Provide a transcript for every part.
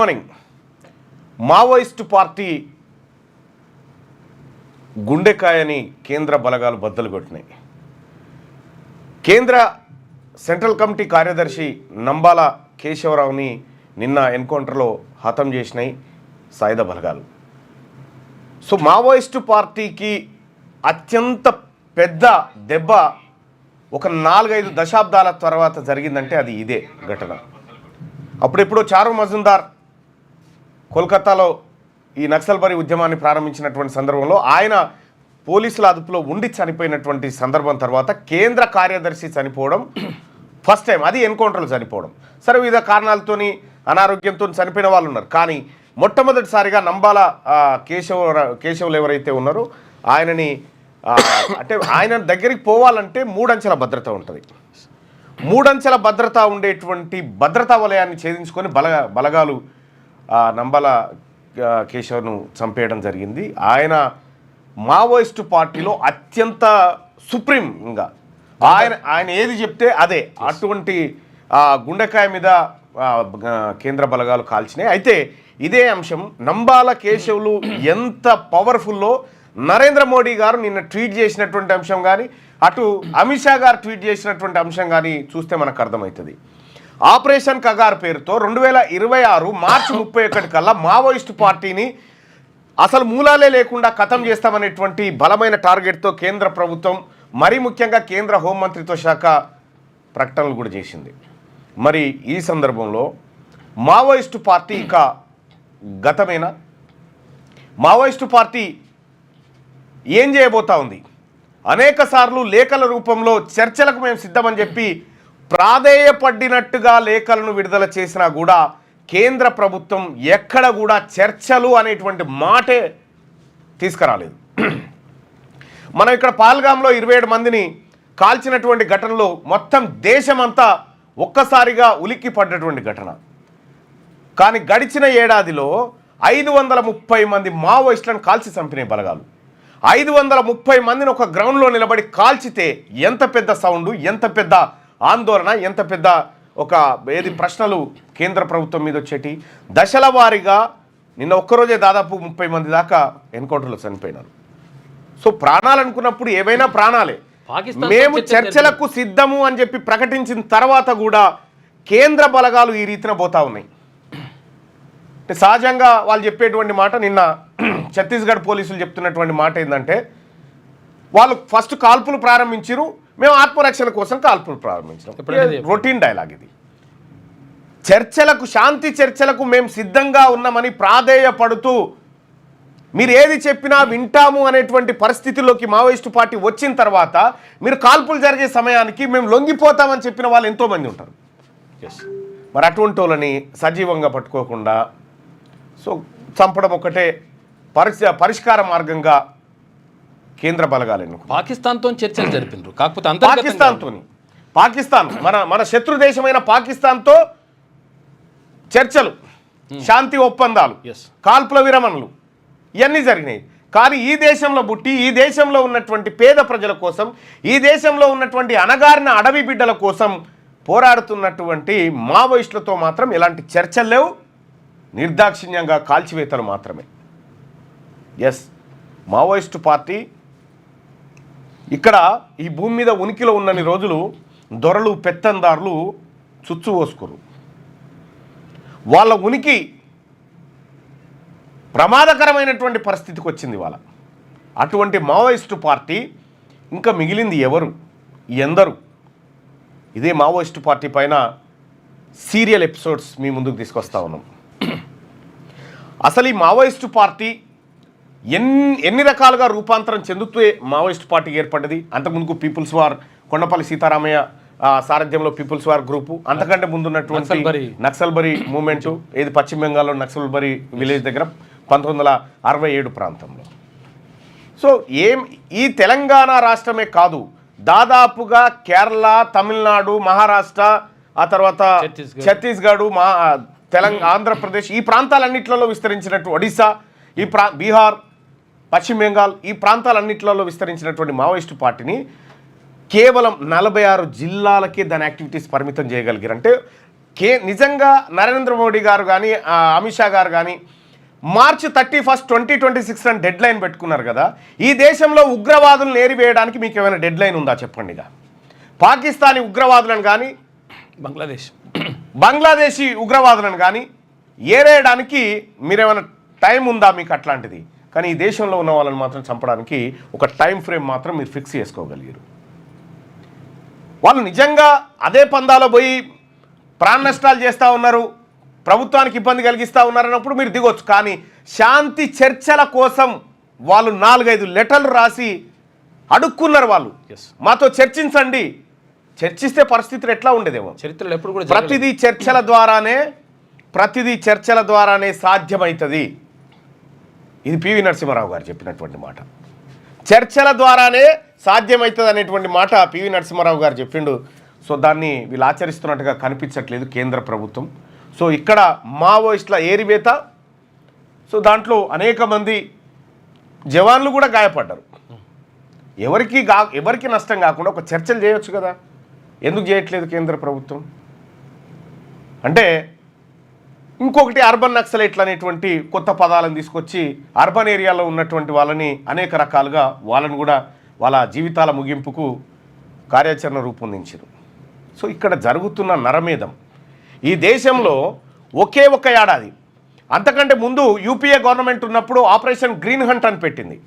Morning Maoist party గుండెకాయని కేంద్ర బలగాలు బద్దలు కొట్టినాయి. కేంద్ర సెంట్రల్ కమిటీ కార్యదర్శి నంబాల కేశవరావుని నిన్న ఎన్కౌంటర్లో హతం చేసినాయి సాయుధ బలగాలు. సో మావోయిస్టు పార్టీకి అత్యంత పెద్ద దెబ్బ ఒక 4-5 దశాబ్దాల తర్వాత జరిగిందంటే అది ఇదే ఘటన. అప్పుడెప్పుడో చారు మజుందార్ కోల్కతాలో ఈ నక్సల్బరీ ఉద్యమాన్ని ప్రారంభించినటువంటి సందర్భంలో ఆయన పోలీసుల అదుపులో ఉండి చనిపోయినటువంటి సందర్భం తర్వాత కేంద్ర కార్యదర్శి చనిపోవడం ఫస్ట్ టైం. అది ఎన్కౌంటర్లో చనిపోవడం. సరే, వివిధ కారణాలతోని అనారోగ్యంతో చనిపోయిన వాళ్ళు ఉన్నారు. కానీ మొట్టమొదటిసారిగా నంబాల కేశవులు ఎవరైతే ఉన్నారో ఆయనని అంటే ఆయన దగ్గరికి పోవాలంటే 3 అంచెల భద్రత ఉంటుంది. 3 అంచెల భద్రత ఉండేటువంటి భద్రతా వలయాన్ని ఛేదించుకొని బలగాలు నంబాల కేశవ్ను చంపేయడం జరిగింది. ఆయన మావోయిస్టు పార్టీలో అత్యంత సుప్రీంగా ఆయన ఏది చెప్తే అదే. అటువంటి గుండెకాయ మీద కేంద్ర బలగాలు కాల్చినాయి. అయితే ఇదే అంశం నంబాల కేశవులు ఎంత పవర్ఫుల్లో నరేంద్ర మోడీ గారు నిన్న ట్వీట్ చేసినటువంటి అంశం కానీ, అటు అమిత్ షా గారు ట్వీట్ చేసినటువంటి అంశం కానీ చూస్తే మనకు అర్థమవుతుంది. ఆపరేషన్ కగార్ పేరుతో 2026 మార్చి 31 కల్లా మావోయిస్టు పార్టీని అసలు మూలాలే లేకుండా ఖతం చేస్తామనేటువంటి బలమైన టార్గెట్తో కేంద్ర ప్రభుత్వం, మరీ ముఖ్యంగా కేంద్ర హోంమంత్రిత్వ శాఖ ప్రకటనలు కూడా చేసింది. మరి ఈ సందర్భంలో మావోయిస్టు పార్టీ ఇక గతమేనా? మావోయిస్టు పార్టీ ఏం చేయబోతా ఉంది? అనేక సార్లు లేఖల రూపంలో చర్చలకు మేము సిద్ధమని చెప్పి ప్రాధేయపడినట్టుగా లేఖలను విడుదల చేసినా కూడా కేంద్ర ప్రభుత్వం ఎక్కడ కూడా చర్చలు అనేటువంటి మాటే తీసుకురాలేదు. మనం ఇక్కడ పాల్గాంలో 27 మందిని కాల్చినటువంటి ఘటనలో మొత్తం దేశమంతా ఒక్కసారిగా ఉలిక్కి పడ్డటువంటి ఘటన. కానీ గడిచిన ఏడాదిలో 530 మంది మావోయిస్టులను కాల్చి చంపినాయి బలగాలు. 530 మందిని ఒక గ్రౌండ్లో నిలబడి కాల్చితే ఎంత పెద్ద సౌండ్, ఎంత పెద్ద ఆందోళన, ఎంత పెద్ద ఒక ప్రశ్నలు కేంద్ర ప్రభుత్వం మీద వచ్చేటి. దశల వారీగా నిన్న ఒక్కరోజే దాదాపు 30 మంది దాకా ఎన్కౌంటర్లో చనిపోయినారు. సో ప్రాణాలు అనుకున్నప్పుడు ఏవైనా ప్రాణాలే. మేము చర్చలకు సిద్ధము అని చెప్పి ప్రకటించిన తర్వాత కూడా కేంద్ర బలగాలు ఈ రీతిన పోతా ఉన్నాయి. సహజంగా వాళ్ళు చెప్పేటువంటి మాట, నిన్న ఛత్తీస్గఢ్ పోలీసులు చెప్తున్నటువంటి మాట ఏంటంటే, వాళ్ళు ఫస్ట్ కాల్పులు ప్రారంభించారు, మేము ఆత్మరక్షణ కోసం కాల్పులు ప్రారంభించాం. రొటీన్ డైలాగ్ ఇది. చర్చలకు, శాంతి చర్చలకు మేము సిద్ధంగా ఉన్నామని ప్రాధేయపడుతూ మీరు ఏది చెప్పినా వింటాము అనేటువంటి పరిస్థితుల్లోకి మావోయిస్టు పార్టీ వచ్చిన తర్వాత మీరు కాల్పులు జరిగే సమయానికి మేము లొంగిపోతామని చెప్పిన వాళ్ళు ఎంతోమంది ఉంటారు. మరి అటువంటి వాళ్ళని సజీవంగా పట్టుకోకుండా సో చంపడం ఒకటే పరిష్కార మార్గంగా కేంద్ర బలగాలు ఎన్నుకున్నారు. పాకిస్తాన్తో చర్చలు జరిపినారు. కాకపోతే పాకిస్తాన్ మన శత్రు దేశమైన పాకిస్తాన్తో చర్చలు, శాంతి ఒప్పందాలు, కాల్పుల విరమణలు ఇవన్నీ జరిగినాయి. కానీ ఈ దేశంలో పుట్టి, ఈ దేశంలో ఉన్నటువంటి పేద ప్రజల కోసం, ఈ దేశంలో ఉన్నటువంటి అణగారిన అడవి బిడ్డల కోసం పోరాడుతున్నటువంటి మావోయిస్టులతో మాత్రం ఎలాంటి చర్చలు లేవు. నిర్దాక్షిణ్యంగా కాల్చివేతలు మాత్రమే. మావోయిస్టు పార్టీ ఇక్కడ ఈ భూమి మీద ఉనికిలో ఉన్నన్ని రోజులు దొరలు, పెత్తందారులు చుచ్చు పోసుకోరు. వాళ్ళ ఉనికి ప్రమాదకరమైనటువంటి పరిస్థితికి వచ్చింది వాళ్ళ. అటువంటి మావోయిస్టు పార్టీ ఇంకా మిగిలింది ఎవరు, ఎందరు? ఇదే మావోయిస్టు పార్టీ పైన సీరియల్ ఎపిసోడ్స్ మీ ముందుకు తీసుకొస్తా ఉన్నాం. అసలు ఈ మావోయిస్టు పార్టీ ఎన్ని రకాలుగా రూపాంతరం చెందుతూ మావోయిస్టు పార్టీ ఏర్పడ్డది. అంతకుముందుకు పీపుల్స్ వార్, కొండపల్లి సీతారామయ్య సారథ్యంలో పీపుల్స్ వార్ గ్రూపు, అంతకంటే ముందున్నటువంటి నక్సల్బరీ మూమెంటు, ఏది పశ్చిమ బెంగాల్లో నక్సల్బరీ విలేజ్ దగ్గర 1967 ప్రాంతంలో. సో ఈ తెలంగాణ రాష్ట్రమే కాదు, దాదాపుగా కేరళ, తమిళనాడు, మహారాష్ట్ర, ఆ తర్వాత ఛత్తీస్గఢ్, ఆంధ్రప్రదేశ్, ఈ ప్రాంతాలన్నింటిలో విస్తరించినట్టు ఒడిశా, బీహార్, పశ్చిమ బెంగాల్, ఈ ప్రాంతాలన్నింటిలో విస్తరించినటువంటి మావోయిస్టు పార్టీని కేవలం 46 జిల్లాలకే దాని యాక్టివిటీస్ పరిమితం చేయగలిగారు. అంటే నిజంగా నరేంద్ర మోడీ గారు కానీ అమిత్ షా గారు కానీ మార్చి 31, 2026 అని డెడ్ లైన్ పెట్టుకున్నారు కదా. ఈ దేశంలో ఉగ్రవాదులను ఏరివేయడానికి మీకు ఏమైనా డెడ్ లైన్ ఉందా చెప్పండిగా. పాకిస్తానీ ఉగ్రవాదులను కానీ బంగ్లాదేశీ ఉగ్రవాదులను కానీ ఏరేయడానికి మీరేమైనా టైం ఉందా మీకు అట్లాంటిది? కానీ ఈ దేశంలో ఉన్న వాళ్ళని మాత్రం చంపడానికి ఒక టైం ఫ్రేమ్ మాత్రం మీరు ఫిక్స్ చేసుకోగలిగారు. వాళ్ళు నిజంగా అదే పందాలో పోయి ప్రాణ నష్టాలు చేస్తూ ఉన్నారు, ప్రభుత్వానికి ఇబ్బంది కలిగిస్తూ ఉన్నారు అన్నప్పుడు మీరు దిగొచ్చు. కానీ శాంతి చర్చల కోసం వాళ్ళు 4-5 లెటర్లు రాసి అడుక్కున్నారు. వాళ్ళు మాతో చర్చించండి, చర్చిస్తే పరిస్థితులు ఎట్లా ఉండేదేమో. చరిత్రలో ఎప్పుడు కూడా ప్రతిదీ చర్చల ద్వారానే సాధ్యమవుతుంది. ఇది పివి నరసింహారావు గారు చెప్పినటువంటి మాట. చర్చల ద్వారానే సాధ్యమవుతుంది అనేటువంటి మాట పివి నరసింహారావు గారు చెప్పిండు. సో దాన్ని వీళ్ళు ఆచరిస్తున్నట్టుగా కనిపించట్లేదు కేంద్ర ప్రభుత్వం. సో ఇక్కడ మావోయిస్టుల ఏరివేత, సో దాంట్లో అనేక మంది జవాన్లు కూడా గాయపడ్డారు. ఎవరికి నష్టం కాకుండా ఒక చర్చలు చేయొచ్చు కదా, ఎందుకు చేయట్లేదు కేంద్ర ప్రభుత్వం? అంటే ఇంకొకటి అర్బన్ నక్సలైట్లు అనేటువంటి కొత్త పదాలను తీసుకొచ్చి అర్బన్ ఏరియాలో ఉన్నటువంటి వాళ్ళని అనేక రకాలుగా వాళ్ళని కూడా వాళ్ళ జీవితాల ముగింపుకు కార్యాచరణ రూపొందించారు. సో ఇక్కడ జరుగుతున్న నరమేధం ఈ దేశంలో ఒకే ఒక ఏడాది, అంతకంటే ముందు యూపీఏ గవర్నమెంట్ ఉన్నప్పుడు ఆపరేషన్ గ్రీన్ హంట్ అని పెట్టింది.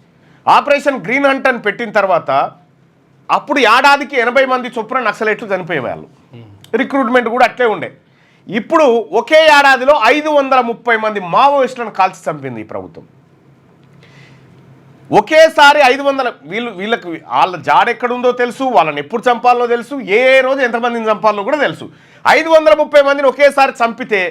ఆపరేషన్ గ్రీన్ హంట్ అని పెట్టిన తర్వాత అప్పుడు ఏడాదికి 80 మంది చొప్పున నక్సలైట్లు చనిపోయేవాళ్ళు. రిక్రూట్మెంట్ కూడా అట్లే ఉండే. ఇప్పుడు ఒకే ఏడాదిలో 530 మంది మావోయిస్టులను కాల్చి చంపింది ఈ ప్రభుత్వం. ఒకేసారి 500 వీళ్ళకి వాళ్ళ జాడెక్కడుందో తెలుసు, వాళ్ళని ఎప్పుడు చంపాలో తెలుసు, ఏ రోజు ఎంతమందిని చంపాలో కూడా తెలుసు. 530 మందిని ఒకేసారి చంపితే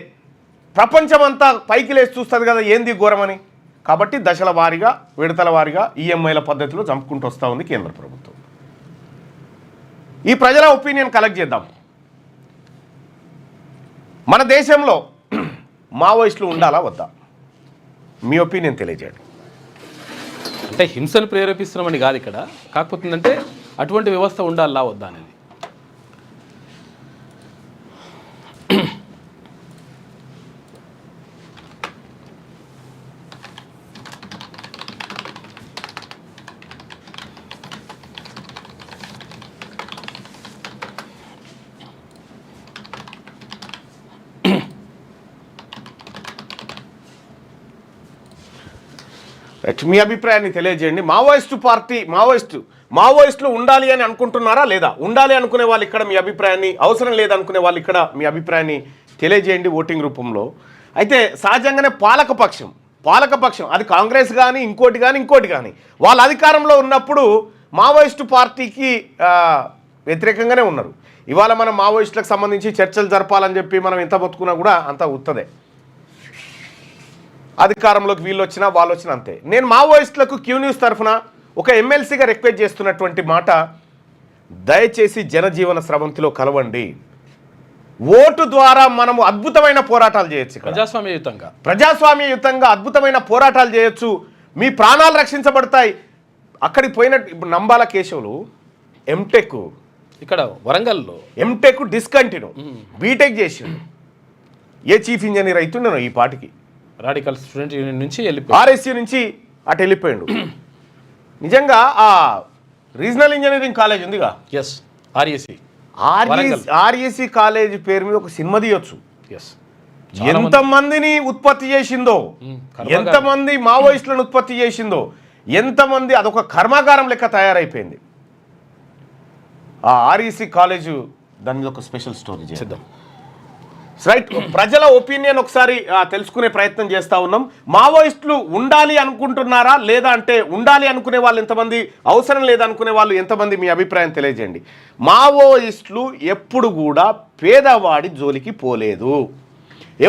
ప్రపంచమంతా పైకి లేచి చూస్తుంది కదా ఏంది ఘోరమని. కాబట్టి దశల వారీగా విడతల వారీగా ఈఎంఐల పద్ధతిలో చంపుకుంటూ వస్తూ ఉంది కేంద్ర ప్రభుత్వం. ఈ ప్రజల ఒపీనియన్ కలెక్ట్ చేద్దాం. మన దేశంలో మావోయిస్టులు ఉండాలా వద్దా? మీ ఒపీనియన్ తెలియజేయండి. అంటే హింసను ప్రేరేపిస్తున్నామని కాదు ఇక్కడ, కాకపోతే ఏంటంటే అటువంటి వ్యవస్థ ఉండాలా వద్దా అనేది. మీ అభిప్రాయాన్ని తెలియజేయండి. మావోయిస్టులు ఉండాలి అని అనుకుంటున్నారా లేదా? ఉండాలి అనుకునే వాళ్ళు ఇక్కడ మీ అభిప్రాయాన్ని, అవసరం లేదనుకునే వాళ్ళు ఇక్కడ మీ అభిప్రాయాన్ని తెలియజేయండి ఓటింగ్ రూపంలో. అయితే సహజంగానే పాలకపక్షం అది కాంగ్రెస్ కానీ ఇంకోటి కానీ వాళ్ళ అధికారంలో ఉన్నప్పుడు మావోయిస్టు పార్టీకి వ్యతిరేకంగానే ఉన్నారు. ఇవాళ మనం మావోయిస్టులకు సంబంధించి చర్చలు జరపాలని చెప్పి మనం ఎంత బతుకున్నా కూడా అంత ఉత్తదే. అధికారంలోకి వీళ్ళు వచ్చినా వాళ్ళు వచ్చినా అంతే. నేను మావోయిస్టులకు క్యూ న్యూస్ తరఫున ఒక ఎమ్మెల్సీగా రిక్వెస్ట్ చేస్తున్నటువంటి మాట, దయచేసి జనజీవన స్రవంతిలో కలవండి. ఓటు ద్వారా మనము అద్భుతమైన పోరాటాలు చేయొచ్చు. ప్రజాస్వామ్యయుతంగా అద్భుతమైన పోరాటాలు చేయొచ్చు. మీ ప్రాణాలు రక్షించబడతాయి. అక్కడికి పోయినట్టు ఇప్పుడు నంబాల కేశవులు ఎంటెక్, ఇక్కడ వరంగల్లో ఎంటెక్ డిస్కంటిన్యూ, బీటెక్ చేసిండు. ఏ చీఫ్ ఇంజనీర్ అవుతుండేనో ఈ పాటికి. రాడికల్ స్టూడెంట్ యూనియన్ నుంచి ఆర్ఎస్యూ నుంచి అటు వెళ్ళిపోయాడు. నిజంగా ఆ రీజనల్ ఇంజనీరింగ్ కాలేజ్ ఉందిగా, ఆర్ఎస్సి కాలేజ్ పేరు మీద ఒక సినిమా తీయొచ్చు. ఎంతమందిని ఉత్పత్తి చేసిందో, ఎంతమంది మావోయిస్టులను ఉత్పత్తి చేసిందో, ఎంతమంది, అదొక కర్మాగారం లెక్క తయారైపోయింది ఆ ఆర్ఎస్సి కాలేజు. దాని మీద ఒక స్పెషల్ స్టోరీ చేద్దాం. రైట్, ప్రజల ఒపీనియన్ ఒకసారి తెలుసుకునే ప్రయత్నం చేస్తూ ఉన్నాం. మావోయిస్టులు ఉండాలి అనుకుంటున్నారా లేదా అంటే ఉండాలి అనుకునే వాళ్ళు ఎంతమంది, అవసరం లేదనుకునే వాళ్ళు ఎంతమంది, మీ అభిప్రాయం తెలియజేయండి. మావోయిస్టులు ఎప్పుడు కూడా పేదవాడి జోలికి పోలేదు.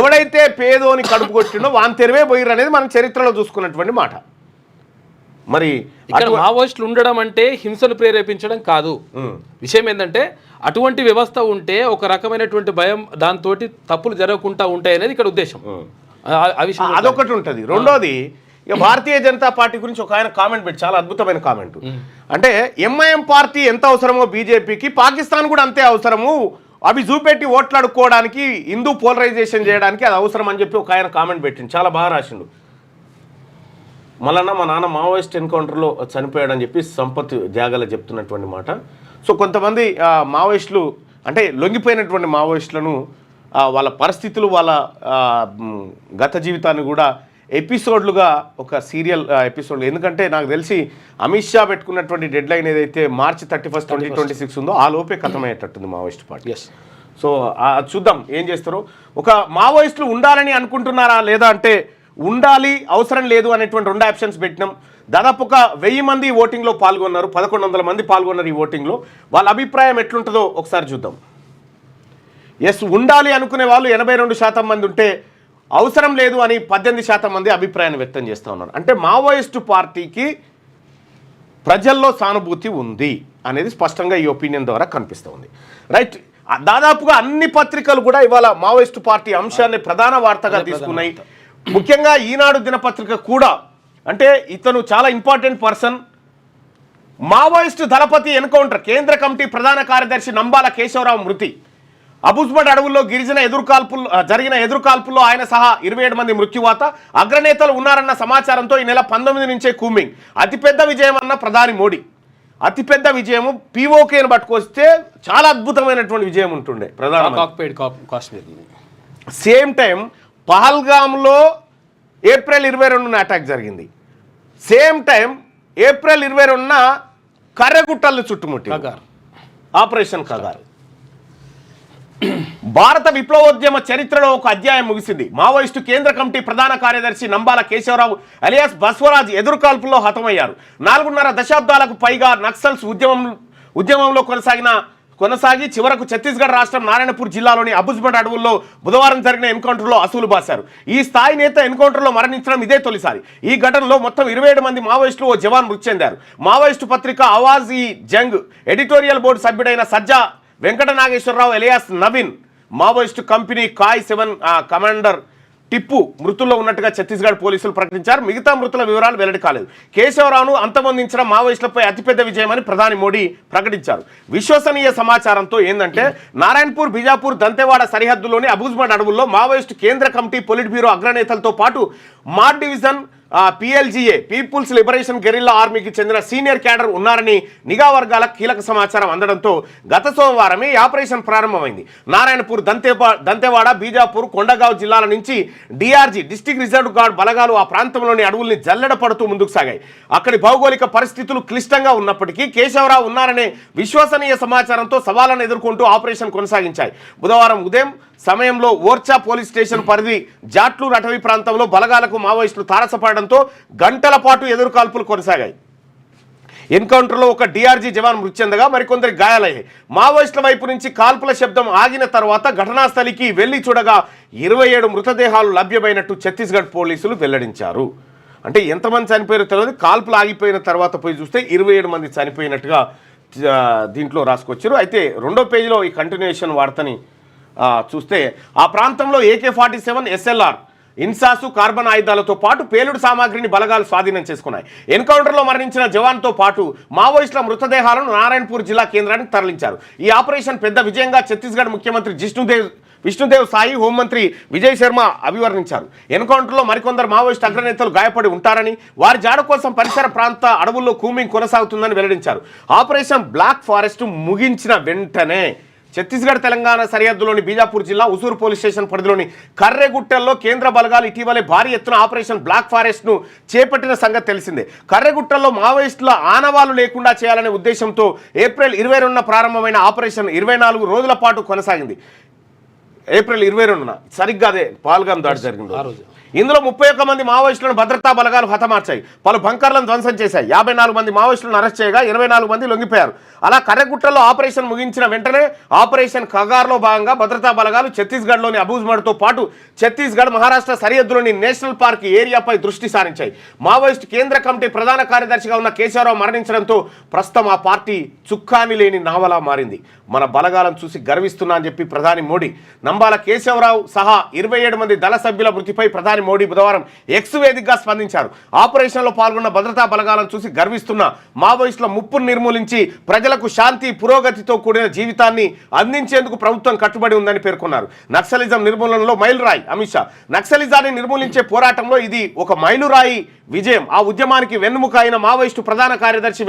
ఎవడైతే పేదోని కడుపు కొట్టిండో వాని తెరవే పోయిర్రు అనేది మనం చరిత్రలో చూసుకున్నటువంటి మాట. మరి ఇక్కడ మావోయిస్టులు ఉండడం అంటే హింసను ప్రేరేపించడం కాదు. విషయం ఏంటంటే అటువంటి వ్యవస్థ ఉంటే ఒక రకమైనటువంటి భయం, దాంతో తప్పులు జరగకుండా ఉంటాయి అనేది ఇక్కడ ఉద్దేశం. అదొకటి ఉంటుంది. రెండోది, ఇక భారతీయ జనతా పార్టీ గురించి ఒక ఆయన కామెంట్ పెట్టి, చాలా అద్భుతమైన కామెంట్. అంటే ఎంఐఎం పార్టీ ఎంత అవసరమో బీజేపీకి, పాకిస్తాన్ కూడా అంతే అవసరము. అవి చూపెట్టి ఓట్లు అడుక్కోవడానికి హిందూ పోలరైజేషన్ చేయడానికి అది అవసరం అని చెప్పి ఒక ఆయన కామెంట్ పెట్టిండు, చాలా బాగా రాసిండు. మళ్ళీ మా నాన్న మావోయిస్ట్ ఎన్కౌంటర్లో చనిపోయాడని చెప్పి సంపత్ జాగల చెప్తున్నటువంటి మాట. సో కొంతమంది మావోయిస్టులు అంటే లొంగిపోయినటువంటి మావోయిస్టులను వాళ్ళ పరిస్థితులు వాళ్ళ గత జీవితాన్ని కూడా ఎపిసోడ్లుగా ఒక సీరియల్ ఎపిసోడ్లు, ఎందుకంటే నాకు తెలిసి అమిత్ షా పెట్టుకున్నటువంటి డెడ్ లైన్ ఏదైతే March 31, 2026 ఉందో ఆ లోపే కథమయ్యేటట్టుంది మావోయిస్ట్ పార్టీ. సో చూద్దాం ఏం చేస్తారో. ఒక మావోయిస్టులు ఉండాలని అనుకుంటున్నారా లేదా అంటే ఉండాలి, అవసరం లేదు అనేటువంటి 2 ఆప్షన్స్ పెట్టినాం. దాదాపు ఒక 1000 మంది ఓటింగ్లో పాల్గొన్నారు, 1100 మంది పాల్గొన్నారు ఈ ఓటింగ్లో. వాళ్ళ అభిప్రాయం ఎట్లుంటుందో ఒకసారి చూద్దాం. ఎస్ ఉండాలి అనుకునే వాళ్ళు 82% మంది ఉంటే అవసరం లేదు అని 18% మంది అభిప్రాయాన్ని వ్యక్తం చేస్తూ ఉన్నారు. అంటే మావోయిస్టు పార్టీకి ప్రజల్లో సానుభూతి ఉంది అనేది స్పష్టంగా ఈ ఒపీనియన్ ద్వారా కనిపిస్తూ ఉంది. రైట్, దాదాపుగా అన్ని పత్రికలు కూడా ఇవాళ మావోయిస్టు పార్టీ అంశాన్ని ప్రధాన వార్తగా తీసుకున్నాయి. ముఖ్యంగా ఈనాడు దినపత్రిక కూడా, అంటే ఇతను చాలా ఇంపార్టెంట్ పర్సన్, మావోయిస్టు దళపతి ఎన్కౌంటర్, కేంద్ర కమిటీ ప్రధాన కార్యదర్శి నంబాల కేశవరావు మృతి, అబుజ్బడ్ అడవుల్లో గిరిజన జరిగిన ఎదురుకాల్పుల్లో ఆయన సహా 27 మంది మృత్యువాత, అగ్రనేతలు ఉన్నారన్న సమాచారంతో ఈ నెల 19 నుంచే కూంబింగ్. అతిపెద్ద విజయం అన్న ప్రధాని మోడీ. అతిపెద్ద విజయము పీఓకేని పట్టుకొస్తే చాలా అద్భుతమైనటువంటి విజయం ఉంటుండే ప్రధాని. సేమ్ టైం పహల్గామ్లో ఏప్రిల్ 22న అటాక్ జరిగింది. సేమ్ టైం ఏప్రిల్ 22న కర్రెగుట్టలను చుట్టుముట్టి ఆపరేషన్ కగార్. భారత విప్లవోద్యమ చరిత్రలో ఒక అధ్యాయం ముగిసింది. మావోయిస్టు కేంద్ర కమిటీ ప్రధాన కార్యదర్శి నంబాల కేశవరావు అలియాస్ బస్వరాజ్ ఎదురుకాల్పుల్లో హతమయ్యారు. 4.5 దశాబ్దాలకు పైగా నక్సల్స్ ఉద్యమంలో కొనసాగి చివరకు ఛత్తీస్గఢ్ రాష్ట్రం నారాయణపూర్ జిల్లాలోని అబుజ్బడ్ అడవుల్లో బుధవారం జరిగిన ఎన్కౌంటర్లో అసూలు బాశారు. ఈ స్థాయి నేత ఎన్కౌంటర్లో మరణించడం ఇదే తొలిసారి. ఈ ఘటనలో మొత్తం 27 మంది మావోయిస్టులు ఓ జవాన్ మృతి చెందారు. మావోయిస్టు పత్రిక ఆవాజ్ ఈ జంగ్ ఎడిటోరియల్ బోర్డు సభ్యుడైన Sajja Venkata Nageswararao alias Naveen, Maoist company కాయ్ 7 కమాండర్ టిప్పు మృతుల్లో ఉన్నట్టుగా ఛత్తీస్గఢ్ పోలీసులు ప్రకటించారు. మిగతా మృతుల వివరాలు వెల్లడి కాలేదు. కేశవరావును అంతమొందించడం మావోయిస్టులపై అతిపెద్ద విజయమని ప్రధాని మోడీ ప్రకటించారు. విశ్వసనీయ సమాచారంతో ఏంటంటే నారాయణపూర్, బిజాపూర్, దంతెవాడ సరిహద్దులోని అబుజ్బడ్ అడవుల్లో మావోయిస్టు కేంద్ర కమిటీ పొలిట్ బ్యూరో అగ్రనేతలతో పాటు Maad division PLGA people's liberation guerrilla ఆర్మీకి చెందిన సీనియర్ క్యాడర్ ఉన్నారని నిఘా వర్గాలకు కీలక సమాచారం అందడంతో గత సోమవారమే ఈ ఆపరేషన్ ప్రారంభమైంది. నారాయణపూర్, దంతెవాడ, బీజాపూర్, కొండగావ్ జిల్లాల నుంచి DRG డిస్ట్రిక్ట్ రిజర్వ్ గార్డ్ బలగాలు ఆ ప్రాంతంలోని అడవుల్ని జల్లెడ పడుతూ ముందుకు సాగాయి. అక్కడి భౌగోళిక పరిస్థితులు క్లిష్టంగా ఉన్నప్పటికీ కేశవరావు ఉన్నారనే విశ్వసనీయ సమాచారంతో సవాళ్లను ఎదుర్కొంటూ ఆపరేషన్ కొనసాగించాయి. బుధవారం ఉదయం సమయంలో ఓర్చా పోలీస్ స్టేషన్ పరిధి జాట్లూర్ అటవీ ప్రాంతంలో బలగాలకు మావోయిస్టులు తారసపడడంతో గంటల పాటు ఎదురుకాల్పులు కొనసాగాయి. ఎన్కౌంటర్లో ఒక DRG జవాన్ మృతి చెందగా మరికొందరికి గాయాలయ్యాయి. మావోయిస్టుల వైపు నుంచి కాల్పుల శబ్దం ఆగిన తర్వాత ఘటనా స్థలికి వెళ్లి చూడగా 27 మృతదేహాలు లభ్యమైనట్టు ఛత్తీస్గఢ్ పోలీసులు వెల్లడించారు. అంటే ఎంతమంది చనిపోయారో తెలియదు, కాల్పులు ఆగిపోయిన తర్వాత పోయి చూస్తే 27 మంది చనిపోయినట్టుగా దీంట్లో రాసుకొచ్చారు. అయితే 2వ పేజీలో ఈ కంటిన్యూషన్ వార్తని చూస్తే ఆ ప్రాంతంలో AK-47 SLR ఇన్సాసు కార్బన్ ఆయుధాలతో పాటు పేలుడు సామాగ్రిని బలగాలు స్వాధీనం చేసుకున్నాయి. ఎన్కౌంటర్లో మరణించిన జవాన్తో పాటు మావోయిస్టుల మృతదేహాలను నారాయణపూర్ జిల్లా కేంద్రానికి తరలించారు. ఈ ఆపరేషన్ పెద్ద విజయంగా ఛత్తీస్గఢ్ ముఖ్యమంత్రి విష్ణుదేవ్ సాయి, హోంమంత్రి విజయ్ శర్మ అభివర్ణించారు. ఎన్కౌంటర్లో మరికొందరు మావోయిస్టు అగ్రనేతలు గాయపడి ఉంటారని, వారి జాడ కోసం పరిసర ప్రాంత అడవుల్లో కూంబింగ్ కొనసాగుతుందని వెల్లడించారు. ఆపరేషన్ బ్లాక్ ఫారెస్ట్ ముగించిన వెంటనే ఛత్తీస్గఢ్ తెలంగాణ సరిహద్దులోని బీజాపూర్ జిల్లా ఉసూరు పోలీస్ స్టేషన్ పరిధిలోని కర్రెగుట్టల్లో కేంద్ర బలగాలు ఇటీవలే భారీ ఎత్తున ఆపరేషన్ బ్లాక్ ఫారెస్ట్ను చేపట్టిన సంగతి తెలిసిందే. కర్రెగుట్టల్లో మావోయిస్టుల ఆనవాళ్లు లేకుండా చేయాలనే ఉద్దేశంతో ఏప్రిల్ 22న ప్రారంభమైన ఆపరేషన్ 24 రోజుల పాటు కొనసాగింది. ఏప్రిల్ 22న సరిగ్గా అదే పహల్గామ్ దాడి జరిగింది. ఇందులో 31 మంది మావోయిస్టులను భద్రతా బలగాలు హతమార్చాయి, పలు బంకర్లను ధ్వంసం చేశాయి. 54 మంది మావోయిస్టులను అరెస్ట్ చేయగా 24 మంది లొంగిపోయారు. అలా కర్రెగుట్టలో ఆపరేషన్ ముగించిన వెంటనే ఆపరేషన్ కగార్లో భాగంగా భద్రతా బలగాలు ఛత్తీస్గఢ్లోని అబుజ్మడ్తో పాటు ఛత్తీస్గఢ్, మహారాష్ట్ర సరిహద్దులోని నేషనల్ పార్క్ ఏరియాపై దృష్టి సారించాయి. మావోయిస్టు కేంద్ర కమిటీ ప్రధాన కార్యదర్శిగా ఉన్న కేశవరావు మరణించడంతో ప్రస్తుతం ఆ పార్టీ చుక్కాని లేని నావలా మారింది. మన బలగాలను చూసి గర్విస్తున్నా అని చెప్పి ప్రధాని మోడీ నంబాల కేశవరావు సహా 27 మంది దళ సభ్యుల మృతిపై ప్రధాని మోడీ బుధవారం ఎక్స్ వేదికగా స్పందించారు. ఆపరేషన్లో పాల్గొన్న భద్రతా బలగాలను చూసి గర్విస్తున్న మావోయిస్టుల ముప్పును నిర్మూలించి ప్రజలకు శాంతి పురోగతితో కూడిన జీవితాన్ని అందించేందుకు ప్రభుత్వం కట్టుబడి ఉందని పేర్కొన్నారు. నక్సలిజం నిర్మూలనలో మైలురాయి అమిత్ షా. నక్సలిజాన్ని నిర్మూలించే పోరాటంలో ఇది ఒక మైలురాయి విజయం. ఆ ఉద్యమానికి వెన్నుముక అయిన మావోయిస్టు ప్రధాన కార్యదర్శి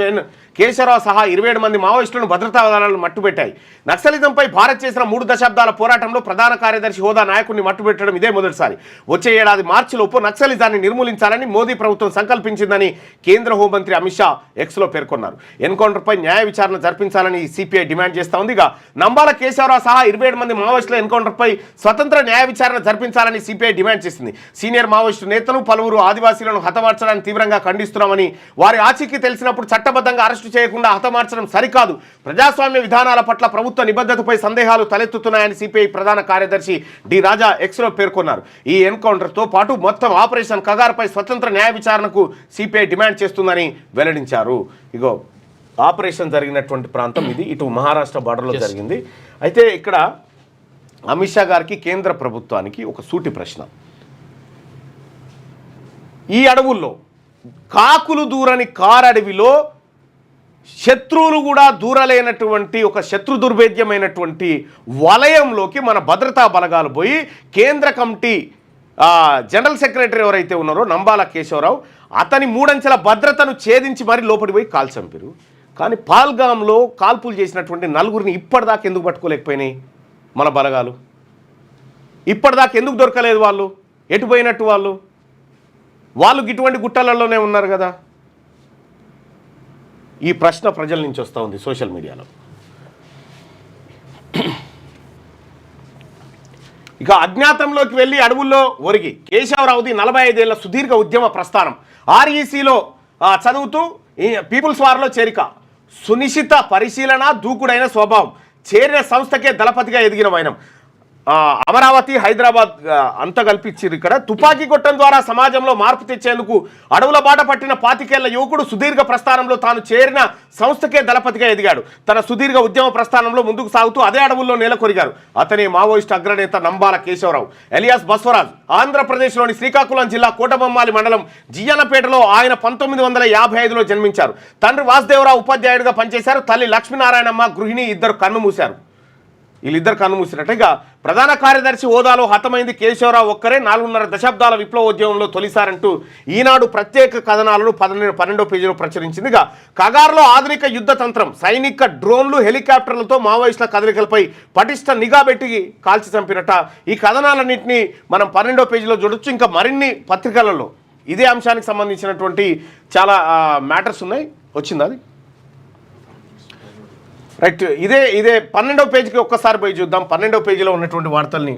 కేశవరావు సహా 27 మంది మావోయిస్టులను భద్రతా దళాలు మట్టుబెట్టాయి. నక్సలిజంపై భారత్ చేసిన 3 దశాబ్దాల పోరాటంలో ప్రధాన కార్యదర్శి హోదా నాయకుడిని మట్టుబెట్టడం ఇదే మొదటిసారి. వచ్చే ఏడాది మార్చిలోపు నక్సలిజాన్ని నిర్మూలించాలని మోదీ ప్రభుత్వం సంకల్పించిందని కేంద్ర హోంమంత్రి అమిత్ షా ఎక్స్లో పేర్కొన్నారు. ఎన్కౌంటర్పై న్యాయ విచారణ జరిపించాలని సిపిఐ డిమాండ్ చేస్తూ ఉంది. ఇక నంబాల కేశవరావు సహా 27 మంది మావోయిస్టుల ఎన్కౌంటర్పై స్వతంత్ర న్యాయ విచారణ జరిపించాలని సిపిఐ డిమాండ్ చేసింది. సీనియర్ మావోయిస్టు నేతలు పలువురు ఆదివాసీలను హతమార్చడాన్ని తీవ్రంగా ఖండిస్తున్నామని, వారి ఆచూకీ తెలిసినప్పుడు చట్టబద్ధంగా అరెస్టు చేయకుండా హతమార్చడం సరికాదు, ప్రజాస్వామ్య విధానాల పట్ల ప్రభుత్వ నిబద్ధతపై సందేహాలు తలెత్తుతున్నాయని సిపిఐ ప్రధాన కార్యదర్శి డి రాజా ఎక్స్లో పేర్కొన్నారు. ఈ ఎన్కౌంటర్తో పాటు మొత్తం ఆపరేషన్ కగార్పై స్వతంత్ర న్యాయ విచారణకు సిపిఐ డిమాండ్ చేస్తుందని వెల్లడించారు. ఇగో ఆపరేషన్ జరిగినటువంటి ప్రాంతం ఇది, ఇటు మహారాష్ట్ర బార్డర్లో జరిగింది. అయితే ఇక్కడ అమిత్ షా గారికి కేంద్ర ప్రభుత్వానికి ఒక సూటి ప్రశ్న. ఈ అడవుల్లో కాకులు దూరని కారడవిలో శత్రువులు కూడా దూరలేనటువంటి ఒక శత్రు దుర్భేద్యమైనటువంటి వలయంలోకి మన భద్రతా బలగాలు పోయి కేంద్ర కమిటీ జనరల్ సెక్రటరీ ఎవరైతే ఉన్నారో నంబాల కేశవరావు అతని 3 అంచెల భద్రతను ఛేదించి మరి లోపలికి పోయి కాల్చంపారు. కానీ పాల్గాంలో కాల్పులు చేసినటువంటి 4గురిని ఇప్పటిదాకా ఎందుకు పట్టుకోలేకపోయినాయి మన బలగాలు? ఇప్పటిదాకా ఎందుకు దొరకలేదు? వాళ్ళు ఎటు పోయినట్టు? వాళ్ళు ఇటువంటి గుట్టలలోనే ఉన్నారు కదా. ఈ ప్రశ్న ప్రజల నుంచి వస్తూ ఉంది సోషల్ మీడియాలో. ఇక అజ్ఞాతంలోకి వెళ్ళి అడవుల్లో ఒరిగి కేశవరావుది 45 ఏళ్ల సుదీర్ఘ ఉద్యమ ప్రస్థానం. ఆర్ఈసీలో చదువుతూ పీపుల్స్ వార్లో చేరిక, సునిశ్చిత పరిశీలన, దూకుడైన స్వభావం, చేరిన సంస్థకే దళపతిగా ఎదిగిన వైనం. అమరావతి, హైదరాబాద్ అంతా కల్పించారు. ఇక్కడ తుపాకీ కొట్టం ద్వారా సమాజంలో మార్పు తెచ్చేందుకు అడవుల బాట పట్టిన 25 ఏళ్ల యువకుడు సుదీర్ఘ ప్రస్థానంలో తాను చేరిన సంస్థకే దళపతిగా ఎదిగాడు. తన సుదీర్ఘ ఉద్యమ ప్రస్థానంలో ముందుకు సాగుతూ అదే అడవుల్లో నెలకొరిగారు. అతనే మావోయిస్టు అగ్రనేత నంబాల కేశవరావు ఎలియాస్ బస్వరాజ్. ఆంధ్రప్రదేశ్లోని శ్రీకాకుళం జిల్లా కోటబొమ్మాలి మండలం జియ్యన్నపేటలో ఆయన 1955లో జన్మించారు. తండ్రి వాసుదేవరావు ఉపాధ్యాయుడిగా పనిచేశారు. తల్లి లక్ష్మీనారాయణమ్మ గృహిణి. వీళ్ళిద్దరు కన్ను మూసినట్టుగా ప్రధాన కార్యదర్శి హోదాలో హతమైంది కేశవరావు ఒక్కరే. 4.5 దశాబ్దాల విప్లవోద్యమంలో తొలిసారంటూ ఈనాడు ప్రత్యేక కథనాలను 12వ పేజీలో ప్రచురించిందిగా. కగార్లో ఆధునిక యుద్ధ తంత్రం, సైనిక డ్రోన్లు, హెలికాప్టర్లతో మావోయిస్టుల కదలికలపై పటిష్ట నిఘా పెట్టి కాల్చి చంపినట్ట. ఈ కథనాలన్నింటినీ మనం 12వ పేజీలో చూడొచ్చు. ఇంకా మరిన్ని పత్రికలలో ఇదే అంశానికి సంబంధించినటువంటి చాలా మ్యాటర్స్ ఉన్నాయి. వచ్చింది అది రైట్. ఇదే 12వ పేజీకి ఒక్కసారి పోయి చూద్దాం. 12వ పేజీలో ఉన్నటువంటి వార్తల్ని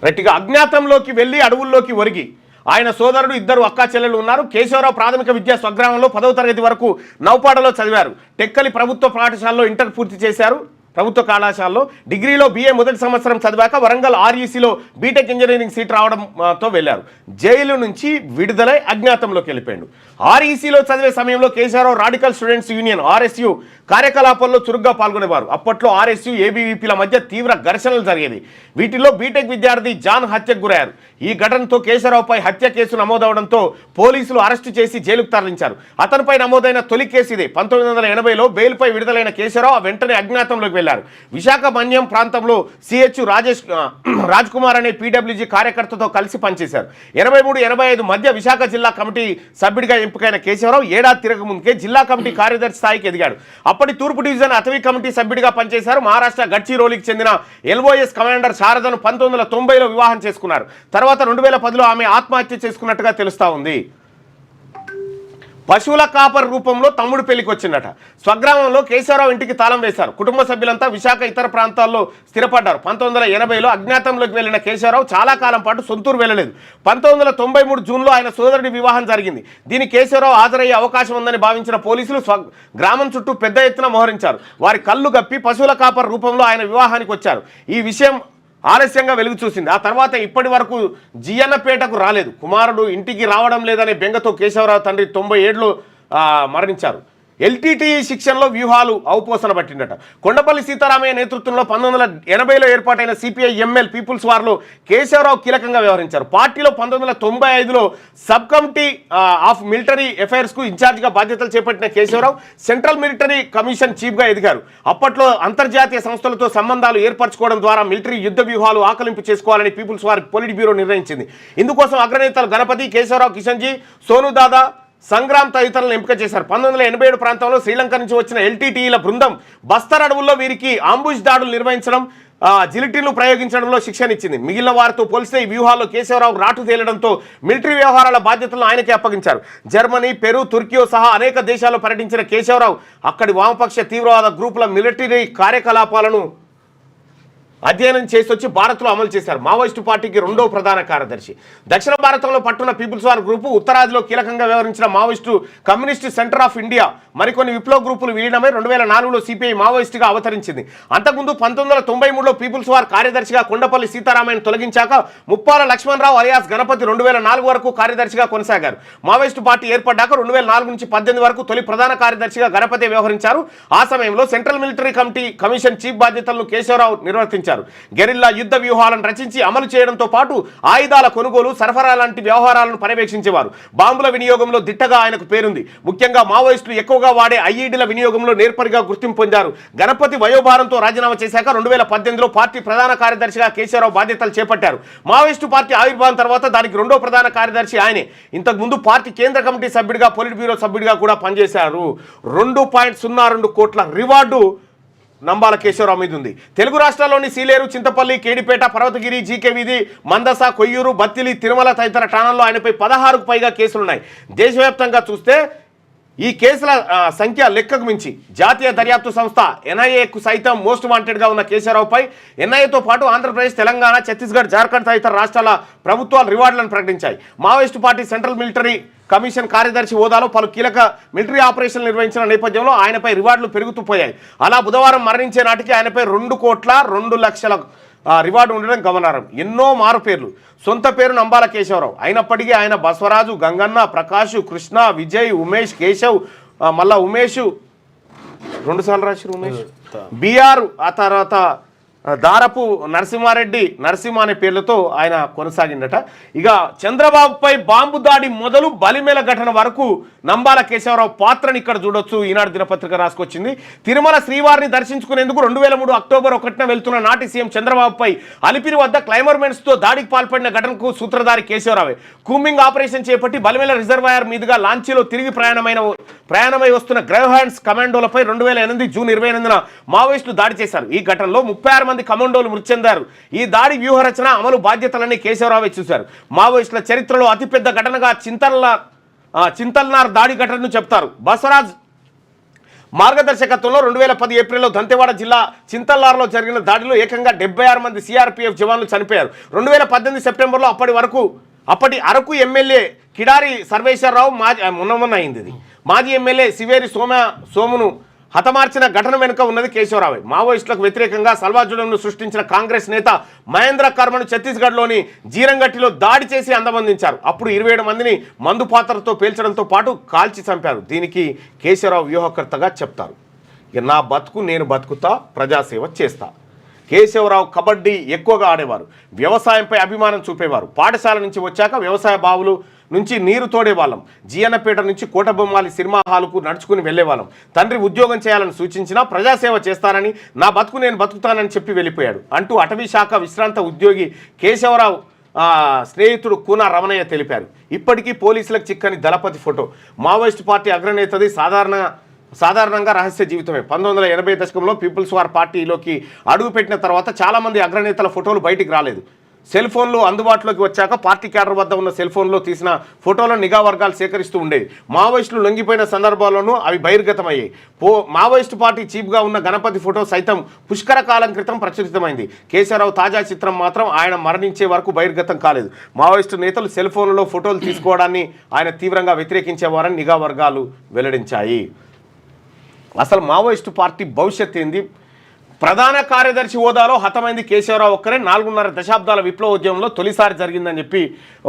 రైట్. ఇక అజ్ఞాతంలోకి వెళ్ళి అడవుల్లోకి ఒరిగి ఆయన సోదరుడు, 2 అక్కా చెల్లెలు ఉన్నారు. కేశవరావు ప్రాథమిక విద్యా స్వగ్రామంలో 10వ తరగతి వరకు నౌపాడలో చదివారు. టెక్కలి ప్రభుత్వ పాఠశాలలో ఇంటర్ పూర్తి చేశారు. ప్రభుత్వ కళాశాలలో డిగ్రీలో BA మొదటి సంవత్సరం చదివాక వరంగల్ RECలో బీటెక్ ఇంజనీరింగ్ సీట్ రావడంతో వెళ్ళారు. జైలు నుంచి విడుదలై అజ్ఞాతంలోకి వెళ్ళిపోయాడు. RECలో చదివే సమయంలో Keshava Rao radical students union RSU కార్యకలాపాల్లో చురుగ్గా పాల్గొనేవారు. అప్పట్లో RSU ABVPల మధ్య తీవ్ర ఘర్షణలు జరిగేది. వీటిలో బీటెక్ విద్యార్థి జాన్ హత్యకు గురయ్యారు. ఈ ఘటనతో కేశవరావుపై హత్య కేసు నమోదవడంతో పోలీసులు అరెస్టు చేసి జైలుకు తరలించారు. అతనిపై నమోదైన తొలి కేసు ఇదే. 1980లో బెయిల్పై విడుదలైన కేశవరావు వెంటనే అజ్ఞాతంలోకి వెళ్లారు. విశాఖ మన్యం ప్రాంతంలో CHU రాజ్ కుమార్ అనే PWG కార్యకర్తతో కలిసి పనిచేశారు. 83-85 మధ్య విశాఖ జిల్లా కమిటీ సభ్యుడిగా ఎంపికైన కేశవరావు ఏడాది తిరగముందుకే జిల్లా కమిటీ కార్యదర్శి స్థాయికి ఎదిగాడు. అప్పటి తూర్పు డివిజన్ అటవీ కమిటీ సభ్యుడిగా పనిచేశారు. మహారాష్ట్ర గడ్చిరోలికి చెందిన LOS కమాండర్ శారదను 1990లో వివాహం చేసుకున్నారు. తర్వాత 2010లో ఆమె ఆత్మహత్య చేసుకున్నట్టుగా తెలుస్తా ఉంది. పశువుల కాపర్ రూపంలో తమ్ముడు పెళ్లికి వచ్చిందట. స్వగ్రామంలో కేశవరావు ఇంటికి తాళం వేశారు. కుటుంబ సభ్యులంతా విశాఖ ఇతర ప్రాంతాల్లో స్థిరపడ్డారు. 1980లో అజ్ఞాతంలోకి వెళ్లిన కేశవరావు చాలా కాలం పాటు సొంతూరు వెళ్ళలేదు. 1993 జూన్లో ఆయన సోదరుడి వివాహం జరిగింది. దీనికి కేశవరావు హాజరయ్యే అవకాశం ఉందని భావించిన పోలీసులు గ్రామం చుట్టూ పెద్ద ఎత్తున మోహరించారు. వారి కళ్ళు గప్పి పశువుల కాపర్ రూపంలో ఆయన వివాహానికి వచ్చారు. ఈ విషయం ఆలస్యంగా వెలుగు చూసింది. ఆ తర్వాత ఇప్పటి వరకు జియ్యన్నపేటకు రాలేదు. కుమారుడు ఇంటికి రావడం లేదనే బెంగతో కేశవరావు తండ్రి 97లో మరణించారు. ఎల్టీటీఈ శిక్షణలో వ్యూహాలు ఔపోసన పట్టిందట. కొండపల్లి సీతారామయ్య నేతృత్వంలో 1980లో ఏర్పాటైన సిపిఐ ఎంఎల్ పీపుల్స్ వార్లో కేశవరావు కీలకంగా వ్యవహరించారు. పార్టీలో 1995లో సబ్ కమిటీ ఆఫ్ మిలిటరీ అఫైర్స్కు ఇన్ఛార్జిగా బాధ్యతలు చేపట్టిన కేశవరావు సెంట్రల్ మిలిటరీ కమిషన్ చీఫ్గా ఎదిగారు. అప్పట్లో అంతర్జాతీయ సంస్థలతో సంబంధాలు ఏర్పరచుకోవడం ద్వారా మిలిటరీ యుద్ధ వ్యూహాలు ఆకలింపు చేసుకోవాలని పీపుల్స్ వార్ పొలిట్ బ్యూరో నిర్ణయించింది. ఇందుకోసం అగ్రనేతలు గణపతి, కేశవరావు, కిషన్జీ, సోను దాదా, సంగ్రామ్ తదితరులను ఎంపిక చేశారు. 1987 ప్రాంతంలో శ్రీలంక నుంచి వచ్చిన ఎల్టీటీఈల బృందం బస్తర్ అడవుల్లో వీరికి ఆంబుష్ దాడులు నిర్వహించడం, జిలిటిన్లు ప్రయోగించడంలో శిక్షణ ఇచ్చింది. మిగిలిన వారితో పోలిస్తే ఈ వ్యూహాల్లో కేశవరావు రాటు తేలడంతో మిలిటరీ వ్యవహారాల బాధ్యతలను ఆయనకే అప్పగించారు. జర్మనీ, పెరు, తుర్కీ సహా అనేక దేశాల్లో పర్యటించిన కేశవరావు అక్కడి వామపక్ష తీవ్రవాద గ్రూపుల మిలిటరీ కార్యకలాపాలను అధ్యయనం చేసి వచ్చి భారత్లో అమలు చేశారు. మావోయిస్టు పార్టీకి రెండో ప్రధాన కార్యదర్శి. దక్షిణ భారతంలో పట్టున్న పీపుల్స్ వార్ గ్రూపు ఉత్తరాదిలో కీలకంగా వ్యవహరించిన Maoist communist centre of India మరికొన్ని విప్లవ గ్రూపులు విలీనమై 2004లో సిపిఐ మావోయిస్టుగా అవతరించింది. అంతకుముందు 1993లో పీపుల్స్ వార్ కార్యదర్శిగా కొండపల్లి సీతారామయ్యను తొలగించాక ముప్పాల లక్ష్మణరావు అలియాస్ గణపతి 2004 వరకు కార్యదర్శిగా కొనసాగారు. మావోయిస్టు పార్టీ ఏర్పడ్డాక 2004 నుంచి 18 వరకు తొలి ప్రధాన కార్యదర్శిగా గణపతి వ్యవహరించారు. ఆ సమయంలో సెంట్రల్ మిలిటరీ కమిషన్ చీఫ్ బాధ్యతలను కేశవరావు నిర్వర్తించారు. గెరిల్లా యుద్ధ వ్యూహాలను రచించి అమలు చేయడంతో పాటు ఆయుధాల కొనుగోలు, సరఫరా లాంటి వ్యవహారాలను పర్యవేక్షించేవారు. బాంబుల వినియోగంలో దిట్టగా ఆయనకు పేరుంది. ముఖ్యంగా మావోయిస్టులు ఎక్కువగా వాడే ఐఈడీల వినియోగంలో నేర్పరిగా గుర్తింపు పొందారు. గణపతి వయోభారంతో రాజీనామా చేశాక 2018లో పార్టీ ప్రధాన కార్యదర్శిగా కేశవరావు బాధ్యతలు చేపట్టారు. మావోయిస్టు పార్టీ ఆవిర్భావం తర్వాత దానికి రెండో ప్రధాన కార్యదర్శి ఆయనే. ఇంతకుముందు పార్టీ కేంద్ర కమిటీ సభ్యుడిగా, పొలిట్ బ్యూరో సభ్యుడిగా కూడా పనిచేశారు. 2.02 కోట్ల రివార్డు నంబాల కేశవరావు మీద ఉంది. తెలుగు రాష్ట్రాల్లోని సీలేరు, చింతపల్లి, కేడిపేట, పర్వతగిరి, జీకే వీధి, మందస, కొయ్యూరు, బత్తిలి, తిరుమల తదితర ఠాణాల్లో ఆయనపై 16కు పైగా కేసులున్నాయి. దేశవ్యాప్తంగా చూస్తే ఈ కేసుల సంఖ్య లెక్కకు మించి. జాతీయ దర్యాప్తు సంస్థ ఎన్ఐఏకు సైతం మోస్ట్ వాంటెడ్గా ఉన్న కేశవరావుపై ఎన్ఐఏతో పాటు ఆంధ్రప్రదేశ్, తెలంగాణ, ఛత్తీస్గఢ్, జార్ఖండ్ తదితర రాష్ట్రాల ప్రభుత్వాలు రివార్డులను ప్రకటించాయి. Maoist party central military commission కార్యదర్శి హోదాలో పలు కీలక మిలిటరీ ఆపరేషన్లు నిర్వహించిన నేపథ్యంలో ఆయనపై రివార్డులు పెరుగుతూ పోయాయి. అలా బుధవారం మరణించే నాటికి ఆయనపై 2,02,00,000 రివార్డు ఉండడం గమనార్హం. ఎన్నో మారు పేర్లు. సొంత పేరు నంబాల కేశవరావు అయినప్పటికీ ఆయన బసవరాజు, గంగన్న, ప్రకాష్, కృష్ణ, విజయ్, ఉమేష్, కేశవ్, మళ్ళా ఉమేష్ 2 సార్లు రాశారు ఉమేష్, బిఆర్, ఆ తర్వాత దారపు నరసింహారెడ్డి, నరసింహ అనే పేర్లతో ఆయన కొనసాగిందట. ఇక చంద్రబాబుపై బాంబు దాడి మొదలు బలిమేల ఘటన వరకు నంబాల కేశవరావు పాత్రని ఇక్కడ చూడొచ్చు. ఈనాడు దినపత్రిక రాసుకొచ్చింది. తిరుమల శ్రీవారిని దర్శించుకునేందుకు 2003 అక్టోబర్ 1న వెళ్తున్న నాటి సీఎం చంద్రబాబుపై అలిపిరి వద్ద క్లైమర్మెన్స్తో దాడికి పాల్పడిన ఘటనకు సూత్రధారి కేశవరావే. కూంబింగ్ ఆపరేషన్ చేపట్టి బలిమేల రిజర్వాయర్ మీదుగా లాంచీలో తిరిగి ప్రయాణమై వస్తున్న గ్రేవ్ హ్యాండ్స్ కమాండోలపై 2008 జూన్ 28న మావోయిస్టులు దాడి చేశారు. ఈ ఘటనలో 36 మంది కమాండోలు మృతి చెందారు. ఈ దాడి వ్యూహరచన, అమలు బాధ్యతలన్నీ కేశవరావే చూశారు. మావోయిస్టుల చరిత్రలో అతిపెద్ద ఘటనగా చింతల్నార్ దాడి ఘటనను చెప్తారు. బసవరాజ్ మార్గదర్శకత్వంలో 2010 ఏప్రిల్లో దంతెవాడ జిల్లా చింతల్నార్లో జరిగిన దాడిలో ఏకంగా 76 మంది సిఆర్పిఎఫ్ జవాన్లు చనిపోయారు. 2018 సెప్టెంబర్లో అప్పటి అరకు ఎమ్మెల్యే కిడారి సర్వేశ్వరరావు మొన్న అయింది. ఇది మాజీ ఎమ్మెల్యే సివేరి సోమును హతమార్చిన ఘటన వెనుక ఉన్నది కేశవరావే. మావోయిస్టులకు వ్యతిరేకంగా సల్వాజుడంను సృష్టించిన కాంగ్రెస్ నేత మహేంద్ర కర్మను ఛత్తీస్గఢ్లోని జీరంగట్టిలో దాడి చేసి అందబంధించారు. అప్పుడు 27 మందిని మందు పాత్రతో పేల్చడంతో పాటు కాల్చి చంపారు. దీనికి కేశవరావు వ్యూహకర్తగా చెప్తారు. ఇక నా బతుకు నేను బతుకుతా, ప్రజాసేవ చేస్తా. కేశవరావు కబడ్డీ ఎక్కువగా ఆడేవారు. వ్యవసాయంపై అభిమానం చూపేవారు. పాఠశాల నుంచి వచ్చాక వ్యవసాయ బావులు నుంచి నీరు తోడేవాళ్ళం. జీయన్నపేట నుంచి కోటబొమ్మాలి సినిమా హాలుకు నడుచుకుని వెళ్ళేవాళ్ళం. తండ్రి ఉద్యోగం చేయాలని సూచించినా ప్రజాసేవ చేస్తానని, నా బతుకు నేను బతుకుతానని చెప్పి వెళ్ళిపోయాడు అంటూ అటవీ శాఖ విశ్రాంత ఉద్యోగి కేశవరావు స్నేహితుడు కూన రమణయ్య తెలిపారు. ఇప్పటికీ పోలీసులకు చిక్కని దళపతి ఫోటో. మావోయిస్టు పార్టీ అగ్రనేతది సాధారణంగా రహస్య జీవితమే. 1980 దశకంలో పీపుల్స్ వార్ పార్టీలోకి అడుగుపెట్టిన తర్వాత చాలామంది అగ్రనేతల ఫోటోలు బయటికి రాలేదు. సెల్ ఫోన్లు అందుబాటులోకి వచ్చాక పార్టీ క్యాడర్ వద్ద ఉన్న సెల్ ఫోన్లో తీసిన ఫోటోలను నిఘా వర్గాలు సేకరిస్తూ ఉండేవి. మావోయిస్టులు లొంగిపోయిన సందర్భాల్లోనూ అవి బహిర్గతమయ్యాయి. మావోయిస్టు పార్టీ చీఫ్గా ఉన్న గణపతి ఫోటో సైతం పుష్కర కాలం క్రితం ప్రచురితమైంది. కేశవరావు తాజా చిత్రం మాత్రం ఆయన మరణించే వరకు బహిర్గతం కాలేదు. మావోయిస్టు నేతలు సెల్ ఫోన్లలో ఫోటోలు తీసుకోవడాన్ని ఆయన తీవ్రంగా వ్యతిరేకించేవారని నిఘా వర్గాలు వెల్లడించాయి. అసలు మావోయిస్టు పార్టీ భవిష్యత్ ఏంది? ప్రధాన కార్యదర్శి హోదాలో హతమైంది కేశవరావు ఒక్కరే 4.5 దశాబ్దాల విప్లవోద్యమంలో తొలిసారి జరిగిందని చెప్పి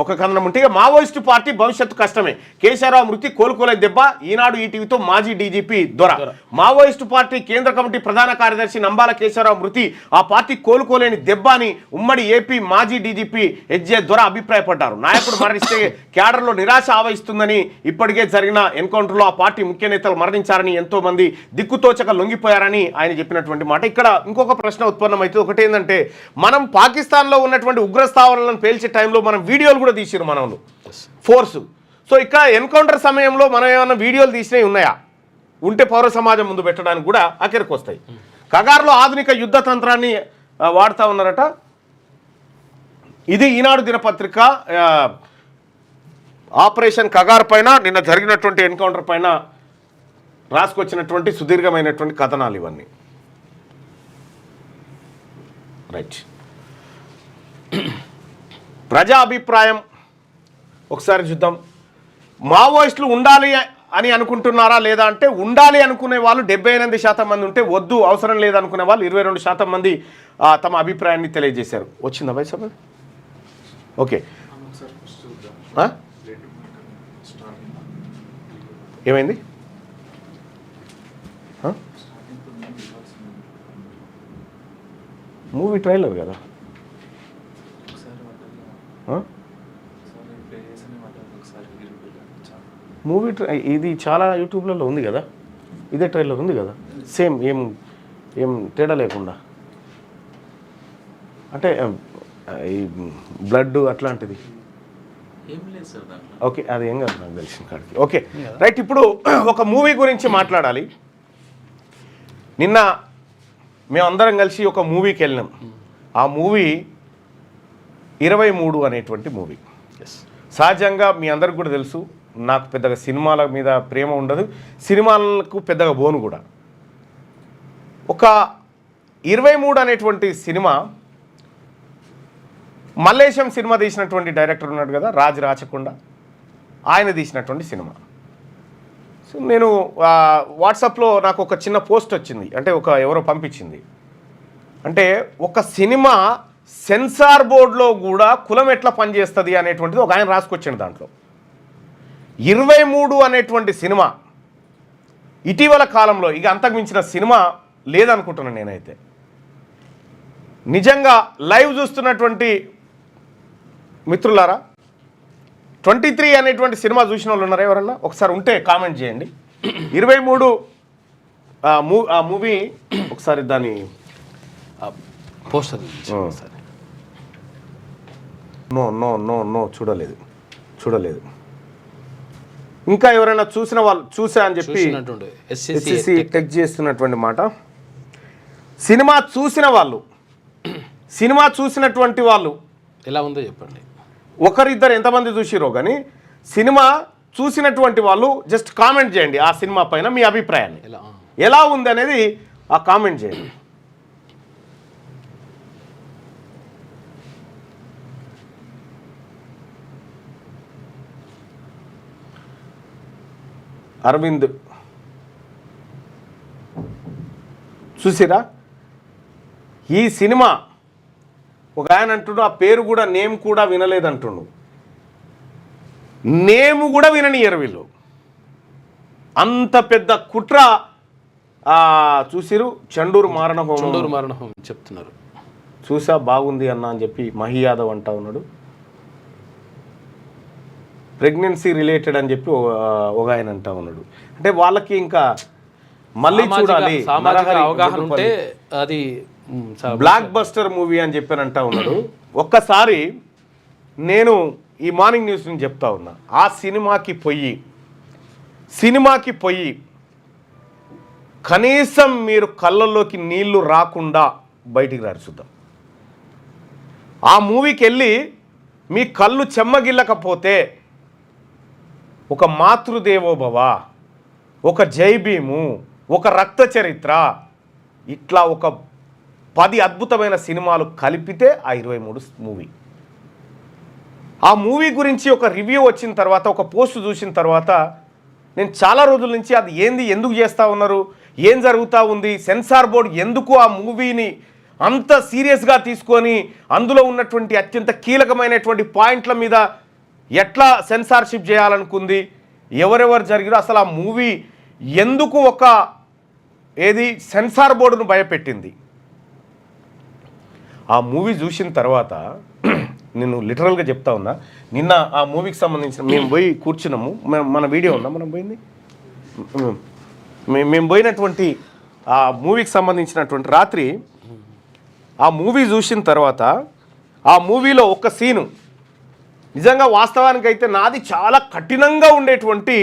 ఒక కథనం ఉంటే మావోయిస్టు పార్టీ భవిష్యత్తు కష్టమే కేశవరావు మృతి కోలుకోలే దెబ్బ ఈనాడు ఈటీవీతో మాజీ డీజీపీ దొర మావోయిస్టు పార్టీ కేంద్ర కమిటీ ప్రధాన కార్యదర్శి నంబాల కేశవరావు మృతి ఆ పార్టీ కోలుకోలేని దెబ్బ అని ఉమ్మడి ఏపీ మాజీ డీజీపీ హెచ్జే దొర అభిప్రాయపడ్డారు నాయకుడు మరణిస్తే క్యాడర్లో నిరాశ ఆవహిస్తుందని ఇప్పటికే జరిగిన ఎన్కౌంటర్లో ఆ పార్టీ ముఖ్య నేతలు మరణించారని ఎంతో మంది దిక్కుతోచక లొంగిపోయారని ఆయన చెప్పినటువంటి మాట ఇక్కడ ఇంకొక ప్రశ్న ఉత్పన్నమైతే ఒకటి ఏంటంటే మనం పాకిస్తాన్లో ఉన్నటువంటి ఉగ్రస్థావరాలను పేల్చే టైంలో మనం వీడియోలు కూడా తీసిరు మనలో ఫోర్సు సో ఇక్కడ ఎన్కౌంటర్ సమయంలో మనం ఏమైనా వీడియోలు తీసినవి ఉన్నాయా ఉంటే పౌర సమాజం ముందు పెట్టడానికి కూడా అక్కడికి వస్తాయి కగార్లో ఆధునిక యుద్ధ తంత్రాన్ని వాడుతూ ఉన్నారట ఇది ఈనాడు దినపత్రిక ఆపరేషన్ కగార్ పైన నిన్న జరిగినటువంటి ఎన్కౌంటర్ పైన రాసుకొచ్చినటువంటి సుదీర్ఘమైనటువంటి కథనాలు ఇవన్నీ రైట్ ప్రజా అభిప్రాయం ఒకసారి చూద్దాం మావోయిస్టులు ఉండాలి అని అనుకుంటున్నారా లేదా అంటే ఉండాలి అనుకునే వాళ్ళు 78% మంది ఉంటే వద్దు అవసరం లేదనుకునే వాళ్ళు 22% మంది తమ అభిప్రాయాన్ని తెలియజేశారు వచ్చిందా భయ్ సభ ఓకే ఏమైంది మూవీ ట్రైలర్ కదా మూవీ ఇది చాలా యూట్యూబ్లలో ఉంది కదా ఇదే ట్రైలర్ ఉంది కదా సేమ్ ఏం తేడా లేకుండా అంటే ఈ బ్లడ్ అట్లాంటిది ఓకే అది ఏం కాదు నాకు తెలిసిన కాడికి ఓకే రైట్ ఇప్పుడు ఒక మూవీ గురించి మాట్లాడాలి నిన్న మేమందరం కలిసి ఒక మూవీకి వెళ్ళినాం ఆ మూవీ 23 అనేటువంటి మూవీ సహజంగా మీ అందరికి కూడా తెలుసు నాకు పెద్దగా సినిమాల మీద ప్రేమ ఉండదు సినిమాలకు పెద్దగా బోను కూడా ఒక 23 అనేటువంటి సినిమా మల్లేశం సినిమా తీసినటువంటి డైరెక్టర్ ఉన్నాడు కదా రాజ్ రాచకొండ ఆయన తీసినటువంటి సినిమా సో నేను వాట్సాప్లో నాకు ఒక చిన్న పోస్ట్ వచ్చింది అంటే ఎవరో పంపించింది అంటే ఒక సినిమా సెన్సార్ బోర్డులో కూడా కులం ఎట్లా పనిచేస్తుంది అనేటువంటిది ఒక ఆయన రాసుకొచ్చింది దాంట్లో 23 అనేటువంటి సినిమా ఇటీవల కాలంలో ఇక అంతకు మించిన సినిమా లేదనుకుంటున్నాను నేనైతే నిజంగా లైవ్ చూస్తున్నటువంటి మిత్రులారా 23 అనేటువంటి సినిమా చూసిన వాళ్ళు ఉన్నారా ఎవరన్నా ఒకసారి ఉంటే కామెంట్ చేయండి 23 ఆ మూవీ ఒకసారి దాని poster no no no no చూడలేదు ఇంకా ఎవరైనా చూసిన వాళ్ళు చూసా అని చెప్పి ఎస్సీసీ టెక్ చేస్తున్నటువంటి మాట సినిమా చూసినటువంటి వాళ్ళు ఎలా ఉందో చెప్పండి ఒకరిద్దరు ఎంతమంది చూసిరో కానీ సినిమా చూసినటువంటి వాళ్ళు జస్ట్ కామెంట్ చేయండి ఆ సినిమా పైన మీ అభిప్రాయాన్ని ఎలా ఉంది అనేది ఆ కామెంట్ చేయండి అరవింద్ చూసిరా ఈ సినిమా ఒక ఆయన అంటుండు ఆ పేరు కూడా నేమ్ కూడా వినలేదంటుండు నేము కూడా విననియరు వీళ్ళు అంత పెద్ద కుట్ర చూసిరు చండూరు మారణ హోమం చెప్తున్నారు చూసా బాగుంది అన్న అని చెప్పి మహి యాదవ్ అంటా ఉన్నాడు ప్రెగ్నెన్సీ రిలేటెడ్ అని చెప్పి ఒక ఆయన అంటా ఉన్నాడు అంటే వాళ్ళకి ఇంకా మళ్ళీ చూడాలి అవగాహన ఉంటే అది బ్లాక్ బస్టర్ మూవీ అని చెప్పానంటా ఉన్నాడు ఒక్కసారి నేను ఈ మార్నింగ్ న్యూస్ నుంచి చెప్తా ఉన్నా ఆ సినిమాకి పోయి కనీసం మీరు కళ్ళల్లోకి నీళ్లు రాకుండా బయటికి రారు చూద్దాం ఆ మూవీకి వెళ్ళి మీ కళ్ళు చెమ్మగిల్లకపోతే ఒక మాతృదేవోభవ ఒక జై భీము ఒక రక్త చరిత్ర ఇట్లా ఒక 10 అద్భుతమైన సినిమాలు కలిపితే ఆ 23 మూవీ ఆ మూవీ గురించి ఒక రివ్యూ వచ్చిన తర్వాత ఒక పోస్ట్ చూసిన తర్వాత నేను చాలా రోజుల నుంచి అది ఏంది ఎందుకు చేస్తూ ఉన్నారు ఏం జరుగుతూ ఉంది, సెన్సార్ బోర్డు ఎందుకు ఆ మూవీని అంత సీరియస్గా తీసుకొని అందులో ఉన్నటువంటి అత్యంత కీలకమైనటువంటి పాయింట్ల మీద ఎట్లా సెన్సార్షిప్ చేయాలనుకుంది, ఎవరెవరు జరిగారో, అసలు ఆ మూవీ ఎందుకు ఒక సెన్సార్ బోర్డును భయపెట్టింది. ఆ మూవీ చూసిన తర్వాత నేను లిటరల్గా చెప్తా ఉన్నా, నిన్న ఆ మూవీకి సంబంధించిన మేము పోయి కూర్చున్నాము, మన వీడియో ఉందా మనం పోయింది, మేము పోయినటువంటి ఆ మూవీకి సంబంధించినటువంటి రాత్రి ఆ మూవీ చూసిన తర్వాత ఆ మూవీలో ఒక సీను నిజంగా వాస్తవానికైతే నాది చాలా కఠినంగా ఉండేటువంటి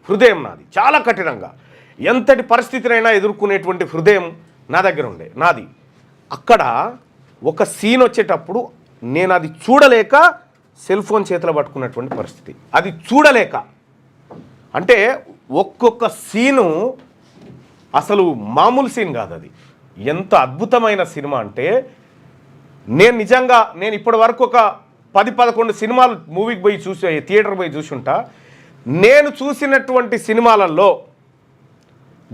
హృదయం, నాది చాలా కఠినంగా ఎంతటి పరిస్థితినైనా ఎదుర్కొనేటువంటి హృదయం నా దగ్గర నాది. అక్కడ ఒక సీన్ వచ్చేటప్పుడు నేను అది చూడలేక సెల్ ఫోన్ చేతిలో పట్టుకున్నటువంటి పరిస్థితి, అది చూడలేక. అంటే ఒక్కొక్క సీను అసలు మామూలు సీన్ కాదు, అది ఎంత అద్భుతమైన సినిమా అంటే నేను ఇప్పటి వరకు ఒక 10-11 సినిమాలు మూవీకి పోయి థియేటర్ పోయి చూసుంటా. నేను చూసినటువంటి సినిమాలలో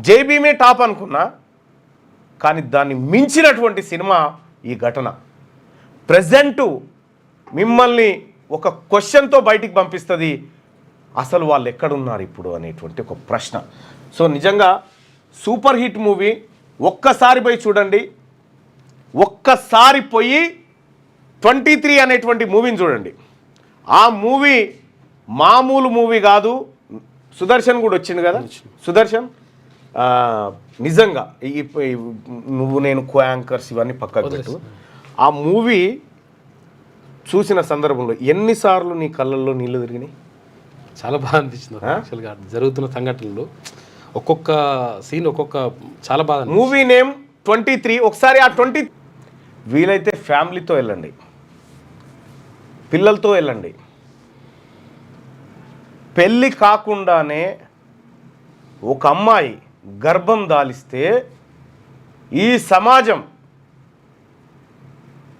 జైబీమే టాప్ అనుకున్నా, కానీ దాన్ని మించినటువంటి సినిమా ఈ ఘటన. ప్రజెంటు మిమ్మల్ని ఒక క్వశ్చన్తో బయటికి పంపిస్తుంది, అసలు వాళ్ళు ఎక్కడున్నారు ఇప్పుడు అనేటువంటి ఒక ప్రశ్న. సో నిజంగా సూపర్ హిట్ మూవీ. ఒక్కసారి పోయి చూడండి, ఒక్కసారి పోయి 23 అనేటువంటి మూవీని చూడండి. ఆ మూవీ మామూలు మూవీ కాదు. సుదర్శన్ కూడా వచ్చింది కదా, సుదర్శన్ నిజంగా నువ్వు నేను కో యాంకర్స్ ఇవన్నీ పక్కకు పెట్టు. ఆ మూవీ చూసిన సందర్భంలో ఎన్నిసార్లు నీ కళ్ళల్లో నీళ్లు తిరిగినాయి? చాలా బాగా అనిపించింది యాక్చువల్గా జరుగుతున్న సంఘటనలు, ఒక్కొక్క సీన్ ఒక్కొక్క చాలా బాగా. Movie name 23. ఒకసారి ఆ 20 వీలైతే ఫ్యామిలీతో వెళ్ళండి, పిల్లలతో వెళ్ళండి. పెళ్ళి కాకుండానే ఒక అమ్మాయి గర్భం దాలిస్తే ఈ సమాజం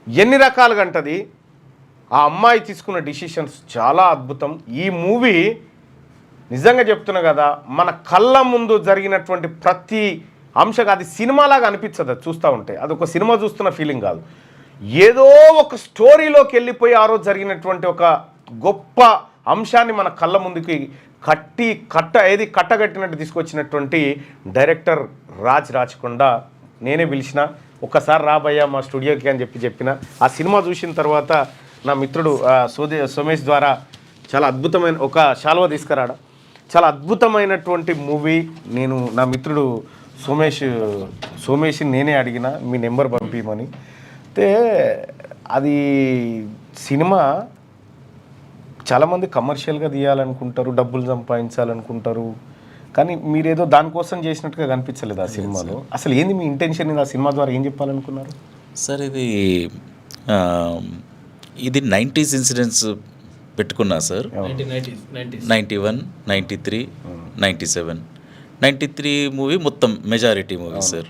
ఎన్ని రకాలుగా అంటది. ఆ అమ్మాయి తీసుకున్న డిసిషన్స్ చాలా అద్భుతం. ఈ మూవీ నిజంగా చెప్తున్నా కదా, మన కళ్ళ ముందు జరిగినటువంటి ప్రతి అంశం అది సినిమాలాగా అనిపించదు. అది చూస్తూ ఉంటే అది ఒక సినిమా చూస్తున్న ఫీలింగ్ కాదు, ఏదో ఒక స్టోరీలోకి వెళ్ళిపోయి ఆ రోజు జరిగినటువంటి ఒక గొప్ప అంశాన్ని మన కళ్ళ ముందుకి కట్టగట్టినట్టు తీసుకొచ్చినటువంటి డైరెక్టర్ రాచకొండ. నేనే పిలిచిన, ఒక్కసారి రాబయ్యా మా స్టూడియోకి అని చెప్పిన. ఆ సినిమా చూసిన తర్వాత నా మిత్రుడు సోమేష్ ద్వారా చాలా అద్భుతమైన ఒక శాలువా తీసుకురాడా, చాలా అద్భుతమైనటువంటి మూవీ. నేను నా మిత్రుడు సోమేష్ని నేనే అడిగిన మీ నెంబర్ పంపించమని. అయితే అది సినిమా చాలామంది కమర్షియల్గా తీయాలనుకుంటారు, డబ్బులు సంపాదించాలనుకుంటారు, కానీ మీరేదో దానికోసం చేసినట్టుగా కనిపించలేదు ఆ సినిమాలో. అసలు ఏంది మీ ఇంటెన్షన్? ఆ సినిమా ద్వారా ఏం చెప్పాలనుకున్నారు సార్? ఇది 90s ఇన్సిడెంట్స్ పెట్టుకున్నా సార్. 91, 93, 97, 93 మూవీ మొత్తం మెజారిటీ మూవీ సార్.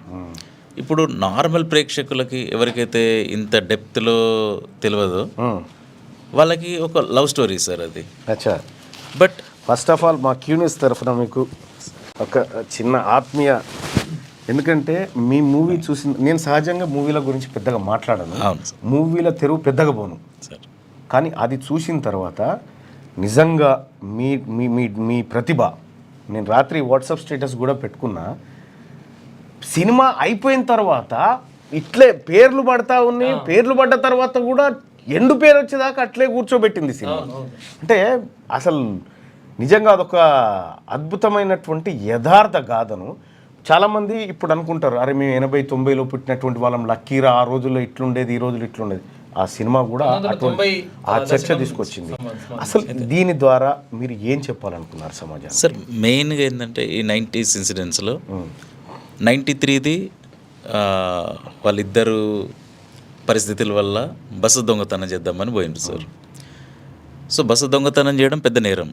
ఇప్పుడు నార్మల్ ప్రేక్షకులకి ఎవరికైతే ఇంత డెప్త్లో తెలియదో వాళ్ళకి ఒక లవ్ స్టోరీ సార్ అది. అచ్చా. బట్ ఫస్ట్ ఆఫ్ ఆల్ మా క్యూనియస్ తరఫున మీకు ఒక చిన్న ఆత్మీయ, ఎందుకంటే మీ మూవీ చూసి నేను సహజంగా మూవీల గురించి పెద్దగా మాట్లాడను, మూవీల తెరువు పెద్దగా పోను సార్, కానీ అది చూసిన తర్వాత నిజంగా మీ మీ మీ మీ ప్రతిభ, నేను రాత్రి వాట్సాప్ స్టేటస్ కూడా పెట్టుకున్నా. సినిమా అయిపోయిన తర్వాత ఇట్లే పేర్లు పడతా ఉన్నాయి, పేర్లు పడ్డ తర్వాత కూడా ఎండు పేరు వచ్చేదాకా అట్లే కూర్చోబెట్టింది సినిమా. అంటే అసలు నిజంగా అదొక అద్భుతమైనటువంటి యథార్థ గాథను. చాలామంది ఇప్పుడు అనుకుంటారు, అరే మేము 80, 90లో పుట్టినటువంటి వాళ్ళం లక్కీరా, ఆ రోజుల్లో ఇట్లుండేది, ఈ రోజుల్లో ఇట్లుండేది. ఆ సినిమా కూడా ఆ చర్చ తీసుకొచ్చింది. అసలు దీని ద్వారా మీరు ఏం చెప్పాలనుకున్నారు సమాజానికి? సార్ మెయిన్గా ఏంటంటే ఈ 90s ఇన్సిడెంట్స్లో 93ది వాళ్ళిద్దరు పరిస్థితుల వల్ల బస్సు దొంగతనం చేద్దామని పోయిండ్రు సార్. సో బస్సు దొంగతనం చేయడం పెద్ద నేరం.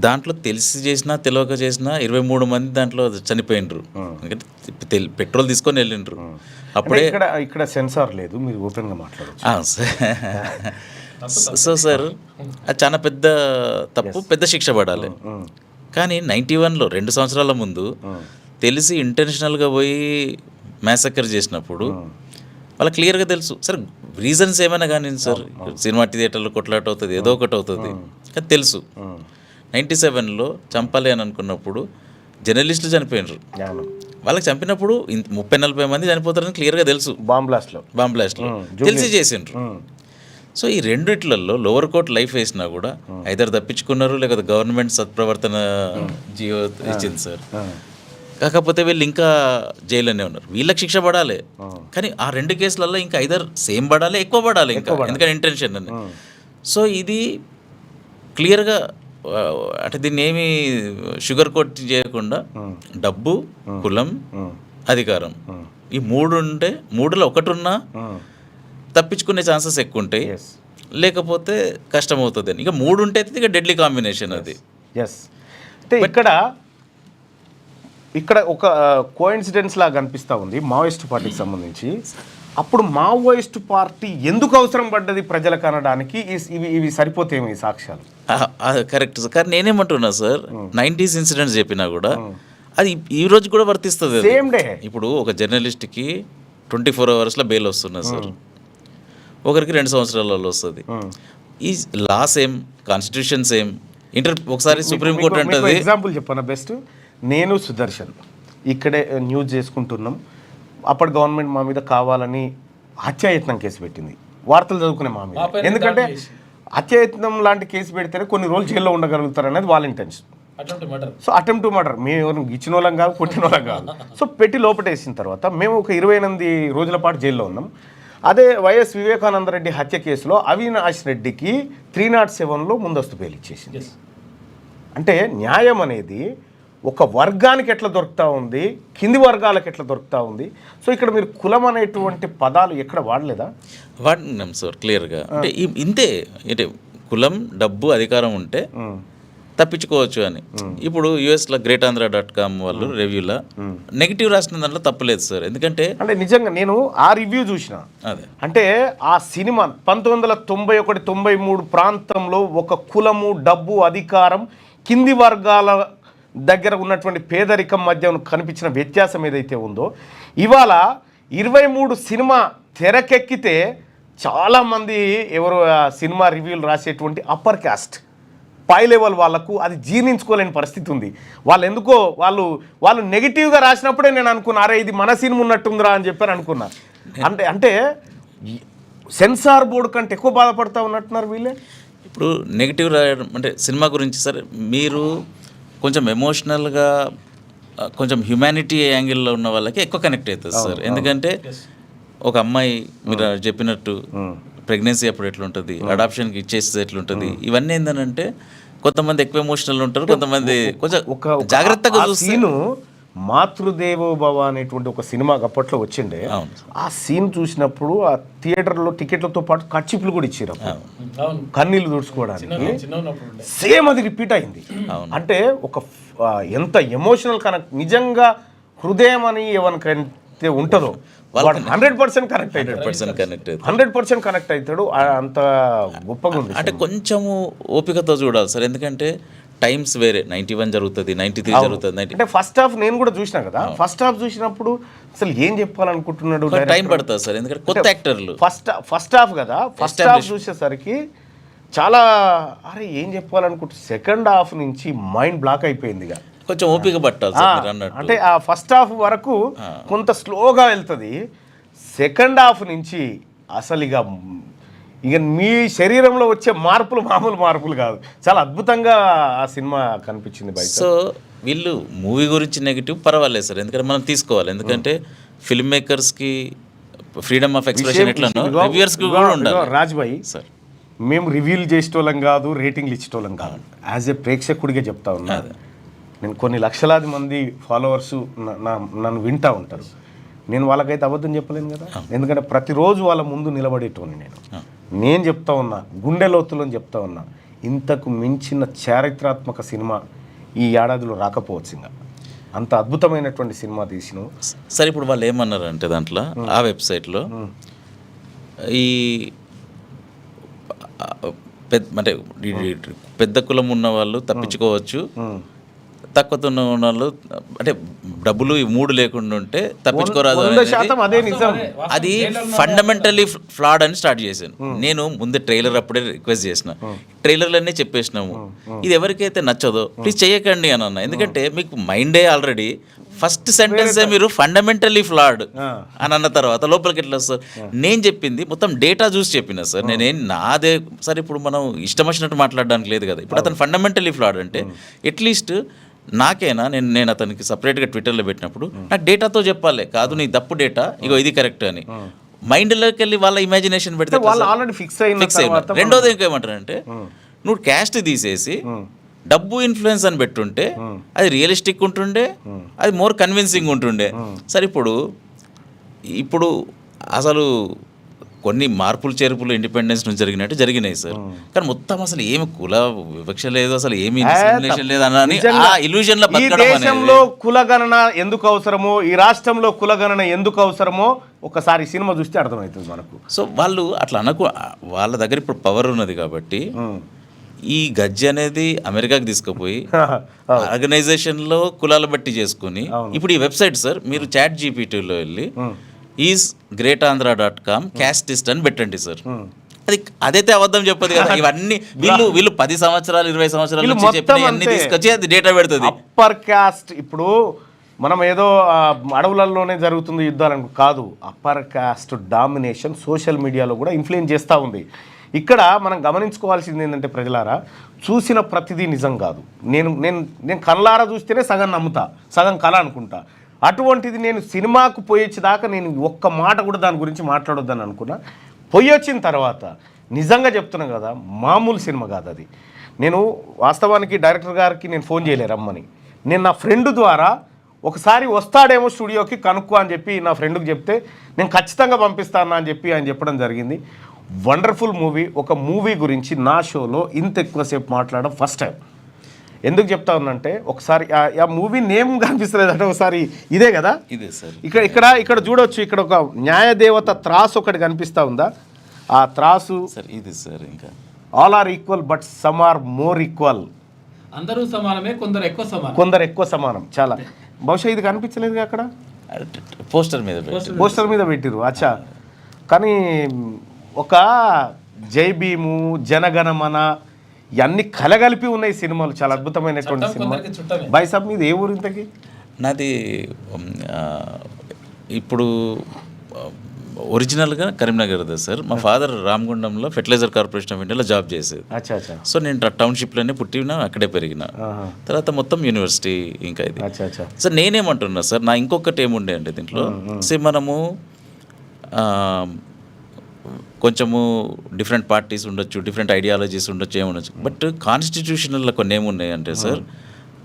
దాంట్లో తెలిసి చేసినా తెలియక చేసినా 23 మంది దాంట్లో చనిపోయినరు. ఎందుకంటే పెట్రోల్ తీసుకొని వెళ్ళిండ్రు. అప్పుడే ఇక్కడ సెన్సార్ లేదు, మీరు ఓపెన్గా మాట్లాడచ్చు. సో సార్ అది చాలా పెద్ద తప్పు, పెద్ద శిక్ష పడాలి. కానీ 91లో 2 సంవత్సరాల ముందు తెలిసి ఇంటెన్షనల్గా పోయి మ్యాసక్కర్ చేసినప్పుడు వాళ్ళకి క్లియర్గా తెలుసు సార్. రీజన్స్ ఏమైనా కానీ సార్, సినిమా థియేటర్లో కొట్లాట అవుతుంది, ఏదో ఒకటి అవుతుంది, కానీ తెలుసు. 97లో చంపాలి అని అనుకున్నప్పుడు జర్నలిస్టులు చనిపోయినారు. వాళ్ళకి చంపినప్పుడు 30-40 మంది చనిపోతారని క్లియర్గా తెలుసు. బాంబ్ బ్లాస్ట్లో తెలిసి చేసిండ్రు. సో ఈ రెండిట్లలో లోవర్ కోర్ట్ లైఫ్ వేసినా కూడా ఐదర్ తప్పించుకున్నారు, లేకపోతే గవర్నమెంట్ సత్ప్రవర్తన జియో ఇచ్చింది సార్. కాకపోతే వీళ్ళు ఇంకా జైల్లోనే ఉన్నారు. వీళ్ళకి శిక్ష పడాలి, కానీ ఆ 2 కేసులలో ఇంకా ఐదర్ సేమ్ పడాలి, ఎక్కువ పడాలి ఇంకా, ఎందుకంటే ఇంటెన్షన్ అని. సో ఇది క్లియర్గా అంటే దీన్ని ఏమి షుగర్ కోట్ చేయకుండా డబ్బు, కులం, అధికారం ఈ 3 ఉంటే 3లో ఒకటి ఉన్నా తప్పించుకునే ఛాన్సెస్ ఎక్కువ ఉంటాయి, లేకపోతే కష్టమవుతుంది అని. ఇక 3 ఉంటే ఇక డెడ్లీ కాంబినేషన్ అది. అంటే ఇక్కడ ఒక కోఇన్సిడెన్స్ లాగా అనిపిస్తూ ఉంది మావోయిస్ట్ పార్టీకి సంబంధించి. అప్పుడు మావోయిస్ట్ పార్టీ ఎందుకు అవసరం పడ్డది ప్రజలకు అనడానికి ఇవి సరిపోతేమో ఈ సాక్ష్యాలు. కరెక్ట్ సార్, కానీ నేనేమంటున్నా సార్, 90s ఇన్సిడెంట్స్ చెప్పినా కూడా అది ఈ రోజు కూడా వర్తిస్తుంది. సేమ్ డే ఇప్పుడు ఒక జర్నలిస్ట్కి 24 అవర్స్లో బెయిల్ వస్తున్నా సార్, ఒకరికి 2 సంవత్సరాలలో వస్తుంది. ఈ లా సేమ్, కాన్స్టిట్యూషన్ సేమ్. ఒకసారి సుప్రీంకోర్టు అంటది. ఎగ్జాంపుల్ చెప్పాను బెస్ట్. నేను సుదర్శన్ ఇక్కడే న్యూస్ చేసుకుంటున్నాం. అప్పటి గవర్నమెంట్ మా మీద కావాలని హత్యాయత్నం కేసు పెట్టింది, వార్తలు చదువుకునే మా మీద. ఎందుకంటే హత్యాయత్నం లాంటి కేసు పెడితేనే కొన్ని రోజులు జైల్లో ఉండగలుగుతారు అనేది వాళ్ళ intention. So attempt to murder మేము ఎవరు ఇచ్చిన వాళ్ళం కాదు, కొట్టిన వాళ్ళం కాదు. సో పెట్టి లోపటేసిన తర్వాత మేము ఒక 28 రోజుల పాటు జైల్లో ఉన్నాం. అదే వైఎస్ వివేకానందరెడ్డి హత్య కేసులో అవినాష్ రెడ్డికి 307లో ముందస్తు బెయిల్ ఇచ్చేసింది. అంటే న్యాయం అనేది ఒక వర్గానికి ఎట్లా దొరుకుతూ ఉంది, కింది వర్గాలకు ఎట్లా దొరుకుతూ ఉంది. సో ఇక్కడ మీరు కులం అనేటువంటి పదాలు ఎక్కడ వాడలేదా? వాడినాం సార్ క్లియర్గా. అంటే ఇంతే, అంటే కులం, డబ్బు, అధికారం ఉంటే తప్పించుకోవచ్చు అని. ఇప్పుడు యూఎస్లో greatanandhra.com వాళ్ళు రివ్యూలో నెగిటివ్ రాసిన దాంట్లో తప్పలేదు సార్. ఎందుకంటే అంటే నిజంగా నేను ఆ రివ్యూ చూసిన. అదే అంటే ఆ సినిమా 1991-93 ప్రాంతంలో ఒక కులము, డబ్బు, అధికారం, కింది వర్గాల దగ్గర ఉన్నటువంటి పేదరికం మధ్య కనిపించిన వ్యత్యాసం ఏదైతే ఉందో, ఇవాళ 23 సినిమా తెరకెక్కితే చాలామంది ఎవరు సినిమా రివ్యూలు రాసేటువంటి అప్పర్ క్యాస్ట్, పై లెవెల్ వాళ్ళకు అది జీర్ణించుకోలేని పరిస్థితి ఉంది. వాళ్ళు ఎందుకో వాళ్ళు నెగిటివ్గా రాసినప్పుడే నేను అనుకున్నా, అరే ఇది మన సినిమా ఉన్నట్టుందిరా అని చెప్పాను అనుకున్నా. అంటే సెన్సార్ బోర్డు కంటే ఎక్కువ బాధపడతా ఉన్నట్టున్నారు వీళ్ళే. ఇప్పుడు నెగిటివ్ రాయడం అంటే సినిమా గురించి సార్, మీరు కొంచెం ఎమోషనల్గా, కొంచెం హ్యుమానిటీ యాంగిల్లో ఉన్న వాళ్ళకి ఎక్కువ కనెక్ట్ అవుతుంది సార్. ఎందుకంటే ఒక అమ్మాయి మీరు చెప్పినట్టు ప్రెగ్నెన్సీ అప్పుడు ఎట్లుంటుంది, అడాప్షన్కి ఇచ్చేస్తే ఎట్లుంటుంది, ఇవన్నీ ఏంటంటే కొంతమంది ఎక్కువ ఎమోషనల్ ఉంటారు, కొంతమంది కొంచెం జాగ్రత్తగా సీను మాతృదేవో భవ అనేటువంటి ఒక సినిమా అప్పట్లో వచ్చిండే. ఆ సీన్ చూసినప్పుడు ఆ థియేటర్లో టికెట్లతో పాటు కర్చీపులు కూడా ఇచ్చారు, కన్నీళ్ళు తుడుచుకోవడానికి. సేమ్ అది రిపీట్ అయింది. అంటే ఒక ఎంత ఎమోషనల్ కనెక్ట్, నిజంగా హృదయం అని ఎవరికైతే ఉంటుందో 100% కనెక్ట్ అవుతాడు, 100% కనెక్ట్ అవుతాడు. అంత గొప్పగా ఉంది. అంటే కొంచెము ఓపికతో చూడాలి సార్, ఎందుకంటే టైమ్స్ వేరే. 91 జరుగుతుంది, 93 జరుగుతుంది. అంటే ఫస్ట్ హాఫ్ నేను కూడా చూసినా కదా, ఫస్ట్ హాఫ్ చూసినప్పుడు అసలు ఏం చెప్పాలనుకుంటున్నాడు, టైం పడుతుంది సార్, ఎందుకంటే కొత్త యాక్టర్లు. ఫస్ట్ హాఫ్ కదా, ఫస్ట్ హాఫ్ చూసేసరికి చాలా అరే ఏం చెప్పాలనుకుంటున్నా. సెకండ్ హాఫ్ నుంచి మైండ్ బ్లాక్ అయిపోయింది. కొంచెం ఓపిక పట్టాలి అంటే ఆ ఫస్ట్ హాఫ్ వరకు కొంత స్లోగా వెళ్తుంది. సెకండ్ హాఫ్ నుంచి అసలు ఇక మీ శరీరంలో వచ్చే మార్పులు మామూలు మార్పులు కాదు, చాలా అద్భుతంగా ఆ సినిమా కనిపించింది బయట. సో వీళ్ళు మూవీ గురించి నెగిటివ్ పర్వాలేదు సార్, ఎందుకంటే మనం తీసుకోవాలి. ఎందుకంటే ఫిల్మ్ మేకర్స్కి ఫ్రీడమ్ ఆఫ్ ఎక్స్ప్రెషన్ ఎట్లనో రివ్యూయర్స్కి కూడా ఉండాలి. రాజ్భాయ్ సార్, మేము రివ్యూలు చేసేటోళ్ళం కాదు, రేటింగ్లు ఇచ్చేటోళ్ళం కాదు. యాజ్ ఏ ప్రేక్షకుడిగా చెప్తా ఉన్నా, నేను కొన్ని లక్షలాది మంది ఫాలోవర్సు నన్ను వింటూ ఉంటారు. నేను వాళ్ళకైతే అబద్ధం చెప్పలేను కదా, ఎందుకంటే ప్రతిరోజు వాళ్ళ ముందు నిలబడేటోని నేను చెప్తా ఉన్నా, గుండె లోతులో చెప్తా ఉన్నా, ఇంతకు మించిన చారిత్రాత్మక సినిమా ఈ ఏడాదిలో రాకపోవచ్చు. ఇంకా అంత అద్భుతమైనటువంటి సినిమా తీసిను. సరే ఇప్పుడు వాళ్ళు ఏమన్నారంటే దాంట్లో ఆ వెబ్సైట్లో ఈ అంటే పెద్ద కులం ఉన్న వాళ్ళు తప్పించుకోవచ్చు, తక్కువతో ఉన్న వాళ్ళు అంటే డబ్బులు ఈ 3 లేకుండా ఉంటే తప్పించుకోరాదు 100% అదే నిజం. అది ఫండమెంటల్లీ ఫ్లాడ్ అని స్టార్ట్ చేశాను నేను. ముందే ట్రైలర్ అప్పుడే రిక్వెస్ట్ చేసిన, ట్రైలర్లన్నీ చెప్పేసినాము. ఇది ఎవరికైతే నచ్చదో ప్లీజ్ చేయకండి అని అన్న. ఎందుకంటే మీకు మైండే ఆల్రెడీ ఫస్ట్ సెంటెన్సే మీరు ఫండమెంటల్లీ ఫ్లాడ్ అని అన్న తర్వాత లోపలికి ఎట్లా వస్తారు? నేను చెప్పింది మొత్తం డేటా చూసి చెప్పిన సార్. నేనేం నాదే సార్. ఇప్పుడు మనం ఇష్టం వచ్చినట్టు మాట్లాడడానికి లేదు కదా. ఇప్పుడు అతను ఫండమెంటల్లీ ఫ్లాడ్ అంటే అట్లీస్ట్ నాకేనా, నేను అతనికి సపరేట్గా ట్విట్టర్లో పెట్టినప్పుడు నాకు డేటాతో చెప్పాలి, కాదు నీ తప్పు డేటా, ఇగో ఇది కరెక్ట్ అని. మైండ్లోకి వెళ్ళి వాళ్ళ ఇమాజినేషన్ పెడితే వాళ్ళు ఆల్రెడీ ఫిక్స్ అయిన. రెండోది ఇంకేమంటారంటే నువ్వు క్యాస్ట్ తీసేసి డబ్బు ఇన్ఫ్లుయెన్స్ అని పెట్టుంటే అది రియలిస్టిక్ ఉంటుండే, అది మోర్ కన్విన్సింగ్ ఉంటుండే. సరే ఇప్పుడు అసలు కొన్ని మార్పులు చేర్పులు ఇండిపెండెన్స్ నుంచి జరిగినట్టు జరిగినాయి సార్. కానీ మొత్తం అసలు ఏమి కుల వివక్ష లేదు, అసలు ఏమి డిస్క్రిమినేషన్ లేదు అని ఆ ఇల్యూజన్ లో ఈ దేశంలో కులగణన ఎందుకు అవసరమో, ఈ రాష్ట్రంలో కులగణన ఎందుకు అవసరమో ఒకసారి సినిమా చూస్తే అర్థమవుతుంది మనకు. సో వాళ్ళు అట్లా వాళ్ళ దగ్గర ఇప్పుడు పవర్ ఉన్నది కాబట్టి ఈ గజ్జి అనేది అమెరికాకి తీసుకుపోయి ఆర్గనైజేషన్లో కులాల బట్టి చేసుకుని ఇప్పుడు ఈ వెబ్సైట్ సార్ మీరు చాట్ జీపీటీలో వెళ్ళి isgreatandracom casteist అని పెట్టండి సార్. అదైతే అబద్ధం చెప్పదు కదా. ఇవన్నీ వీళ్ళు 10 సంవత్సరాలు 20 సంవత్సరాల నుంచి చెప్పి అన్ని తీసుకొచ్చి అది డేటా పెడుతుంది. అప్పర్ కాస్ట్ ఇప్పుడు మనం ఏదో అడవులలోనే జరుగుతుంది యుద్ధాలను కాదు. అప్పర్ కాస్ట్ డామినేషన్ సోషల్ మీడియాలో కూడా ఇన్ఫ్లుయెన్స్ చేస్తూ ఉంది. ఇక్కడ మనం గమనించుకోవాల్సింది ఏంటంటే ప్రజలారా, చూసిన ప్రతిదీ నిజం కాదు. నేను కళ్ళారా చూస్తేనే సగం నమ్ముతా, సగం కళ అనుకుంటా. అటువంటిది నేను సినిమాకు పోయొచ్చేదాకా నేను ఒక్క మాట కూడా దాని గురించి మాట్లాడొద్దని అనుకున్నా. పోయొచ్చిన తర్వాత నిజంగా చెప్తున్నా కదా, మామూలు సినిమా కాదు అది. నేను వాస్తవానికి డైరెక్టర్ గారికి నేను ఫోన్ చేయలే రమ్మని. నేను నా ఫ్రెండ్ ద్వారా ఒకసారి వస్తాడేమో స్టూడియోకి కనుక్కో అని చెప్పి నా ఫ్రెండ్కి చెప్తే నేను ఖచ్చితంగా పంపిస్తాను అని చెప్పి ఆయన చెప్పడం జరిగింది. Wonderful movie. ఒక మూవీ గురించి నా షోలో ఇంత ఎక్కువసేపు మాట్లాడడం ఫస్ట్ టైం. ఎందుకు చెప్తా ఉన్నంటే ఒకసారి ఆ మూవీ నేమ్ కనిపిస్తలేదు అంటే ఒకసారి ఇదే కదా, ఇదే సార్. ఇక్కడ చూడొచ్చు. ఇక్కడ ఒక న్యాయదేవత త్రాసు ఒకటి కనిపిస్తూ ఉందా? ఆ త్రాసు సార్ ఇది సార్. ఇంకా all are equal but some are more equal. అందరూ సమానమే, కొందరు ఎక్కువ సమానం. చాలా బహుశా ఇది కనిపించలేదు అక్కడ పోస్టర్ మీద పెట్టిరు. అచ్చా. కానీ ఒక జై భీము, జనగణమన ఇవన్నీ కలగలిపి ఉన్నాయి సినిమాలు. చాలా అద్భుతమైనటువంటి సినిమా. బైసాబ్ మీద ఏ ఊరు ఇంతకి? నాది ఇప్పుడు ఒరిజినల్గా కరీంనగర్ సార్. మా ఫాదర్ రామగుండంలో ఫెర్టిలైజర్ కార్పొరేషన్ ఆఫ్ ఇండియాలో జాబ్ చేసేది. అచ్చా. సో నేను టౌన్షిప్లోనే పుట్టినా, అక్కడే పెరిగిన. తర్వాత మొత్తం యూనివర్సిటీ ఇంకా ఇది. సార్ నేనేమంటున్నా సార్, నా ఇంకొకటి ఏముండే అంటే దీంట్లో మనము కొంచెము డిఫరెంట్ పార్టీస్ ఉండొచ్చు, డిఫరెంట్ ఐడియాలజీస్ ఉండొచ్చు, ఏముండొచ్చు. బట్ కాన్స్టిట్యూషనల్లో కొన్ని ఏమున్నాయి అంటే sir,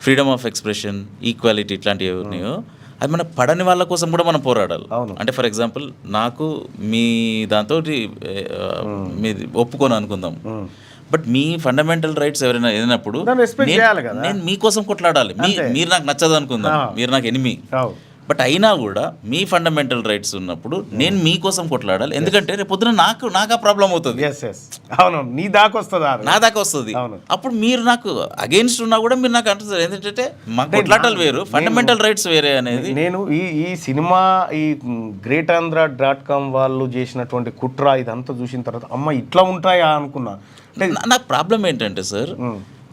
freedom of expression, equality ఇట్లాంటివి ఉన్నాయో అది మన పడని వాళ్ళ కోసం కూడా మనం పోరాడాలి. అంటే ఫర్ ఎగ్జాంపుల్ నాకు మీ దాంతో మీది ఒప్పుకొని అనుకుందాం, బట్ మీ ఫండమెంటల్ రైట్స్ ఎవరైనా ఏదైనప్పుడు నేను మీకోసం కొట్లాడాలి. మీరు నాకు నచ్చదు అనుకుందాం, మీరు నాకు ఎనిమి. బట్ అయినా కూడా మీ ఫండమెంటల్ రైట్స్ ఉన్నప్పుడు నేను మీకోసం కొట్లాడాలి. ఎందుకంటే రేపు పొద్దున నాకు ఆ ప్రాబ్లం అవుతుంది. నా దాకా వస్తుంది. అప్పుడు మీరు నాకు అగెయిన్స్ట్ ఉన్నా కూడా మీరు నాకు అంటారు. ఎందుకంటే మా కొట్లాటలు వేరు, ఫండమెంటల్ రైట్స్ వేరే అనేది. నేను ఈ సినిమా ఈ greatandracom వాళ్ళు చేసినటువంటి కుట్ర ఇదంతా చూసిన తర్వాత అమ్మ ఇట్లా ఉంటాయా అనుకున్నా. నాకు ప్రాబ్లం ఏంటంటే సార్,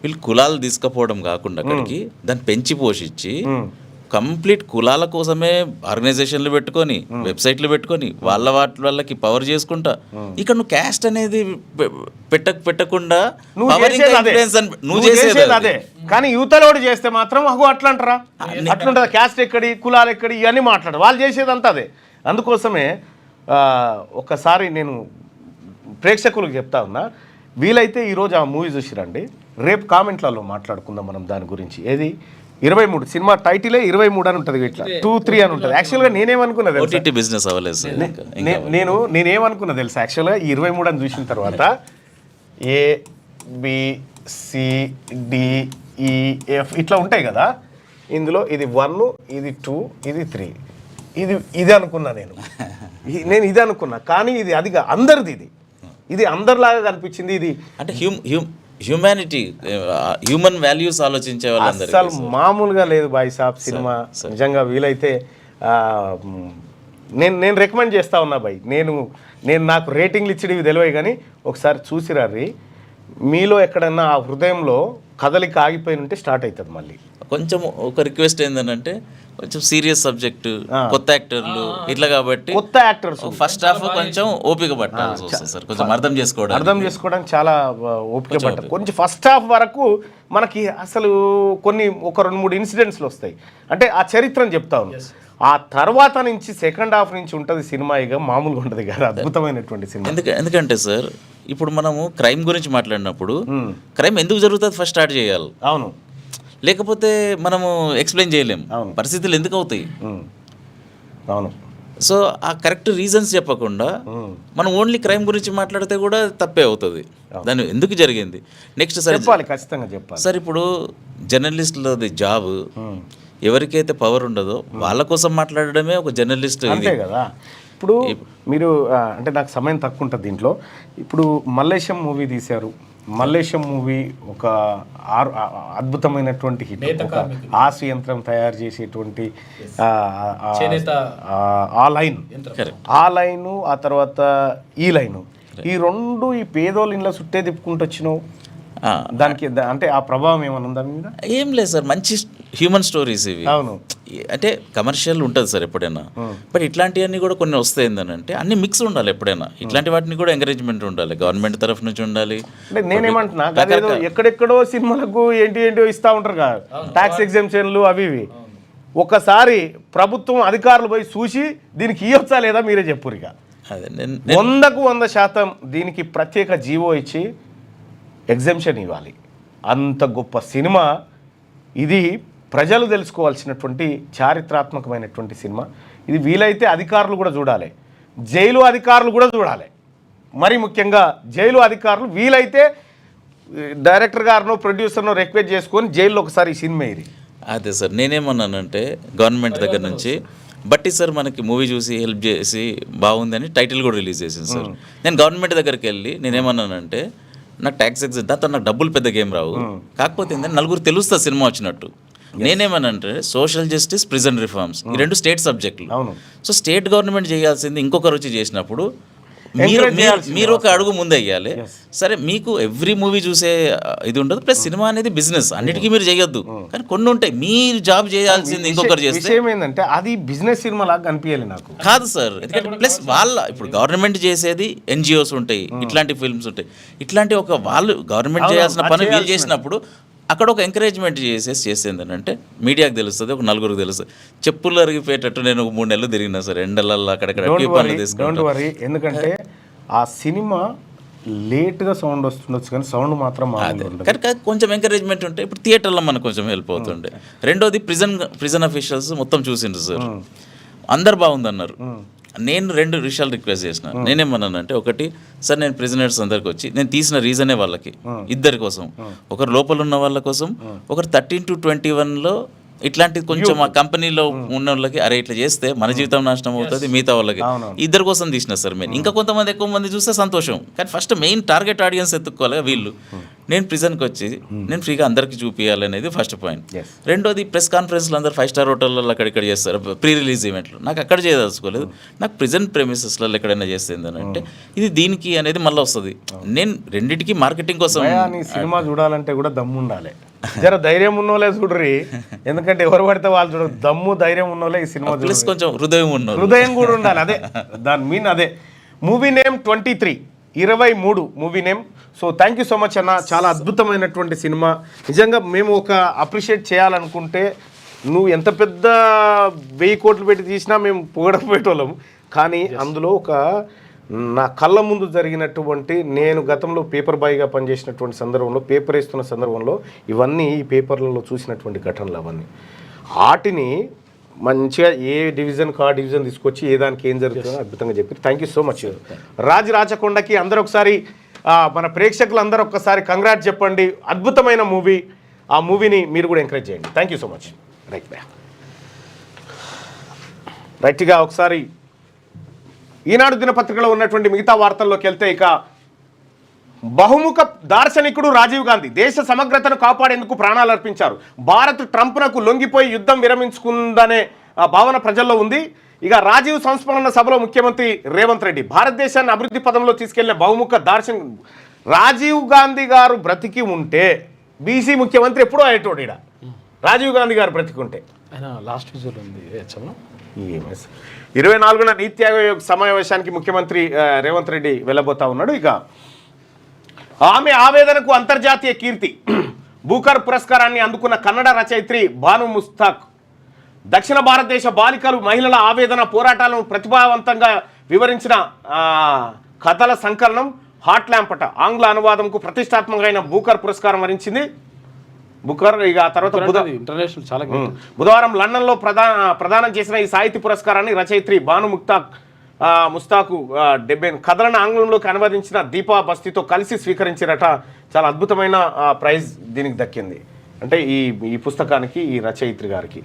వీళ్ళు కులాలు తీసుకుపోవడం కాకుండా అక్కడికి దాన్ని పెంచి పోషించి కంప్లీట్ కులాల కోసమే ఆర్గనైజేషన్లు పెట్టుకొని, వెబ్సైట్లు పెట్టుకొని వాళ్ళకి పవర్ చేసుకుంటా. ఇక్కడ నువ్వు క్యాస్ట్ అనేది పెట్టకుండా నువ్వు చేసేది అదే. కానీ యువతలోడు చేస్తే మాత్రం అట్లా అంటారా? అట్లుంటుంది. క్యాస్ట్ ఎక్కడి, కులాలు ఎక్కడి, ఇవన్నీ మాట్లాడరు. వాళ్ళు చేసేది అంతా అదే. అందుకోసమే ఒకసారి నేను ప్రేక్షకులకు చెప్తా ఉన్నా, వీలైతే ఈరోజు ఆ మూవీ చూసిరండి, రేపు కామెంట్లలో మాట్లాడుకుందాం మనం దాని గురించి. ఏది 23 సినిమా టైటిలే 23 అని ఉంటుంది, ఇట్లా 2-3 అని ఉంటుంది. యాక్చువల్గా నేనేమనుకున్నా నేనేమనుకున్నా తెలుసా, యాక్చువల్గా 23 అని చూసిన తర్వాత ABCDEF ఇట్లా ఉంటాయి కదా, ఇందులో ఇది 1, ఇది 2, ఇది 3, ఇది అనుకున్నా నేను ఇది అనుకున్నా. కానీ ఇది అదిగా అందరిది, ఇది అందరిలాగా కనిపించింది. ఇది అంటే హ్యూమానిటీ, హ్యూమన్ వాల్యూస్ ఆలోచించే వాళ్ళందరికీ అసలు మామూలుగా లేదు బాయ్ సాబ్ సినిమా. నిజంగా వీలైతే నేను రికమెండ్ చేస్తా ఉన్నా బాయ్. నేను నాకు రేటింగ్లు ఇచ్చేవి తెలియదు కానీ ఒకసారి చూసిరారి, మీలో ఎక్కడన్నా ఆ హృదయంలో కదలిక ఆగిపోయి ఉంటే స్టార్ట్ అవుతుంది మళ్ళీ. కొంచెం ఒక రిక్వెస్ట్ ఏంటంటే కొంచెం సీరియస్ సబ్జెక్ట్, కొత్త యాక్టర్లు ఇట్లా కాబట్టి కొత్త యాక్టర్స్ ఫస్ట్ హాఫ్ కొంచెం ఓపిక పట్టాల్సి వస్తుంది సార్, కొంచెం అర్థం చేసుకోవడానికి చాలా ఓపిక పట్టాలి. కొంచెం ఫస్ట్ హాఫ్ వరకు మనకి అసలు ఒక 2-3 ఇన్సిడెంట్స్లు వస్తాయి, అంటే ఆ చరిత్రను చెప్తా ఉన్నాం. ఆ తర్వాత నుంచి సెకండ్ హాఫ్ నుంచి ఉంటుంది సినిమా, ఇక మామూలుగా ఉంటుంది కదా, అద్భుతమైనటువంటి సినిమా. ఎందుకంటే సార్ ఇప్పుడు మనము క్రైమ్ గురించి మాట్లాడినప్పుడు క్రైమ్ ఎందుకు జరుగుతుంది ఫస్ట్ స్టార్ట్ చేయాలి. అవును, లేకపోతే మనము ఎక్స్ప్లెయిన్ చేయలేము పరిస్థితులు ఎందుకు అవుతాయి. అవును. సో ఆ కరెక్ట్ రీజన్స్ చెప్పకుండా మనం ఓన్లీ క్రైమ్ గురించి మాట్లాడితే కూడా తప్పే అవుతుంది. దాని ఎందుకు జరిగింది నెక్స్ట్ సార్ చెప్పాలి, ఖచ్చితంగా చెప్పాలి సార్. ఇప్పుడు జర్నలిస్టులది జాబ్, ఎవరికైతే పవర్ ఉండదో వాళ్ళ కోసం మాట్లాడడమే ఒక జర్నలిస్ట్. అంతే కదా. ఇప్పుడు మీరు అంటే నాకు సమయం తక్కువ ఉంటుంది దీంట్లో. ఇప్పుడు మల్లేశం మూవీ తీశారు. మల్లేశం మూవీ ఒక అద్భుతమైనటువంటి హిట్. ఒక ఆసు యంత్రం తయారు చేసేటువంటి ఆ లైను, ఆ తర్వాత ఈ లైను, ఈ రెండు ఈ పేదోళ్ళు ఇంట్లో చుట్టే తిప్పుకుంటూ వచ్చినావు. దానికి అంటే ఆ ప్రభావం ఏమైనా ఉందా మీద? ఏం లేదు సార్, మంచి హ్యూమన్ స్టోరీస్ ఇవి. అవును, అంటే కమర్షియల్ ఉంటుంది సార్ ఎప్పుడైనా, బట్ ఇట్లాంటివన్నీ కూడా కొన్ని వస్తాయి. ఏంటంటే అన్ని మిక్స్ ఉండాలి ఎప్పుడైనా. ఇట్లాంటి వాటిని కూడా ఎంకరేజ్మెంట్ ఉండాలి, గవర్నమెంట్ తరఫు నుంచి ఉండాలి. అంటే నేనేమంటున్నా, ఎక్కడెక్కడో సినిమాలకు ఏంటో ఇస్తూ ఉంటారు కదా, ట్యాక్స్ ఎగ్జామ్షన్లు అవి ఇవి. ఒకసారి ప్రభుత్వం అధికారులు పోయి చూసి దీనికి ఇవ్వచ్చా లేదా మీరే చెప్పురు. ఇక అదే 100% దీనికి ప్రత్యేక జీవో ఇచ్చి ఎగ్జామ్షన్ ఇవ్వాలి. అంత గొప్ప సినిమా ఇది, ప్రజలు తెలుసుకోవాల్సినటువంటి చారిత్రాత్మకమైనటువంటి సినిమా ఇది. వీలైతే అధికారులు కూడా చూడాలి, జైలు అధికారులు కూడా చూడాలి. మరి ముఖ్యంగా జైలు అధికారులు వీలైతే డైరెక్టర్ గారినో ప్రొడ్యూసర్నో రిక్వెస్ట్ చేసుకొని జైల్లో ఒకసారి ఈ సినిమా ఇది. అదే సార్, నేనేమన్నానంటే గవర్నమెంట్ దగ్గర నుంచి బట్టి సార్ మనకి మూవీ చూసి హెల్ప్ చేసి బాగుందని టైటిల్ కూడా రిలీజ్ చేసింది సార్. నేను గవర్నమెంట్ దగ్గరికి వెళ్ళి నేనేమన్నానంటే నాకు ట్యాక్స్ ఎగ్జామ్ దాంతో నాకు డబ్బులు పెద్ద గేమ్ రావు, కాకపోతే ఏంటంటే నలుగురు తెలుస్తుంది సినిమా వచ్చినట్టు. నేనేమనంటే సోషల్ జస్టిస్, ప్రిజన్ రిఫార్మ్స్ ఈ రెండు స్టేట్ సబ్జెక్టులు. సో స్టేట్ గవర్నమెంట్ చేయాల్సింది ఇంకొకరు వచ్చి చేసినప్పుడు మీరు ఒక అడుగు ముందు వేయాలి. సరే, మీకు ఎవ్రీ మూవీ చూసే ఇది ఉండదు, ప్లస్ సినిమా అనేది బిజినెస్, అన్నిటికీ మీరు చేయొద్దు. కానీ కొన్ని ఉంటాయి మీరు జాబ్ చేయాల్సింది ఇంకొకరు చేస్తే. విషయం ఏంటంటే అది బిజినెస్ సినిమా లాగా కనిపించాలి నాకు. కాదు సార్, ఎందుకంటే ప్లస్ వాళ్ళ ఇప్పుడు గవర్నమెంట్ చేసేది ఎన్జిఓస్ ఉంటాయి, ఇట్లాంటి ఫిల్మ్స్ ఉంటాయి, ఇట్లాంటి ఒక వాళ్ళు గవర్నమెంట్ చేయాల్సిన పని వీళ్ళు చేసినప్పుడు అక్కడ ఒక ఎంకరేజ్మెంట్ చేసేది అంటే మీడియాకి తెలుస్తుంది, ఒక నలుగురికి తెలుస్తుంది. చెప్పులు అరిగిపోయేటట్టు నేను ఒక 3 నెలలు తిరిగినా సార్ ఎండలల్లో అక్కడక్కడ తీసుకుంటాను. ఎందుకంటే ఆ సినిమా లేట్గా సౌండ్ వస్తుండొచ్చు కానీ సౌండ్ మాత్రం కానీ కొంచెం ఎంకరేజ్మెంట్ ఉంటే ఇప్పుడు థియేటర్లో మనకు కొంచెం హెల్ప్ అవుతుండే. రెండోది ప్రిజన్ అఫీషియల్స్ మొత్తం చూసిండ్రు సార్, అందరు బాగుందన్నారు. నేను 2 విషయాలు రిక్వెస్ట్ చేసిన. నేనేమన్నానంటే, ఒకటి సార్ నేను ప్రిజనర్స్ అందరికి వచ్చి నేను తీసిన రీజనే వాళ్ళకి ఇద్దరి కోసం, ఒకరు లోపల ఉన్న వాళ్ళ కోసం, ఒకరు 13 to 21లో ఇట్లాంటిది కొంచెం ఆ కంపెనీలో ఉన్న వాళ్ళకి అరే ఇట్లా చేస్తే మన జీవితం నాశనం అవుతుంది, మిగతా వాళ్ళకి ఇద్దరి కోసం తీసిన సార్ నేను. ఇంకా కొంతమంది ఎక్కువ మంది చూస్తే సంతోషం, కానీ ఫస్ట్ మెయిన్ టార్గెట్ ఆడియన్స్ ఎత్తుక్కోవాలి వీళ్ళు. నేను ప్రిజన్కి వచ్చి నేను ఫ్రీగా అందరికీ చూపించాలనేది ఫస్ట్ పాయింట్. రెండోది ప్రెస్ కాన్ఫరెన్స్లు అందరు 5-star హోటల్లో అక్కడిక్కడ చేస్తారు, ప్రీ రిలీజ్ ఈవెంట్లు. నాకు అక్కడ చేయదలుచుకోలేదు, నాకు ప్రిజన్ ప్రెమిసెస్లలో ఎక్కడైనా చేస్తుంది అని అంటే ఇది దీనికి అనేది మళ్ళీ వస్తుంది. నేను రెండింటికి మార్కెటింగ్ కోసం. సినిమా చూడాలంటే కూడా దమ్ము ఉండాలి, జర ధైర్యం ఉన్నోలే చూడరి. ఎందుకంటే ఎవరు పడితే వాళ్ళు చూడరు, దమ్ము ధైర్యం ఉన్నోలే ఈ సినిమా ప్లస్ కొంచెం హృదయం కూడా ఉండాలి. అదే దాని మీన్ అదే. Movie name 23 movie name. So thank you so much అన్న, చాలా అద్భుతమైనటువంటి సినిమా. నిజంగా మేము ఒక అప్రిషియేట్ చేయాలనుకుంటే నువ్వు ఎంత పెద్ద 1000 కోట్లు పెట్టి తీసినా మేము పొగడపోయేటోళ్ళము. కానీ అందులో ఒక నా కళ్ళ ముందు జరిగినటువంటి, నేను గతంలో పేపర్ బాయ్గా పనిచేసినటువంటి సందర్భంలో, పేపర్ వేస్తున్న సందర్భంలో ఇవన్నీ ఈ పేపర్లలో చూసినటువంటి ఘటనలు అవన్నీ, వాటిని మంచిగా ఏ డివిజన్కి ఆ డివిజన్ తీసుకొచ్చి ఏ దానికి ఏం జరుగుతుందో అద్భుతంగా చెప్పి థ్యాంక్ యూ సో మచ్. రాచకొండకి అందరూ ఒకసారి మన ప్రేక్షకులు అందరూ ఒక్కసారి కంగ్రాట్స్ చెప్పండి. అద్భుతమైన మూవీ, ఆ మూవీని మీరు కూడా ఎంకరేజ్ చేయండి. Thank you so much. రైట్గా ఒకసారి ఈనాడు దినపత్రికలో ఉన్నటువంటి మిగతా వార్తల్లోకి వెళ్తే, ఇక బహుముఖ దార్శనికుడు రాజీవ్ గాంధీ దేశ సమగ్రతను కాపాడేందుకు ప్రాణాలు అర్పించారు. భారత్ ట్రంప్నకు లొంగిపోయి యుద్ధం విరమించుకుందనే భావన ప్రజల్లో ఉంది. ఇక రాజీవ్ సంస్మరణ సభలో ముఖ్యమంత్రి రేవంత్ రెడ్డి భారతదేశాన్ని అభివృద్ధి పదంలో తీసుకెళ్లిన బహుముఖ దార్శనికుడు రాజీవ్ గాంధీ గారు బ్రతికి ఉంటే బీసీ ముఖ్యమంత్రి ఎప్పుడూ అయ్యేటోడు. ఈడ రాజీవ్ గాంధీ గారు బ్రతికి ఉంటే లాస్ట్ విజువల్ ఉంది 24న నీతి ఆయోగ్ సమావేశానికి ముఖ్యమంత్రి రేవంత్ రెడ్డి వెళ్ళబోతా ఉన్నాడు. ఇక ఆమె ఆవేదనకు అంతర్జాతీయ కీర్తి బూకర్ పురస్కారాన్ని అందుకున్న కన్నడ రచయిత్రి భాను ముస్తాక్ దక్షిణ భారతదేశ బాలికలు మహిళల ఆవేదన పోరాటాలను ప్రతిభావంతంగా వివరించిన కథల సంకలనం హాట్ ల్యాంపట ఆంగ్ల అనువాదంకు ప్రతిష్టాత్మకమైన బూకర్ పురస్కారం వరించింది. బుకర్ ఇక తర్వాత ఇంటర్నేషనల్ చాలా బుధవారం లండన్లో ప్రదానం చేసిన ఈ సాహిత్య పురస్కారాన్ని రచయిత్రి భాను ముస్తాకు 70 కథలను ఆంగ్లంలోకి అనువదించిన దీపా బస్తీతో కలిసి స్వీకరించారట. చాలా అద్భుతమైన ప్రైజ్ దీనికి దక్కింది. అంటే ఈ పుస్తకానికి ఈ రచయిత్రి గారికి.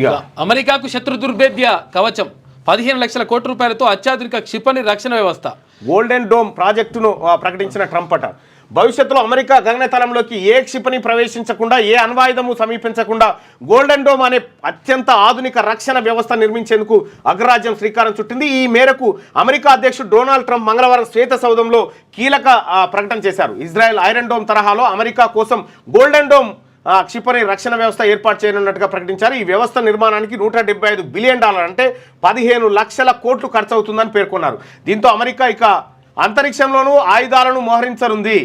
ఇక అమెరికాకు శత్రు దుర్భేద్య కవచం 15 లక్షల కోట్ల రూపాయలతో అత్యాధునిక క్షిపణి రక్షణ వ్యవస్థ గోల్డెన్ డోమ్ ప్రాజెక్టును ప్రకటించిన ట్రంప్ అట. భవిష్యత్తులో అమెరికా గగనతలంలోకి ఏ క్షిపణి ప్రవేశించకుండా ఏ అణ్వాయుధము సమీపించకుండా గోల్డెన్ డోమ్ అనే అత్యంత ఆధునిక రక్షణ వ్యవస్థ నిర్మించేందుకు అగ్రరాజ్యం శ్రీకారం చుట్టింది. ఈ మేరకు అమెరికా అధ్యక్షుడు డొనాల్డ్ ట్రంప్ మంగళవారం శ్వేత సౌధంలో కీలక ప్రకటన చేశారు. ఇజ్రాయెల్ ఐరన్ డోమ్ తరహాలో అమెరికా కోసం గోల్డెన్ డోమ్ క్షిపణి రక్షణ వ్యవస్థ ఏర్పాటు చేయనున్నట్టుగా ప్రకటించారు. ఈ వ్యవస్థ నిర్మాణానికి $175 బిలియన్ అంటే 15 లక్షల కోట్లు ఖర్చు అవుతుందని పేర్కొన్నారు. దీంతో అమెరికా ఇక అంతరిక్షంలోనూ ఆయుధాలను మోహరించనుంది.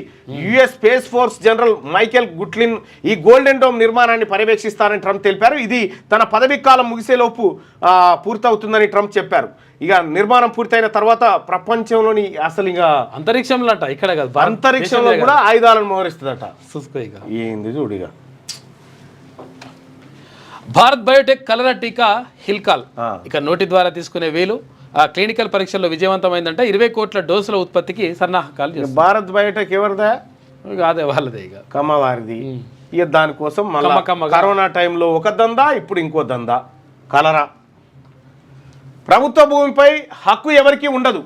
US space force general Michael Guetlein ఈ గోల్డెన్ డోమ్ నిర్మాణాన్ని పర్యవేక్షిస్తారని ట్రంప్ తెలిపారు. ఇది తన పదవీ కాలం ముగిసేలోపు పూర్తవుతుందని ట్రంప్ చెప్పారు. ఇక నిర్మాణం పూర్తయిన తర్వాత ప్రపంచంలోని అసలు ఇక అంతరిక్షంలో అంట ఇక్కడ అంతరిక్షంలో కూడా ఆయుధాలను మోహరిస్తుందట. ఏంది చూడు. ఇక భారత్ బయోటెక్ కలరా టీకా హిల్కాల్ ఇక నోటి ద్వారా తీసుకునే వేలు క్లినికల్ పరీక్షల్లో విజయవంతమైందంటే 20 కోట్ల డోసుల ఉత్పత్తికి సన్నాహకాలు చేస్తారు. భారత్ బయోటెక్ ఎవరిదా? అదే వాళ్ళదే ఇక కమ్మవారిది. ఇక దానికోసం కరోనా టైంలో ఒక దందా, ఇప్పుడు ఇంకో దందా కలరా. ప్రభుత్వ భూమిపై హక్కు ఎవరికి ఉండదు.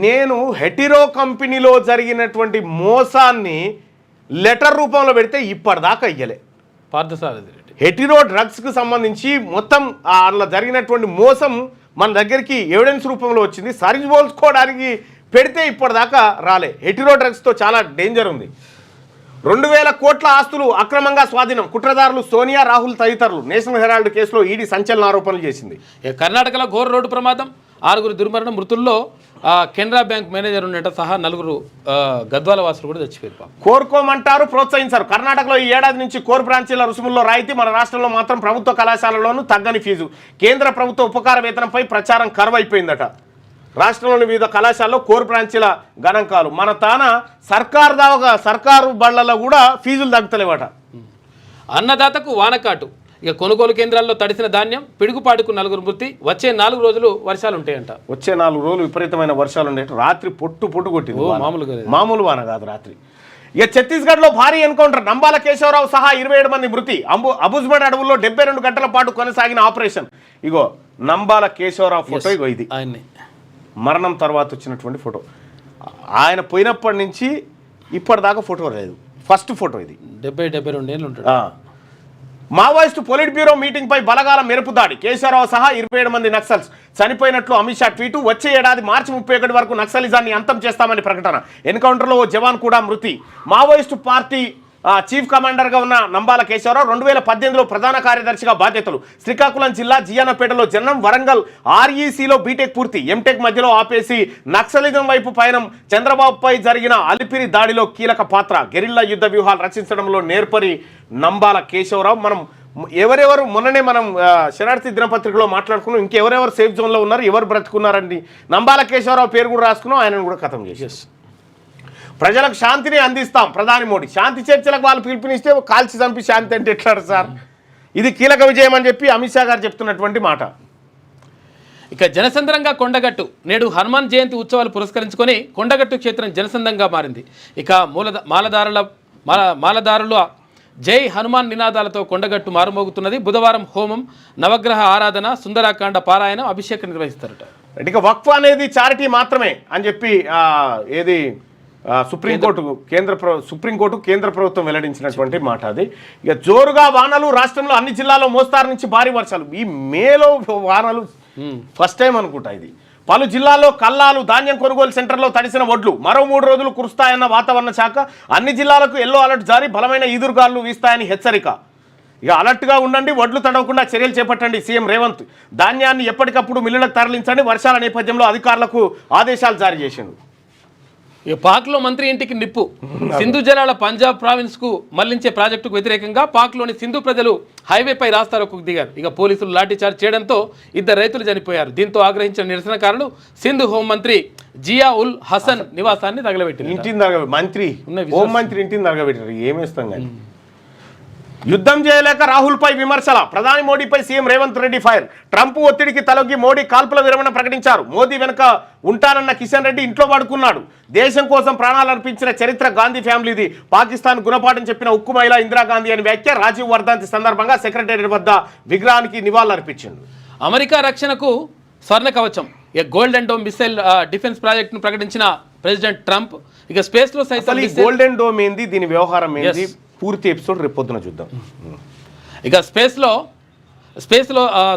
నేను హెటిరో కంపెనీలో జరిగినటువంటి మోసాన్ని లెటర్ రూపంలో పెడితే ఇప్పటిదాకా ఇయ్యలే. పార్థసారథి రెడ్డి హెటిరో డ్రగ్స్కి సంబంధించి మొత్తం అందులో జరిగినటువంటి మోసం మన దగ్గరికి ఎవిడెన్స్ రూపంలో వచ్చింది. సరిపోల్చుకోవడానికి పెడితే ఇప్పటిదాకా రాలే. హెటిరో డ్రగ్స్తో చాలా డేంజర్ ఉంది. 2000 కోట్ల ఆస్తులు అక్రమంగా స్వాధీనం కుట్రదారులు సోనియా రాహుల్ తదితరులు. నేషనల్ హెరాల్డ్ కేసులో ఈడీ సంచలన ఆరోపణలు చేసింది. కర్ణాటకలో ఘోర రోడ్డు ప్రమాదం 6 దుర్మరణం. మృతుల్లో కెనరా బ్యాంక్ మేనేజర్ ఉన్నట సహా 4 గద్వాల వాసులు కూడా చచ్చిపోయారు. కోరుకోమంటారు, ప్రోత్సహించారు. కర్ణాటకలో ఈ ఏడాది నుంచి కోర్ బ్రాంచీల రుసుముల్లో రాయితీ. మన రాష్ట్రంలో మాత్రం ప్రభుత్వ కళాశాలలోనూ తగ్గని ఫీజు. కేంద్ర ప్రభుత్వ ఉపకార వేతనంపై ప్రచారం కరువైపోయిందట. రాష్ట్రంలోని వివిధ కళాశాలలో కోర్ బ్రాంచీల గణాంకాలు. మన తాన సర్కారు బళ్లలో కూడా ఫీజులు తగ్గుతలేవట. అన్నదాతకు వానకాటు. ఇక కొనుగోలు కేంద్రాల్లో తడిసిన ధాన్యం పిడుగుపాటుకు 4 మృతి. వచ్చే 4 రోజులు వర్షాలు ఉంటాయంట. వచ్చే 4 రోజులు విపరీతమైన వర్షాలు ఉంటాయి. రాత్రి పొట్టు కొట్టింది. మామూలు వాన కాదు రాత్రి. ఇక ఛత్తీస్గఢ్లో భారీ ఎన్కౌంటర్. నంబాల కేశవరావు సహా 27 మంది మృతి. అబుజ్మడ్ అడవుల్లో 72 గంటల పాటు కొనసాగిన ఆపరేషన్. ఇగో నంబాల కేశవరావు ఫోటో. ఇగో ఇది ఆయన్ని మరణం తర్వాత వచ్చినటువంటి ఫోటో. ఆయన పోయినప్పటి నుంచి ఇప్పటిదాకా ఫోటో లేదు. ఫస్ట్ ఫోటో ఇది. 72 ఏళ్ళు ఉంటాడు. మావోయిస్టు పొలిట్ బ్యూరో మీటింగ్ పై బలగాల మెరుపు దాడి. కేశవరావు సహా 27 మంది నక్సల్స్ చనిపోయినట్లు అమిత్ షా ట్వీటు. వచ్చే ఏడాది మార్చి 31 వరకు నక్సలిజాన్ని అంతం చేస్తామని ప్రకటన. ఎన్కౌంటర్లో ఓ జవాన్ కూడా మృతి. మావోయిస్టు పార్టీ చీఫ్ కమాండర్గా ఉన్న నంబాల కేశవరావు 2018లో ప్రధాన కార్యదర్శిగా బాధ్యతలు. శ్రీకాకుళం జిల్లా జియానపేటలో జన్మం. వరంగల్ ఆర్ఈసీలో బీటెక్ పూర్తి. ఎంటెక్ మధ్యలో ఆపేసి నక్సలిజం వైపు పయనం. చంద్రబాబుపై జరిగిన అలిపిరి దాడిలో కీలక పాత్ర. గెరిల్లా యుద్ధ వ్యూహాలు రచించడంలో నేర్పరి నంబాల కేశవరావు. మనం ఎవరెవరు మొన్ననే మనం శరార్థి దినపత్రికలో మాట్లాడుకున్నాం. ఇంకెవరెవరు సేఫ్ జోన్లో ఉన్నారు, ఎవరు బ్రతుకున్నారండి. నంబాల కేశవరావు పేరు కూడా రాసుకున్నాం. ఆయనను కూడా ఖతం చేసేసి ప్రజలకు శాంతిని అందిస్తాం ప్రధాని మోడీ. శాంతి చర్చలకు వాళ్ళు పిలుపునిస్తే కాల్చి చంపి శాంతి అంటే ఎట్లాడు సార్? ఇది కీలక విజయం అని చెప్పి అమిత్ షా గారు చెప్తున్నటువంటి మాట. ఇక జనసంద్రంగా కొండగట్టు. నేడు హనుమాన్ జయంతి ఉత్సవాలు పురస్కరించుకొని కొండగట్టు క్షేత్రం జనసంద్రంగా మారింది. ఇక మాలదారుల జై హనుమాన్ నినాదాలతో కొండగట్టు మారుమోగుతున్నది. బుధవారం హోమం, నవగ్రహ ఆరాధన, సుందరాకాండ పారాయణం, అభిషేకం నిర్వహిస్తారట. ఇక వక్ఫ్ అనేది చారిటీ మాత్రమే అని చెప్పి ఏది సుప్రీంకోర్టు కేంద్ర ప్రభుత్వం వెల్లడించినటువంటి మాట అది. ఇక జోరుగా వానలు రాష్ట్రంలో అన్ని జిల్లాల్లో మోస్తారు నుంచి భారీ వర్షాలు. ఈ మేలో వానలు ఫస్ట్ టైం అనుకుంటా ఇది. పలు జిల్లాల్లో కల్లాలు, ధాన్యం కొనుగోలు సెంటర్లో తడిసిన వడ్లు. మరో 3 రోజులు కురుస్తాయన్న వాతావరణ శాఖ. అన్ని జిల్లాలకు ఎల్లో అలర్ట్ జారీ. బలమైన ఈదురుగాలు వీస్తాయని హెచ్చరిక. ఇక అలర్ట్గా ఉండండి, వడ్లు తడవకుండా చర్యలు చేపట్టండి సీఎం రేవంత్. ధాన్యాన్ని ఎప్పటికప్పుడు మిల్లులకు తరలించండి. వర్షాల నేపథ్యంలో అధికారులకు ఆదేశాలు జారీ చేసిండు. ఇక పాక్లో మంత్రి ఇంటికి నిప్పు. సింధు జలాల పంజాబ్ ప్రావిన్స్ కు మళ్లించే ప్రాజెక్టుకు వ్యతిరేకంగా పాక్లోని సింధు ప్రజలు హైవేపై రాస్తారోకు దిగారు. ఇక పోలీసులు లాఠీచార్జ్ చేయడంతో 2 రైతులు చనిపోయారు. దీంతో ఆగ్రహించిన నిరసనకారులు సింధు హోంమంత్రి జియా ఉల్ హసన్ నివాసాన్ని తగలబెట్టారు. ఇంటిని మంత్రి హోంమంత్రి ఇంటిని తగలబెట్టారు. ఏమేస్తాం కానీ యుద్ధం చేయలేక రాహుల్పై విమర్శల. ప్రధాని మోడీపై CM Revanth Reddy fire. Trump ఒత్తిడికి తలొగ్గి మోడీ కాల్పుల విరమణ ప్రకటించారు. మోదీ వెనుక ఉంటానన్న కిషన్ రెడ్డి ఇంట్లో పడుకున్నాడు. దేశం కోసం ప్రాణాలు అర్పించిన చరిత్ర గాంధీ ఫ్యామిలీది. పాకిస్తాన్ గుణపాఠం చెప్పిన ఉక్కు మహిళ ఇందిరాగాంధీ అని వ్యాఖ్య. రాజీవ్ వర్ధంతి సందర్భంగా సెక్రటేరియట్ వద్ద విగ్రహానికి నివాళులర్పించిండు. అమెరికా రక్షణకు స్వర్ణ కవచం. ఇక గోల్డెన్ డోమ్ మిసైల్ డిఫెన్స్ ప్రాజెక్టును ప్రకటించిన ప్రెసిడెంట్ ట్రంప్. ఇక స్పేస్లో సైతం గోల్డెన్ డోమ్ ఏంది, దీని వ్యవహారం ఏంది, పూర్తి ఎపిసోడ్ రేపు పొద్దున చూద్దాం. ఇక స్పేస్లో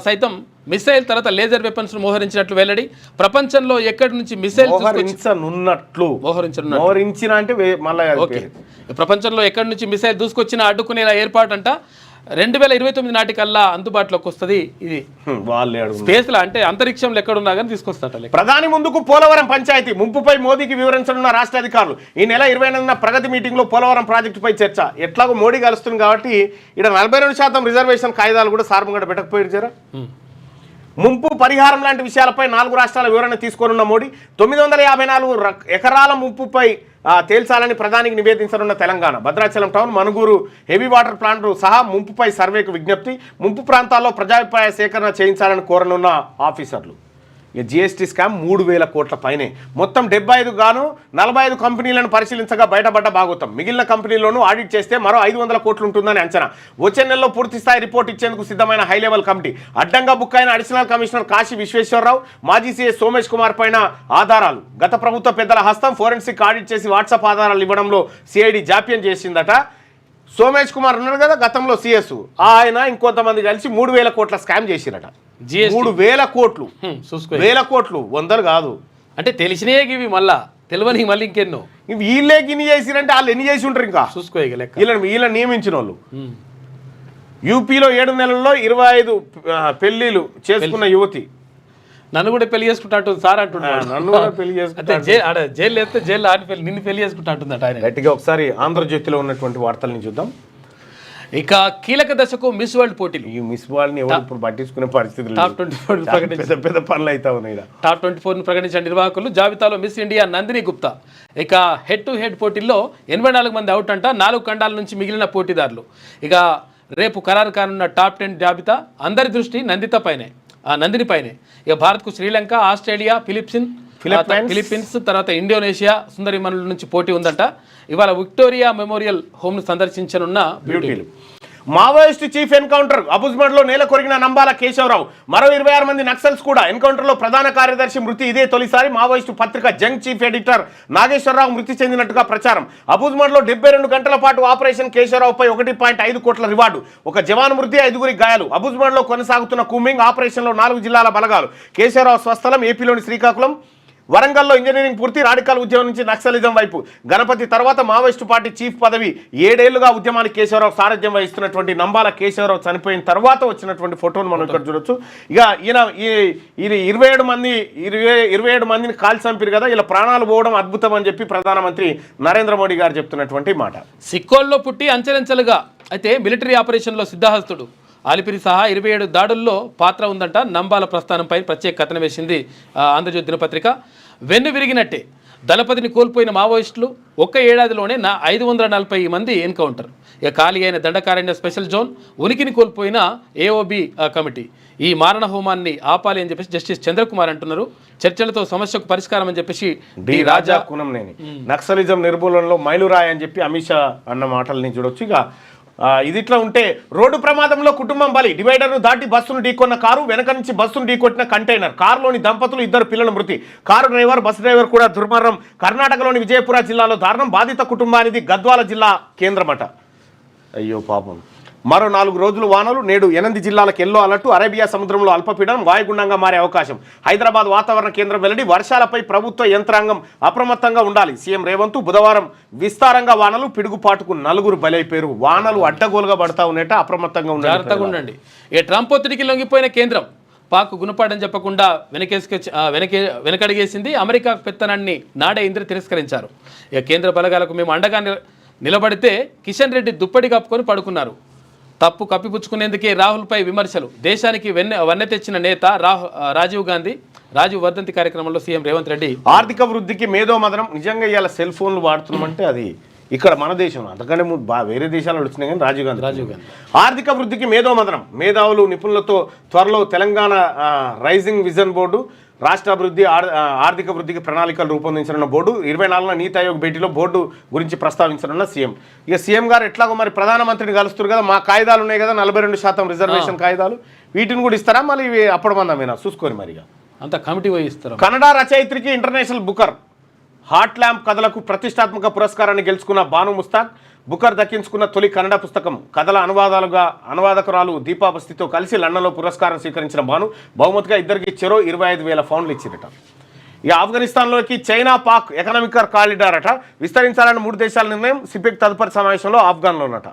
సైతం మిసైల్ తర్వాత లేజర్ వెపన్స్ మోహరించినట్లు వెల్లడి. ప్రపంచంలో ఎక్కడి నుంచి మిసైల్ ప్రపంచంలో ఎక్కడి నుంచి మిసైల్ దూసుకొచ్చినా అడ్డుకునేలా ఏర్పాటంట. 2029 నాటికల్లా అందుబాటులోకి వస్తుంది. ఇది స్పేస్ లో అంటే అంతరిక్షంలో ఎక్కడున్నా కానీ తీసుకొస్తాట. ప్రధాని ముందుకు పోలవరం పంచాయతీ ముంపుపై మోదీకి వివరించనున్న రాష్ట్ర అధికారులు. ఈ నెల 29న ప్రగతి మీటింగ్ లో పోలవరం ప్రాజెక్టుపై చర్చ. ఎట్లాగో మోడీ కలుస్తుంది కాబట్టి ఇక్కడ 42% రిజర్వేషన్ కాయిదాలు కూడా సార్బంగడ పెట్టకపోయారు. జరా ముంపు పరిహారం లాంటి విషయాలపై 4 రాష్ట్రాల వివరణ తీసుకోనున్న మోడీ. 954 ఎకరాల ముంపుపై తేల్చాలని ప్రధానికి నివేదించనున్న Telangana. Bhadrachalam town, Manuguru heavy water ప్లాంట్లు సహా ముంపుపై సర్వేకు విజ్ఞప్తి. ముంపు ప్రాంతాల్లో ప్రజాభిప్రాయ సేకరణ చేయించాలని కోరనున్న ఆఫీసర్లు. ఇక జిఎస్టీ స్కామ్ 3,000 కోట్ల పైనే. మొత్తం 75 గాను 45 కంపెనీలను పరిశీలించగా బయటపడ్డ భాగోతం. మిగిలిన కంపెనీల్లోనూ ఆడిట్ చేస్తే మరో 500 కోట్లు ఉంటుందని అంచనా. వచ్చే నెలలో పూర్తి స్థాయి రిపోర్ట్ ఇచ్చేందుకు సిద్ధమైన హై లెవెల్ కమిటీ. అడ్డంగా బుక్ అయిన అడిషనల్ కమిషనర్ కాశీ విశ్వేశ్వరరావు, మాజీ సీఎస్ సోమేష్ కుమార్ పైన ఆధారాలు. గత ప్రభుత్వ పెద్దల హస్తం. ఫోరెన్సిక్ ఆడిట్ చేసి వాట్సాప్ ఆధారాలు ఇవ్వడంలో సిఐడి జాప్యం చేసిందట. సోమేష్ కుమార్ ఉన్నారు కదా గతంలో సిఎస్, ఆయన ఇంకొంతమంది కలిసి 3,000 కోట్ల స్కామ్ చేసిరట. 3,000 కోట్లు, 1,000 కోట్లు, 100 కాదు. అంటే తెలిసినే ఇవి మళ్ళా తెలియని మళ్ళీ ఇంకెన్నో. వీళ్ళే గిన్ని చేసిరంటే వాళ్ళు ఎన్ని చేసి ఉంటారు ఇంకా చూసుకోగలక. వీళ్ళని నియమించిన వాళ్ళు. యూపీలో 7 నెలల్లో 25 పెళ్లిలు చేసుకున్న యువతి. నన్ను కూడా పెళ్లి చేసుకుంటా అంటుంది సార్ అంటున్నాడు. నన్ను కూడా పెళ్లి చేసుకుంటా. జైలు వేస్తే జైలు ఆడి నిన్ను పెళ్లి చేసుకుంటా అంటుందట ఆయన. గట్టిగా ఒకసారి ఆంధ్రజ్యోతిలో ఉన్నటువంటి వార్తల్ని చూద్దాం. ఇక కీలక దశకు మిస్ వరల్డ్ పోటీలు. ఈ మిస్ వరల్డ్ ని ఎవరు ఇప్పుడు పట్టించుకునే పరిస్థితి లేదు. టాప్ 24 పెద్ద పనులు అవుతా ఉన్నాయి. టాప్ 24 ప్రకటించిన నిర్వాహకులు జాబితాలో మిస్ ఇండియా నందిని గుప్తా. ఇక హెడ్ టు హెడ్ పోటీల్లో 84 మంది అవుట్ అంట. 4 ఖండాల నుంచి మిగిలిన పోటీదారులు. ఇక రేపు ఖరారు కానున్న టాప్ 10 జాబితా అందరి దృష్టి నందిని పైనే. ఇక భారత్కు శ్రీలంక, ఆస్ట్రేలియా, ఫిలిప్పీన్స్ తర్వాత ఇండోనేషియా సుందరిమణుల నుంచి పోటీ ఉందంట. ఇవాళ విక్టోరియా మెమోరియల్ హోమ్ను సందర్శించనున్న బ్యూటీలు. Maoist chief encounter. అబుజ్మడ్లో నేల కొరిగిన నంబాల కేశవరావు. మరో 26 మంది నక్సల్స్ కూడా. ఎన్కౌంటర్లో ప్రధాన కార్యదర్శి మృతి. ఇదే తొలిసారి. మావోయిస్టు పత్రిక జంగ్ చీఫ్ ఎడిటర్ నాగేశ్వరరావు మృతి చెందినట్టుగా ప్రచారం. అబుజ్మడ్లో 72 గంటల పాటు ఆపరేషన్ కేశవరావుపై 1.5 కోట్ల రివార్డు. ఒక జవాను మృతి, 5 గాయాలు. అబుజ్మడ్లో కొనసాగుతున్న కూంబింగ్ ఆపరేషన్లో 4 జిల్లాల బలగాలు. కేశవరావు స్వస్థలం ఏపీలోని శ్రీకాకుళం. వరంగల్లో ఇంజనీరింగ్ పూర్తి. రాడికల్ ఉద్యమం నుంచి నక్సలిజం వైపు. గణపతి తర్వాత మావోయిస్టు పార్టీ చీఫ్ పదవి. 7 ఏళ్లుగా ఉద్యమానికి కేశవరావు సారథ్యం వహిస్తున్నటువంటి నంబాల కేశవరావు చనిపోయిన తర్వాత వచ్చినటువంటి ఫోటోను మనం ఇక్కడ చూడొచ్చు. ఇక ఈయన 27 మందిని కాల్చి చంపారు కదా. ఇలా ప్రాణాలు పోవడం అద్భుతం అని చెప్పి ప్రధానమంత్రి నరేంద్ర మోడీ గారు చెప్తున్నటువంటి మాట. సిక్కోల్లో పుట్టి అంచెలంచెలుగా అయితే మిలిటరీ ఆపరేషన్లో సిద్ధహస్తుడు. ఆలిపిరి సహా 27 దాడుల్లో పాత్ర ఉందంట. నంబాల ప్రస్థానంపై ప్రత్యేక కథనం వేసింది ఆంధ్రజ్యోతి దినపత్రిక. వెన్ను విరిగినట్టే దళపతిని కోల్పోయిన మావోయిస్టులు. ఒక్క ఏడాదిలోనే 540 మంది ఎన్కౌంటర్. ఇక ఖాళీ అయిన దండకారణ్య స్పెషల్ జోన్. ఉనికిని కోల్పోయిన ఏఓబి కమిటీ. ఈ మారణ హోమాన్ని ఆపాలి అని చెప్పేసి జస్టిస్ చంద్రకుమార్ అంటున్నారు. చర్చలతో సమస్యకు పరిష్కారం అని చెప్పేసి డి రాజా కునంనేని. నక్సలిజం నిర్మూలనలో మైలురాయి అని చెప్పి అమిత్ షా అన్న మాటల్ని చూడొచ్చు. ఇక ఇది ఇట్లా ఉంటే రోడ్డు ప్రమాదంలో కుటుంబం బలి, డివైడర్ను దాటి బస్సును ఢీకొన్న కారు, వెనక నుంచి బస్సును ఢీకొట్టిన కంటైనర్, కారులోని దంపతులు 2 పిల్లల మృతి, కారు డ్రైవర్ బస్సు డ్రైవర్ కూడా దుర్మరణం. కర్ణాటకలోని విజయపుర జిల్లాలో దారుణం, బాధిత కుటుంబానిది గద్వాల జిల్లా కేంద్రమట. అయ్యో పాపం. మరో 4 రోజులు వానలు, నేడు 8 జిల్లాలకు ఎల్లో అలర్టు, అరేబియా సముద్రంలో అల్పపీడనం వాయుగుండంగా మారే అవకాశం. హైదరాబాద్ వాతావరణ కేంద్రం వెల్లడి, వర్షాలపై ప్రభుత్వ యంత్రాంగం అప్రమత్తంగా ఉండాలి. సీఎం రేవంత్. బుధవారం విస్తారంగా వానలు, పిడుగుపాటుకు 4 బలైపోయారు. వానలు అడ్డగోలుగా పడతా ఉన్నట్ట, అప్రమత్తంగా జాగ్రత్తగా ఉండండి. ట్రంప్ ఒత్తిడికి లొంగిపోయిన కేంద్రం పాక్ గుణపాఠం చెప్పకుండా వెనకడిగేసింది. అమెరికా పెత్తనాన్ని నాడే ఇంద్ర తిరస్కరించారు. కేంద్ర బలగాలకు మేము అండగా నిలబడితే కిషన్ రెడ్డి దుప్పటి కప్పుకొని పడుకున్నారు. తప్పు కప్పిపుచ్చుకునేందుకే రాహుల్పై విమర్శలు. దేశానికి వన్నె తెచ్చిన నేత రాజీవ్ వర్ధంతి కార్యక్రమంలో సీఎం రేవంత్ రెడ్డి. ఆర్థిక వృద్ధికి మేధోమదనం. నిజంగా ఇవాళ సెల్ ఫోన్లు వాడుతున్నామంటే అది ఇక్కడ మన దేశం, అంతకంటే వేరే దేశాలు వచ్చినాయి కానీ రాజీవ్ గాంధీ. ఆర్థిక వృద్ధికి మేధోమదనం. మేధావులు నిపుణులతో త్వరలో తెలంగాణ రైజింగ్ విజన్ బోర్డు రాష్ట్ర అభివృద్ధి ఆర్థిక వృద్ధికి ప్రణాళికలు రూపొందించనున్న బోర్డు 24న నీతి ఆయోగ్ భేటీలో బోర్డు గురించి ప్రస్తావించనున్న సీఎం. ఇక సీఎం గారు ఎట్లాగో మరి ప్రధానమంత్రిని కలుస్తారు కదా, మా కాయిదాలు ఉన్నాయి కదా 42% రిజర్వేషన్ కాయిదాలు, వీటిని కూడా ఇస్తారా మళ్ళీ ఇవి అప్పడమందమేనా చూసుకొని మరిగా అంత కమిటీ పోయి ఇస్తారు. కన్నడ రచయిత్రికి ఇంటర్నేషనల్ బుకర్ హాట్ ల్యాంప్ కథలకు ప్రతిష్టాత్మక పురస్కారాన్ని గెలుచుకున్న బాను ముస్తాక్. బుకర్ దక్కించుకున్న తొలి కన్నడ పుస్తకం. కథల అనువాదకురాలు దీపా బస్తితో కలిసి లండన్లో పురస్కారం స్వీకరించిన బాను బహుమతిగా ఇద్దరికి చెరో 25,000 పౌండ్లు ఇచ్చిరట. ఇక ఆఫ్ఘనిస్తాన్లోకి చైనా పాక్ ఎకనామిక్ కారిడార్ అట విస్తరించాలని 3 దేశాల నిర్ణయం. సిపెక్ తదుపరి సమావేశంలో ఆఫ్ఘన్లోనట.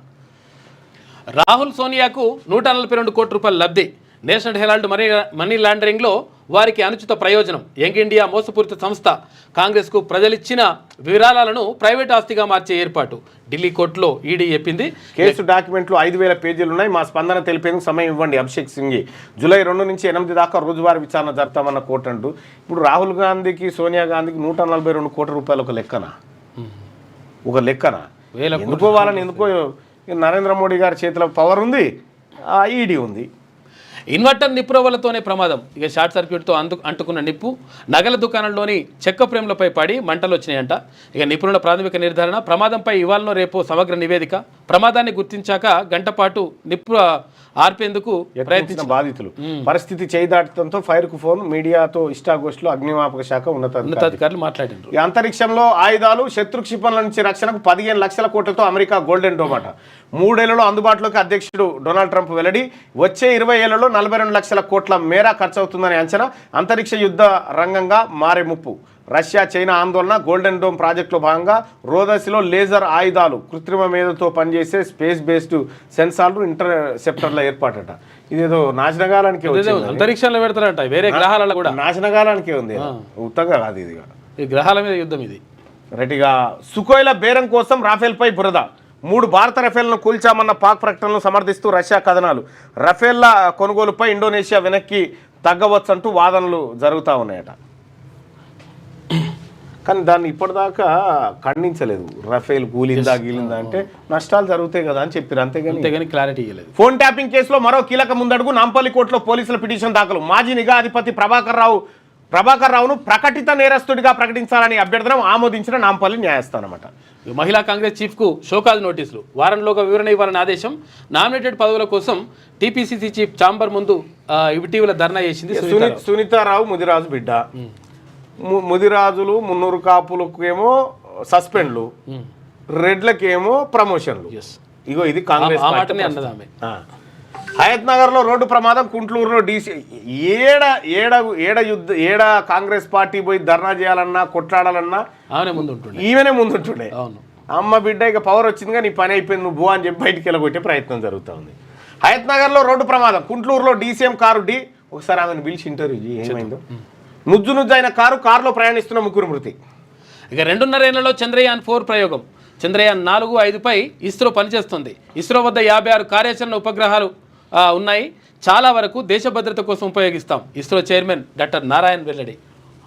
రాహుల్ సోనియాకు 142 కోట్ల రూపాయల లబ్ధి. నేషనల్ హెరాల్డ్ మనీ లాండరింగ్లో వారికి అనుచిత ప్రయోజనం. యంగ్ ఇండియా మోసపూరిత సంస్థ కాంగ్రెస్కు ప్రజలిచ్చిన విరాళాలను ప్రైవేట్ ఆస్తిగా మార్చే ఏర్పాటు. ఢిల్లీ కోర్టులో ఈడీ చెప్పింది. కేసు డాక్యుమెంట్లు 5,000 పేజీలు ఉన్నాయి. మా స్పందన తెలిపేందుకు సమయం ఇవ్వండి. అభిషేక్ సింగ్. జూలై 2 నుంచి 8 దాకా రోజువారీ విచారణ జరుపుతామన్న కోర్టు అంటూ. ఇప్పుడు రాహుల్ గాంధీకి సోనియా గాంధీకి 142 కోట్ల రూపాయలు ఒక లెక్కనా? ఎందుకో వాళ్ళని ఎందుకో నరేంద్ర మోడీ గారి చేతిలో పవర్ ఉంది, ఈడీ ఉంది. ఇన్వర్టర్ నిప్పురవ్వలతోనే ప్రమాదం. ఇక షార్ట్ సర్క్యూట్తో అంటుకున్న నిప్పు నగల దుకాణంలోని చెక్క ఫ్రేమ్లపై పడి మంటలు వచ్చినాయంట. ఇక నిపుణుల ప్రాథమిక నిర్ధారణ. ప్రమాదంపై ఇవాళ రేపు సమగ్ర నివేదిక. ప్రమాదాన్ని గుర్తించాక గంట పాటు నిప్పు ఆర్పేందుకు ప్రయత్నించిన బాధితులు. పరిస్థితి చేయి దాటడంతో ఫైర్కు ఫోన్. మీడియాతో ఇష్టాగోష్ఠిలో అగ్నిమాపక శాఖ ఉన్నతాధికారులు మాట్లాడారు. అంతరిక్షంలో ఆయుధాలు, శత్రు క్షిపణుల నుంచి రక్షణకు 15 లక్షల కోట్లతో అమెరికా గోల్డెన్ డోమ్ అట 3 ఏళ్లలో అందుబాటులోకి అధ్యక్షుడు డొనాల్డ్ ట్రంప్ వెల్లడి. వచ్చే 20 ఏళ్లలో 42 లక్షల కోట్ల మేర ఖర్చు అవుతుందని అంచనా. అంతరిక్ష యుద్ధ రంగంగా మారే ముప్పు. రష్యా చైనా ఆందోళన. గోల్డెన్ డోమ్ ప్రాజెక్టులో భాగంగా రోదసిలో లేజర్ ఆయుధాలు, కృత్రిమ మేధతో పనిచేసే స్పేస్ బేస్డ్ సెన్సార్లు, ఇంటర్సెప్టర్ల ఏర్పాటట. ఇదేదో నాశనగాలానికి అంతరిక్షంలో పెడతారంట, వేరే గ్రహాలలో కూడా నాశనగాలానికే ఉంది, ఉత్తగా కాదు ఇది. ఈ గ్రహాల మీద యుద్ధం ఇది. రెటిగా సుకోయిల బేరం కోసం రాఫెల్పై బురద. 3 భారత రఫేల్ను కూల్చామన్న పాక్ ప్రకటనను సమర్థిస్తూ రష్యా కథనాలు. రఫేళ్ల కొనుగోలుపై ఇండోనేషియా వెనక్కి తగ్గవచ్చంటూ వాదనలు జరుగుతూ ఉన్నాయట. కానీ దాన్ని ఇప్పటిదాకా ఖండించలేదు. రఫేల్ కూలిందా గీలిందా అంటే నష్టాలు జరుగుతాయి కదా అని చెప్పారు, అంతేగాని క్లారిటీ ఇవ్వలేదు. ఫోన్ ట్యాపింగ్ కేసులో మరో కీలక ముందడుగు. నాంపల్లి కోర్టులో పోలీసుల పిటిషన్ దాఖలు. మాజీ నిఘా అధిపతి ప్రభాకర్ రావును ప్రకటిత నేరస్తుడిగా ప్రకటించాలని అభ్యర్థన ఆమోదించిన నాంపల్లి న్యాయస్థానం అట. మహిళా కాంగ్రెస్ చీఫ్కు షోకాజ్ నోటీసులు. వారంలోగా వివరణ ఇవ్వాలని ఆదేశం. నామినేటెడ్ పదవుల కోసం టీపీసీసీ చీఫ్ ఛాంబర్ ముందు ఇటీవల ధర్నా చేసింది సునీతారావు. ముదిరాజు బిడ్డ. ముదిరాజులు 300 కాపులకు ఏమో సస్పెండ్లు, రెడ్లకేమో ప్రమోషన్లు. ఇగో ఇది కాంగ్రెస్. హయత్ నగర్ లో రోడ్డు ప్రమాదం. కుంట్లూరులో డీసీ ఏడ కాంగ్రెస్ పార్టీ పోయి ధర్నా చేయాలన్నా కొట్లాడాలన్నా ఈమెనే ముందుంటుండే. అమ్మ బిడ్డ ఇక పవర్ వచ్చింది కానీ నీ పని అయిపోయింది నువ్వు అని చెప్పి బయటికి వెళ్ళగొట్టే ప్రయత్నం జరుగుతూ ఉంది. హయత్ నగర్ లో రోడ్డు ప్రమాదం. కుంట్లూరులో డీసీఎం కారు ఢీ. ఒకసారి ఆమెను పిలిచి ఇంటర్వ్యూ ఏమైందో. నుజ్జునుజ్జైన కారులో ప్రయాణిస్తున్న 3 మృతి. ఇక 2.5 ఏళ్లలో చంద్రయాన్ 4 ప్రయోగం. చంద్రయాన్ 4, 5పై ఇస్రో పనిచేస్తుంది. ఇస్రో వద్ద 56 కార్యాచరణ ఉపగ్రహాలు ఉన్నాయి. చాలా వరకు దేశ భద్రత కోసం ఉపయోగిస్తాం. ఇస్రో చైర్మన్ డాక్టర్ నారాయణ వెల్లడి.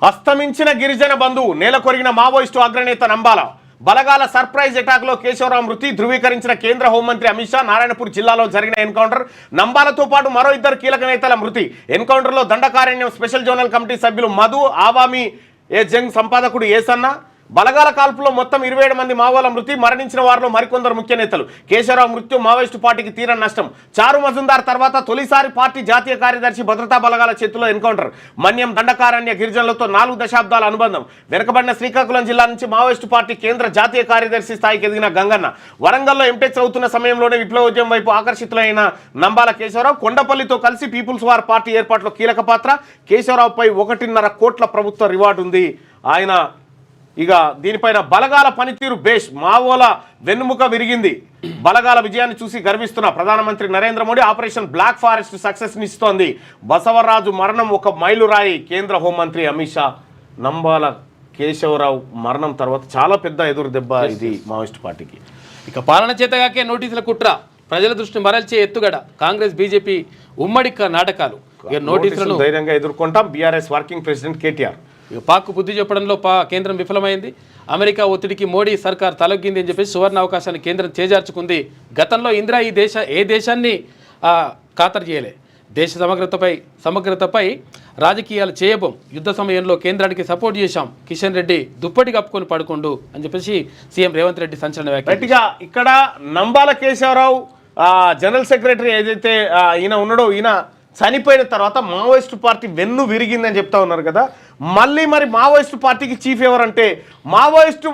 అస్తమించిన గిరిజన బంధువు, నేల కొరిగిన మావోయిస్టు అగ్రనేత నంబాల. బలగాల సర్ప్రైజ్ అటాక్లో కేశవరావు మృతి ధృవీకరించిన కేంద్ర హోంమంత్రి అమిత్ షా. నారాయణపూర్ జిల్లాలో జరిగిన ఎన్కౌంటర్. నంబాలతో పాటు మరో 2 కీలక నేతల మృతి. ఎన్కౌంటర్లో దండకారణ్యం స్పెషల్ జోనల్ కమిటీ సభ్యులు మధు, ఆవామీ ఏ జంగ్ సంపాదకుడు ఏసన్న, బలగాల కాల్పులో మొత్తం 27 మంది మావోల మృతి, మరణించిన వారిలో మరికొందరు ముఖ్య నేతలు. కేశవరావు మృత్యు మావోయిస్టు పార్టీకి తీరని నష్టం. చారు మజుందార్ తర్వాత తొలిసారి పార్టీ జాతీయ కార్యదర్శి భద్రతా బలగాల చేతిలో ఎన్కౌంటర్. మన్యం దండకారణ్య గిరిజనులతో 4 దశాబ్దాల అనుబంధం. వెనుకబడిన శ్రీకాకుళం జిల్లా నుంచి మావోయిస్టు పార్టీ కేంద్ర జాతీయ కార్యదర్శి స్థాయికి ఎదిగిన గంగన్న. వరంగల్లో ఎంటెక్ చదువుతున్న సమయంలోనే విప్లవోద్యమం వైపు ఆకర్షితులైన నంబాల కేశవరావు కొండపల్లితో కలిసి పీపుల్స్ వార్ పార్టీ ఏర్పాటులో కీలక పాత్ర. కేశవరావుపై 1.5 కోట్ల ప్రభుత్వ రివార్డు ఉంది. ఆయన ఇక దీనిపైన బలగాల పనితీరు బేష్, మావోల వెన్నుముక విరిగింది. బలగాల విజయాన్ని చూసి గర్విస్తున్న ప్రధానమంత్రి Narendra Modi operation black forest success నిస్తోంది. బసవరాజు మరణం ఒక మైలురాయి. కేంద్ర హోంమంత్రి అమిత్ షా. నంబాల కేశవరావు మరణం తర్వాత చాలా పెద్ద ఎదురు దెబ్బ ఇది మావోయిస్ట్ పార్టీకి. ఇక పాలన చేతగాకే నోటీసుల కుట్ర, ప్రజల దృష్టిని మరల్చే ఎత్తుగడ, కాంగ్రెస్ బీజేపీ ఉమ్మడి నాటకాలు. ఇక నోటీసులను ధైర్యంగా ఎదుర్కొంటాం. BRS working president KTR. ఇక పాక్ బుద్ధి చెప్పడంలో కేంద్రం విఫలమైంది. అమెరికా ఒత్తిడికి మోడీ సర్కార్ తలొగ్గింది అని చెప్పేసి సువర్ణ అవకాశాన్ని కేంద్రం చేజార్చుకుంది. గతంలో ఇందిరా ఏ దేశాన్ని ఖాతరు చేయలే. దేశ సమగ్రతపై రాజకీయాలు చేయబోం. యుద్ధ సమయంలో కేంద్రానికి సపోర్ట్ చేశాం. కిషన్ రెడ్డి దుప్పటి కప్పుకొని పడుకుండు అని చెప్పేసి సీఎం రేవంత్ రెడ్డి సంచలన వ్యాఖ్య. గట్టిగా ఇక్కడ నంబాల కేశవరావు జనరల్ సెక్రటరీ ఏదైతే ఈయన ఉన్నాడో, ఈయన చనిపోయిన తర్వాత మావోయిస్టు పార్టీ వెన్ను విరిగిందని చెప్తా ఉన్నారు కదా. మళ్ళీ మరి మావోయిస్టు పార్టీకి చీఫ్ ఎవరంటే మావోయిస్టు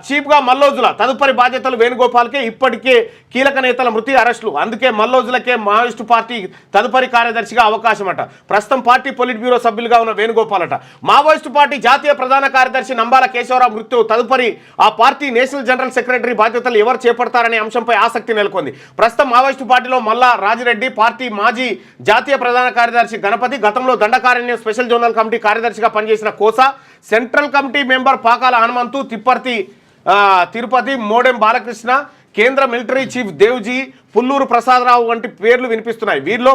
చీఫ్గా మల్లోజుల. తదుపరి బాధ్యతలు వేణుగోపాల్కే. ఇప్పటికే కీలక నేతల మృతి, అరెస్టులు. అందుకే మల్లోజులకే మావోయిస్టు పార్టీ తదుపరి కార్యదర్శిగా అవకాశం అట. ప్రస్తుతం పార్టీ పొలిట్ బ్యూరో సభ్యులుగా ఉన్న వేణుగోపాల్ అట. మావోయిస్టు పార్టీ జాతీయ ప్రధాన కార్యదర్శి నంబాల కేశవరావు మృత్యు, తదుపరి ఆ పార్టీ నేషనల్ జనరల్ సెక్రటరీ బాధ్యతలు ఎవరు చేపడతారనే అంశంపై ఆసక్తి నెలకొంది. ప్రస్తుతం మావోయిస్టు పార్టీలో మల్లా రాజిరెడ్డి, పార్టీ మాజీ జాతీయ ప్రధాన కార్యదర్శి గణపతి, గతంలో దండకారణ్యం స్పెషల్ జోనల్ కమిటీ కార్యదర్శిగా పనిచేసిన Kosa, central committee member Pakala Hanumanthu, Tirupati Modem Balakrishna, కేంద్ర మిలిటరీ చీఫ్ దేవ్జీ, పుల్లూరు ప్రసాదరావు వంటి పేర్లు వినిపిస్తున్నాయి. వీరిలో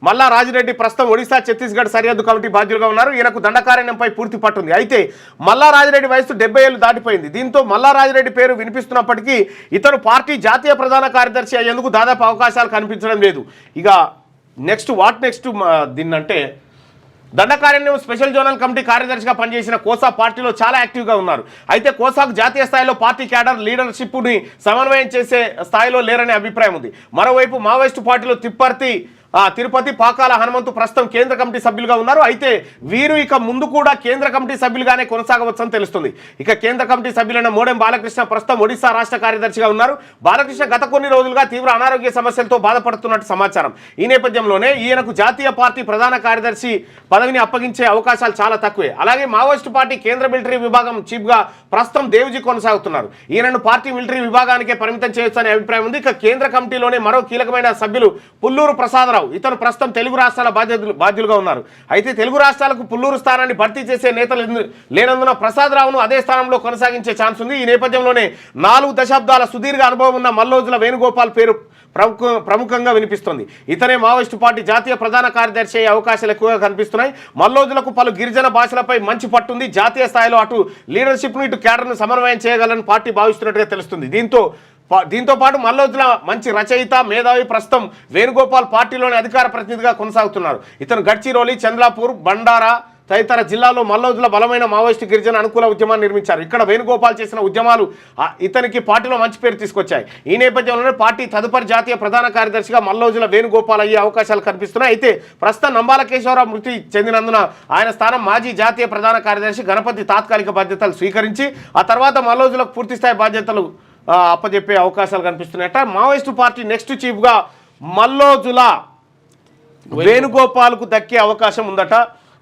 మల్లా రాజిరెడ్డి ప్రస్తుతం ఒడిశా ఛత్తీస్గఢ్ సరిహద్దు కమిటీ బాధ్యులుగా ఉన్నారు. ఈయనకు దండకారణ్యంపై పూర్తి పట్టుంది. అయితే మల్లా రాజిరెడ్డి వయసు 70 ఏళ్ళు దాటిపోయింది. దీంతో మల్లా రాజిరెడ్డి పేరు వినిపిస్తున్నప్పటికీ ఇతను పార్టీ జాతీయ ప్రధాన కార్యదర్శి అయ్యేందుకు దాదాపు అవకాశాలు కనిపించడం లేదు. ఇక నెక్స్ట్ దీన్నంటే దండకారణ్యం స్పెషల్ జోనల్ కమిటీ కార్యదర్శిగా పనిచేసిన కోసా పార్టీలో చాలా యాక్టివ్గా ఉన్నారు. అయితే కోసాకు జాతీయ స్థాయిలో పార్టీ క్యాడర్ లీడర్షిప్ని సమన్వయం చేసే స్థాయిలో లేరనే అభిప్రాయం ఉంది. మరోవైపు మావోయిస్టు పార్టీలో తిరుపతి, పాకాల హనుమంతు ప్రస్తుతం కేంద్ర కమిటీ సభ్యులుగా ఉన్నారు. అయితే వీరు ఇక ముందు కూడా కేంద్ర కమిటీ సభ్యులుగానే కొనసాగవచ్చని తెలుస్తుంది. ఇక కేంద్ర కమిటీ సభ్యులైన మోడెం బాలకృష్ణ ప్రస్తుతం ఒడిశా రాష్ట్ర కార్యదర్శిగా ఉన్నారు. బాలకృష్ణ గత కొన్ని రోజులుగా తీవ్ర అనారోగ్య సమస్యలతో బాధపడుతున్నట్టు సమాచారం. ఈ నేపథ్యంలోనే ఈయనకు జాతీయ పార్టీ ప్రధాన కార్యదర్శి పదవిని అప్పగించే అవకాశాలు చాలా తక్కువే. అలాగే మావోయిస్టు పార్టీ కేంద్ర మిలిటరీ విభాగం చీఫ్గా ప్రస్తుతం దేవ్జీ కొనసాగుతున్నారు. ఈయనను పార్టీ మిలిటరీ విభాగానికే పరిమితం చేయొచ్చనే అభిప్రాయం ఉంది. ఇక కేంద్ర కమిటీలోనే మరో కీలకమైన సభ్యులు పుల్లూరు ప్రసాదరావు. ఇతను ప్రస్తుతం తెలుగు రాష్ట్రాల బాధ్యులుగా ఉన్నారు. అయితే తెలుగు రాష్ట్రాలకు పుల్లూరు స్థానాన్ని భర్తీ చేసే నేతలు లేనందున ప్రసాదరావును అదే స్థానంలో కొనసాగించే ఛాన్స్ ఉంది. ఈ నేపథ్యంలోనే 4 దశాబ్దాల సుదీర్ఘ అనుభవం ఉన్న మల్లోజుల వేణుగోపాల్ పేరు ప్రముఖంగా వినిపిస్తుంది. ఇతనే మావోయిస్టు పార్టీ జాతీయ ప్రధాన కార్యదర్శి అయ్యే అవకాశాలు ఎక్కువగా కనిపిస్తున్నాయి. మల్లోజులకు పలు గిరిజన భాషలపై మంచి పట్టుంది. జాతీయ స్థాయిలో అటు లీడర్షిప్ను ఇటు క్యాడర్ను సమన్వయం చేయగలని పార్టీ భావిస్తున్నట్టుగా తెలుస్తుంది. దీంతో పాటు మల్లోజుల మంచి రచయిత, మేధావి. ప్రస్తుతం వేణుగోపాల్ పార్టీలోని అధికార ప్రతినిధిగా కొనసాగుతున్నారు. ఇతను గడ్చిరోలి, చంద్లాపూర్, బండారా తదితర జిల్లాలో మల్లోజుల బలమైన మావోయిస్టు గిరిజన అనుకూల ఉద్యమాన్ని నిర్మించారు. ఇక్కడ వేణుగోపాల్ చేసిన ఉద్యమాలు ఇతనికి పార్టీలో మంచి పేరు తీసుకొచ్చాయి. ఈ నేపథ్యంలోనే పార్టీ తదుపరి జాతీయ ప్రధాన కార్యదర్శిగా మల్లోజుల వేణుగోపాల్ అయ్యే అవకాశాలు కనిపిస్తున్నాయి. అయితే ప్రస్తుతం నంబాల కేశవరావు మృతి చెందినందున ఆయన స్థానం మాజీ జాతీయ ప్రధాన కార్యదర్శి గణపతి తాత్కాలిక బాధ్యతలు స్వీకరించి ఆ తర్వాత మల్లోజులకు పూర్తిస్థాయి బాధ్యతలు అప్పచెప్పే అవకాశాలు కనిపిస్తున్నాయట. మావోయిస్టు పార్టీ నెక్స్ట్ చీఫ్గా మల్లోజుల వేణుగోపాల్కు దక్కే అవకాశం ఉందట.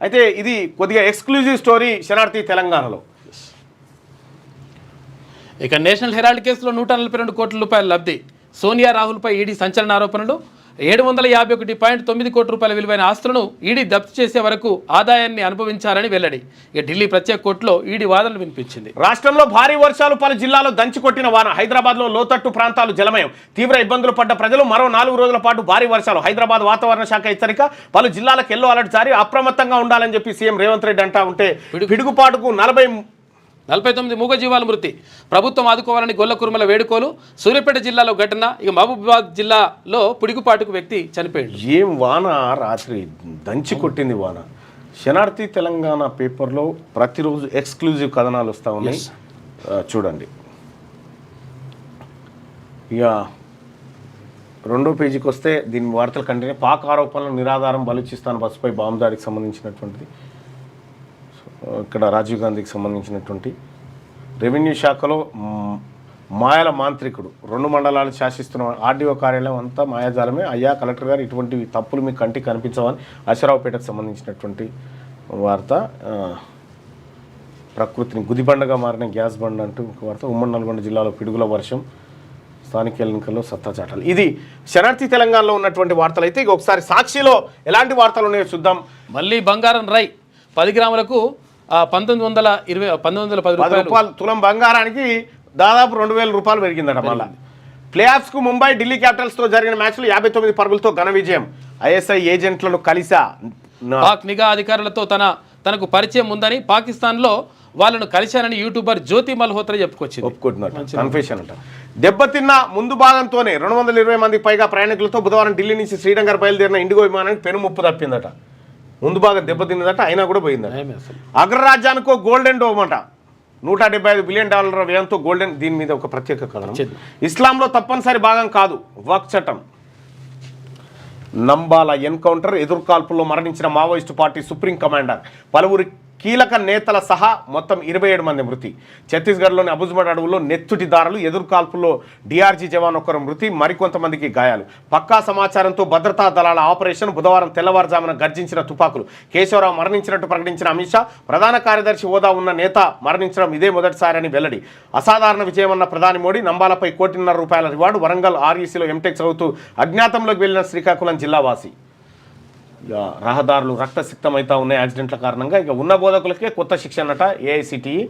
అయితే ఇది కొద్దిగా ఎక్స్క్లూజివ్ స్టోరీ శనార్థి తెలంగాణలో. ఇక నేషనల్ హెరాల్డ్ కేసులో 142 కోట్ల రూపాయల లబ్ధి. సోనియా రాహుల్పై ఈడీ సంచలన ఆరోపణలు. 751.9 కోట్ల రూపాయల విలువైన ఆస్తులను ఈడీ జప్తు చేసే వరకు ఆదాయాన్ని అనుభవించారని వెల్లడి. ఇక ఢిల్లీ ప్రత్యేక కోర్టులో ఈడీ వాదనలు వినిపించింది. రాష్ట్రంలో భారీ వర్షాలు, పలు జిల్లాలో దంచికొట్టిన వాన. హైదరాబాద్లో లోతట్టు ప్రాంతాలు జలమయం. తీవ్ర ఇబ్బందులు పడ్డ ప్రజలు. మరో 4 రోజుల పాటు భారీ వర్షాలు. హైదరాబాద్ వాతావరణ శాఖ హెచ్చరిక. పలు జిల్లాలకు ఎల్లో అలర్ట్ జారీ. అప్రమత్తంగా ఉండాలని చెప్పి సీఎం రేవంత్ రెడ్డి అంటా ఉంటే పిడుగుపాటుకు 49 మూగజీవాల మృతి. ప్రభుత్వం ఆదుకోవాలని గొల్ల కురుమల వేడుకోలు. సూర్యాపేట జిల్లాలో ఘటన. ఇక మహబూబాబాద్ జిల్లాలో పిడుగుపాటుకు వ్యక్తి చనిపోయాడు. ఏం వాన, రాత్రి దంచి కొట్టింది వాన. శనార్థి తెలంగాణ పేపర్లో ప్రతిరోజు ఎక్స్క్లూజివ్ కథనాలు వస్తూ ఉన్నాయి. చూడండి, ఇక రెండో పేజీకి వస్తే దీని వార్తలు కంటిన్యూ. పాక్ ఆరోపణలు నిరాధారం, బలూచిస్తాన్ బస్సుపై బాంబు దాడికి సంబంధించినటువంటిది. ఇక్కడ రాజీవ్ గాంధీకి సంబంధించినటువంటి రెవెన్యూ శాఖలో మాయల మాంత్రికుడు 2 మండలాలు శాసిస్తున్న ఆర్డీఓ కార్యాలయం అంతా మాయాజాలమే. అయ్యా కలెక్టర్ గారు, ఇటువంటి తప్పులు మీ కంటికి కనిపించవని అశరావుపేటకు సంబంధించినటువంటి వార్త. ప్రకృతిని గుదిబండగా మారిన గ్యాస్ బండ్ అంటూ ఒక వార్త. ఉమ్మడి నల్గొండ జిల్లాలో పిడుగుల వర్షం, స్థానిక ఎన్నికల్లో సత్తా చాటాలి. ఇది శనార్థి తెలంగాణలో ఉన్నటువంటి వార్తలు. అయితే ఇక ఒకసారి సాక్షిలో ఎలాంటి వార్తలు ఉన్నాయో చూద్దాం. మళ్ళీ బంగారం రై 10 గ్రాములకు 1910 రూపాయలు తులం బంగారానికి దాదాపు 2000 రూపాయలు పెరిగిందట. మళ్ళీ ప్లే ఆఫ్స్కు ముంబై ఢిల్లీ క్యాపిటల్స్తో జరిగిన మ్యాచ్లో 59 పరుగులతో ఘన విజయం. ఐఎస్ఐ ఏజెంట్లను కలిసా. పాక్ నిఘా అధికారులతో తనకు పరిచయం ఉందని, పాకిస్తాన్లో వాళ్ళను కలిశానని యూట్యూబర్ జ్యోతి మల్హోత్రా చెప్పుకొచ్చింది. ఒప్పుకుంటున్నారు. కన్ఫెషన్ అంట. దెబ్బతిన్న ముందు భాగంతోనే 220 మందికి పైగా ప్రయాణికులతో బుధవారం ఢిల్లీ నుంచి శ్రీనగర్ బయలుదేరిన ఇండిగో విమానానికి పెనుముప్పు తప్పిందట. ముందు భాగం దెబ్బతిన్నదట, అయినా కూడా పోయిందట. అగ్రరాజ్యానికో గోల్డెన్ డోమ్ అంట. $175 బిలియన్ వ్యయంతో గోల్డెన్. దీని మీద ఒక ప్రత్యేక కథనం. ఇస్లాంలో తప్పనిసరి భాగం కాదు వక్ఫ్ చట్టం. నంబాల ఎన్కౌంటర్, ఎదురుకాల్పుల్లో మరణించిన మావోయిస్టు పార్టీ సుప్రీం కమాండర్, పలువురి కీలక నేతల సహా మొత్తం 27 మంది మృతి. ఛత్తీస్గఢ్లోని అబుజ్మడ్ అడవుల్లో నెత్తుటి దారులు, ఎదురుకాల్పుల్లో డిఆర్జీ జవాన్ ఒకరు మృతి, మరికొంతమందికి గాయాలు. పక్కా సమాచారంతో భద్రతా దళాల ఆపరేషన్. బుధవారం తెల్లవారుజామున గర్జించిన తుపాకులు. కేశవరావు మరణించినట్టు ప్రకటించిన అమిత్ షా. ప్రధాన కార్యదర్శి హోదా ఉన్న నేత మరణించడం ఇదే మొదటిసారని వెల్లడి. అసాధారణ విజయమన్న ప్రధాని మోడీ. నంబాలపై ₹1.5 రివార్డు. వరంగల్ ఆర్ఈసీలో ఎంటెక్ చదువుతూ అజ్ఞాతంలోకి వెళ్లిన శ్రీకాకుళం జిల్లావాసి. ఇక రహదారులు రక్తసిక్తమవుతా ఉన్నాయి యాక్సిడెంట్ల కారణంగా. ఇక ఉన్న బోధకులకే కొత్త శిక్ష అన్నట. ఏఐసిటిఈ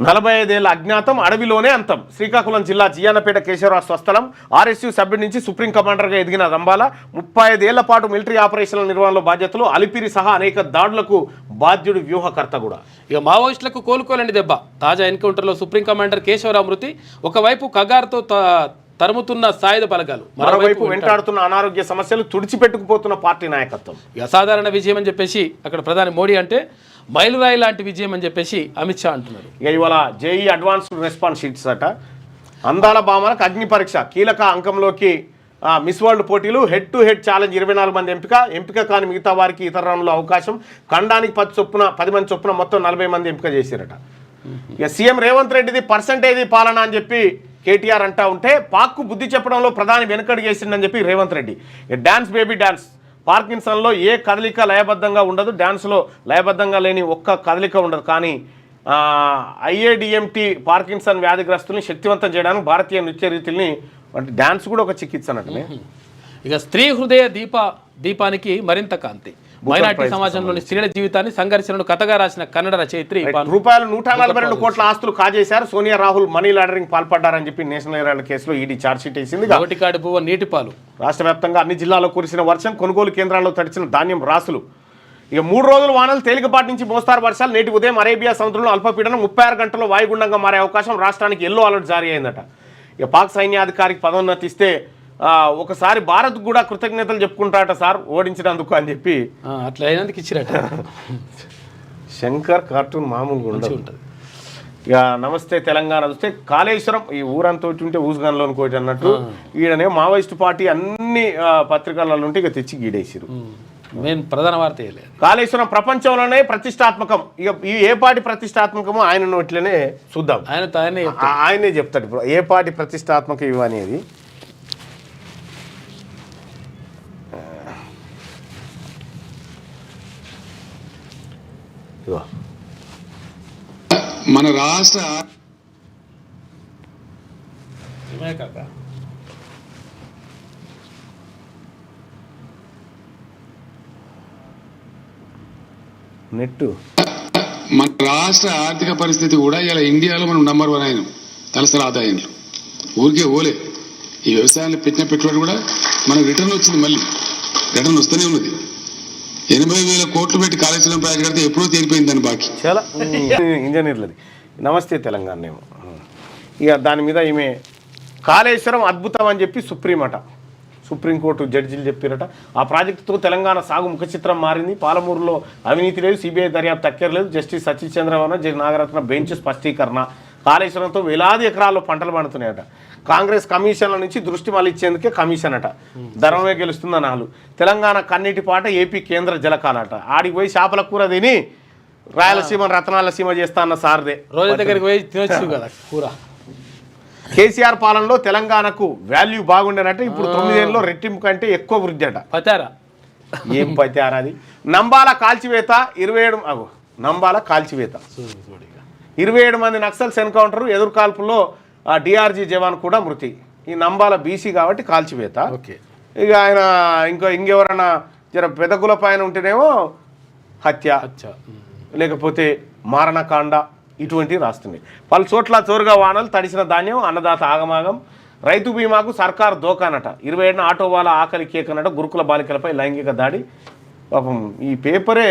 45 ఏళ్ల అజ్ఞాతం, అడవిలోనే అంతం. శ్రీకాకుళం జిల్లా జియానపేట కేశవరావు స్వస్థలం. ఆర్ఎస్యూ సభ్యుడి నుంచి సుప్రీం కమాండర్గా ఎదిగిన రంబాల 35 ఏళ్ల పాటు మిలిటరీ ఆపరేషన్ల నిర్వహణలో బాధ్యతలు. అలిపిరి సహా అనేక దాడులకు బాధ్యుడు, వ్యూహకర్త కూడా. ఇక మావోయిస్టులకు కోలుకోలేని దెబ్బ. తాజా ఎన్కౌంటర్లో సుప్రీం కమాండర్ కేశవరావు మృతి. ఒకవైపు కగారుతో తరుముతున్న సాయుధ బలగాలు, మరోవైపు వెంటాడుతున్న అనారోగ్య సమస్యలు, తుడిచిపెట్టుకుపోతున్న పార్టీ నాయకత్వం. అసాధారణ విజయం అని చెప్పేసి అక్కడ ప్రధాని మోడీ అంటే, మైలురాయి లాంటి విజయం అని చెప్పేసి అమిత్ షా అంటున్నారు. ఇక ఇవాళ జేఈ అడ్వాన్స్డ్ రెస్పాన్స్ షీట్స్ అట. అందాల భామలకు అగ్ని పరీక్ష. కీలక అంకంలోకి మిస్ వరల్డ్ పోటీలు. Head to head challenge. 24 మంది ఎంపిక కాని మిగతా వారికి ఇతర రౌండ్లో అవకాశం. ఖండానికి 10 మంది చొప్పున మొత్తం 40 మంది ఎంపిక చేశారట. ఇక సీఎం రేవంత్ రెడ్డిది పర్సంటేజ్ పాలన అని చెప్పి కేటీఆర్ అంటా ఉంటే, పాక్కు బుద్ధి చెప్పడంలో ప్రధాని వెనుకడుగు వేసిందని చెప్పి Revanth Reddy. Dance baby dance. పార్కిన్సన్లో ఏ కదలిక లయబద్ధంగా ఉండదు. డ్యాన్స్లో లయబద్ధంగా లేని ఒక్క కదలిక ఉండదు. కానీ ఐఏడిఎంటీ పార్కిన్సన్ వ్యాధిగ్రస్తుల్ని శక్తివంతం చేయడానికి భారతీయ నృత్య రీతుల్ని, అంటే డ్యాన్స్ కూడా ఒక చికిత్స అన్నట్టునే. ఇక స్త్రీ హృదయ దీపానికి మరింత కాంతి. మైనార్టీ సమాజంలోని స్త్రీల జీవితాన్ని, సంఘర్షణను కథగా రాసిన కన్నడ రచయిత్రి. ₹142 కోట్ల ఆస్తులు కాజేశారు. సోనియా రాహుల్ మనీ లాండరింగ్ పాల్పడ్డారని చెప్పి నేషనల్ హెరాల్డ్ కేసులో ఈడీ ఛార్జ్షీట్ వేసింది. నోటికాడి పువ్వు నీటిపాలు. రాష్ట్ర వ్యాప్తంగా అన్ని జిల్లాల్లో కురిసిన వర్షం, కొనుగోలు కేంద్రాల్లో తడిచిన ధాన్యం రాసులు. ఇక 3 రోజుల వానలు, తేలికపాటి నుంచి మోస్తారు వర్షాలు. నేటి ఉదయం అరేబియా సముద్రంలో అల్పపీడనం 36 గంటల్లో వాయుగుండంగా మారే అవకాశం. రాష్ట్రానికి ఎల్లో అలర్ట్ జారీ అయిందట. ఇక పాక్ సైన్యాధికారికి పదోన్నతి ఇస్తే ఒకసారి భారత్ కూడా కృతజ్ఞతలు చెప్పుకుంటారట సార్ ఓడించినందుకు అని చెప్పి. అట్లా అయినందుకు ఇచ్చిరట. శంకర్ కార్టూన్ మామూలుగా ఉంటుంది. ఇక నమస్తే తెలంగాణ చూస్తే కాళేశ్వరం, ఈ ఊరంతా ఉంటే ఊసుగాన్లోని కోటి అన్నట్టు ఈడనే మావోయిస్టు పార్టీ అన్ని పత్రికలలో ఉంటే ఇక తెచ్చి గీడేసారు. ప్రధాన వార్త కాళేశ్వరం ప్రపంచంలోనే ప్రతిష్టాత్మకం. ఇక ఏ పార్టీ ప్రతిష్టాత్మకమో ఆయన నోట్లోనే చూద్దాం. ఆయనే చెప్తాడు ఇప్పుడు ఏ పార్టీ ప్రతిష్టాత్మకం ఇవనేది. మన రాష్ట్ర నెట్టు మన రాష్ట్ర ఆర్థిక పరిస్థితి కూడా ఇలా ఇండియాలో మనం నంబర్ 1 అయినాం తలసరి ఆదాయంలో. ఊరికే ఓలే ఈ వ్యవసాయంలో పెట్టిన పెట్టుబడి కూడా మనకు రిటర్న్ వచ్చింది. మళ్ళీ రిటర్న్ వస్తూనే ఉన్నది. 80,000 కోట్లు పెట్టి కాళేశ్వరం ప్రాజెక్ట్ కడితే ఎప్పుడో తీరిపోయింది దాని బాకీ. చాలా ఇంజనీర్లది. నమస్తే తెలంగాణ ఏమో. ఇక దాని మీద ఈమె కాళేశ్వరం అద్భుతం అని చెప్పి సుప్రీం అట. సుప్రీంకోర్టు జడ్జీలు చెప్పారట. ఆ ప్రాజెక్టుతో తెలంగాణ సాగు ముఖ చిత్రం మారింది. పాలమూరులో అవినీతి లేదు, సిబిఐ దర్యాప్తు అక్కర్లేదు, justice Satish Chandravarma, G Nagarathna bench స్పష్టీకరణ. కాళేశ్వరంతో వేలాది ఎకరాల్లో పంటలు పండుతున్నాయట. కాంగ్రెస్ కమిషన్ల నుంచి దృష్టి మళ్ళించేందుకే కమిషన్ అట. ధర్మమే గెలుస్తుందని వాళ్ళు. తెలంగాణ కన్నీటి పాట ఏపీ కేంద్ర జలకాలట. ఆడికి పోయి చేపల కూర తిని రాయలసీమ రత్నాల సీమ చేస్తా అన్న సార్దే. రోజు దగ్గరికి పోయి తినొచ్చు కదా కూర. కేసీఆర్ పాలనలో తెలంగాణకు వాల్యూ బాగుండేనట్టు. ఇప్పుడు 9 ఏళ్ళలో రెట్టింపు కంటే ఎక్కువ వృద్ధి అట. పచారా ఏం పత్యారా అది. నంబాల కాల్చివేత 27 నంబాల కాల్చివేత 27 మంది నక్సల్స్ ఎన్కౌంటర్, ఎదురుకాల్పుల్లో డిఆర్జీ జవాన్ కూడా మృతి. ఈ నంబాల బీసీ కాబట్టి కాల్చివేత. ఓకే. ఇక ఆయన ఇంకెవరైనా జర పెదకుల పైన ఉంటేనేమో హత్య, లేకపోతే మారణకాండ ఇటువంటివి రాస్తున్నాయి. పలు చోట్ల చోరుగా వానలు, తడిసిన ధాన్యం, అన్నదాత ఆగమాగం. రైతు బీమాకు సర్కారు దోకానట. 27 ఆటో వాళ్ళ ఆకలి కేకనట. గురుకుల బాలికలపై లైంగిక దాడి. పాపం ఈ పేపరే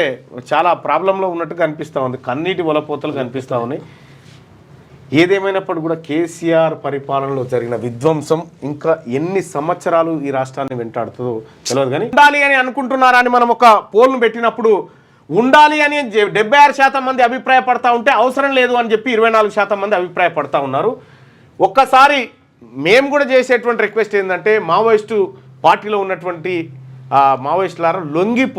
చాలా ప్రాబ్లంలో ఉన్నట్టు కనిపిస్తూ ఉంది. కన్నీటి వలపోతలు కనిపిస్తూ ఉన్నాయి. ఏదేమైనప్పుడు కూడా కేసీఆర్ పరిపాలనలో జరిగిన విధ్వంసం ఇంకా ఎన్ని సంవత్సరాలు ఈ రాష్ట్రాన్ని వెంటాడుతుందో తెలియదు. కానీ ఉండాలి అని అనుకుంటున్నారా అని మనం ఒక పోల్ను పెట్టినప్పుడు ఉండాలి అని 76% మంది అభిప్రాయపడతా ఉంటే అవసరం లేదు అని చెప్పి 24% మంది అభిప్రాయపడతా ఉన్నారు. ఒక్కసారి మేము కూడా చేసేటువంటి రిక్వెస్ట్ ఏంటంటే మావోయిస్టు పార్టీలో ఉన్నటువంటి మావోయిస్టులారా లొంగి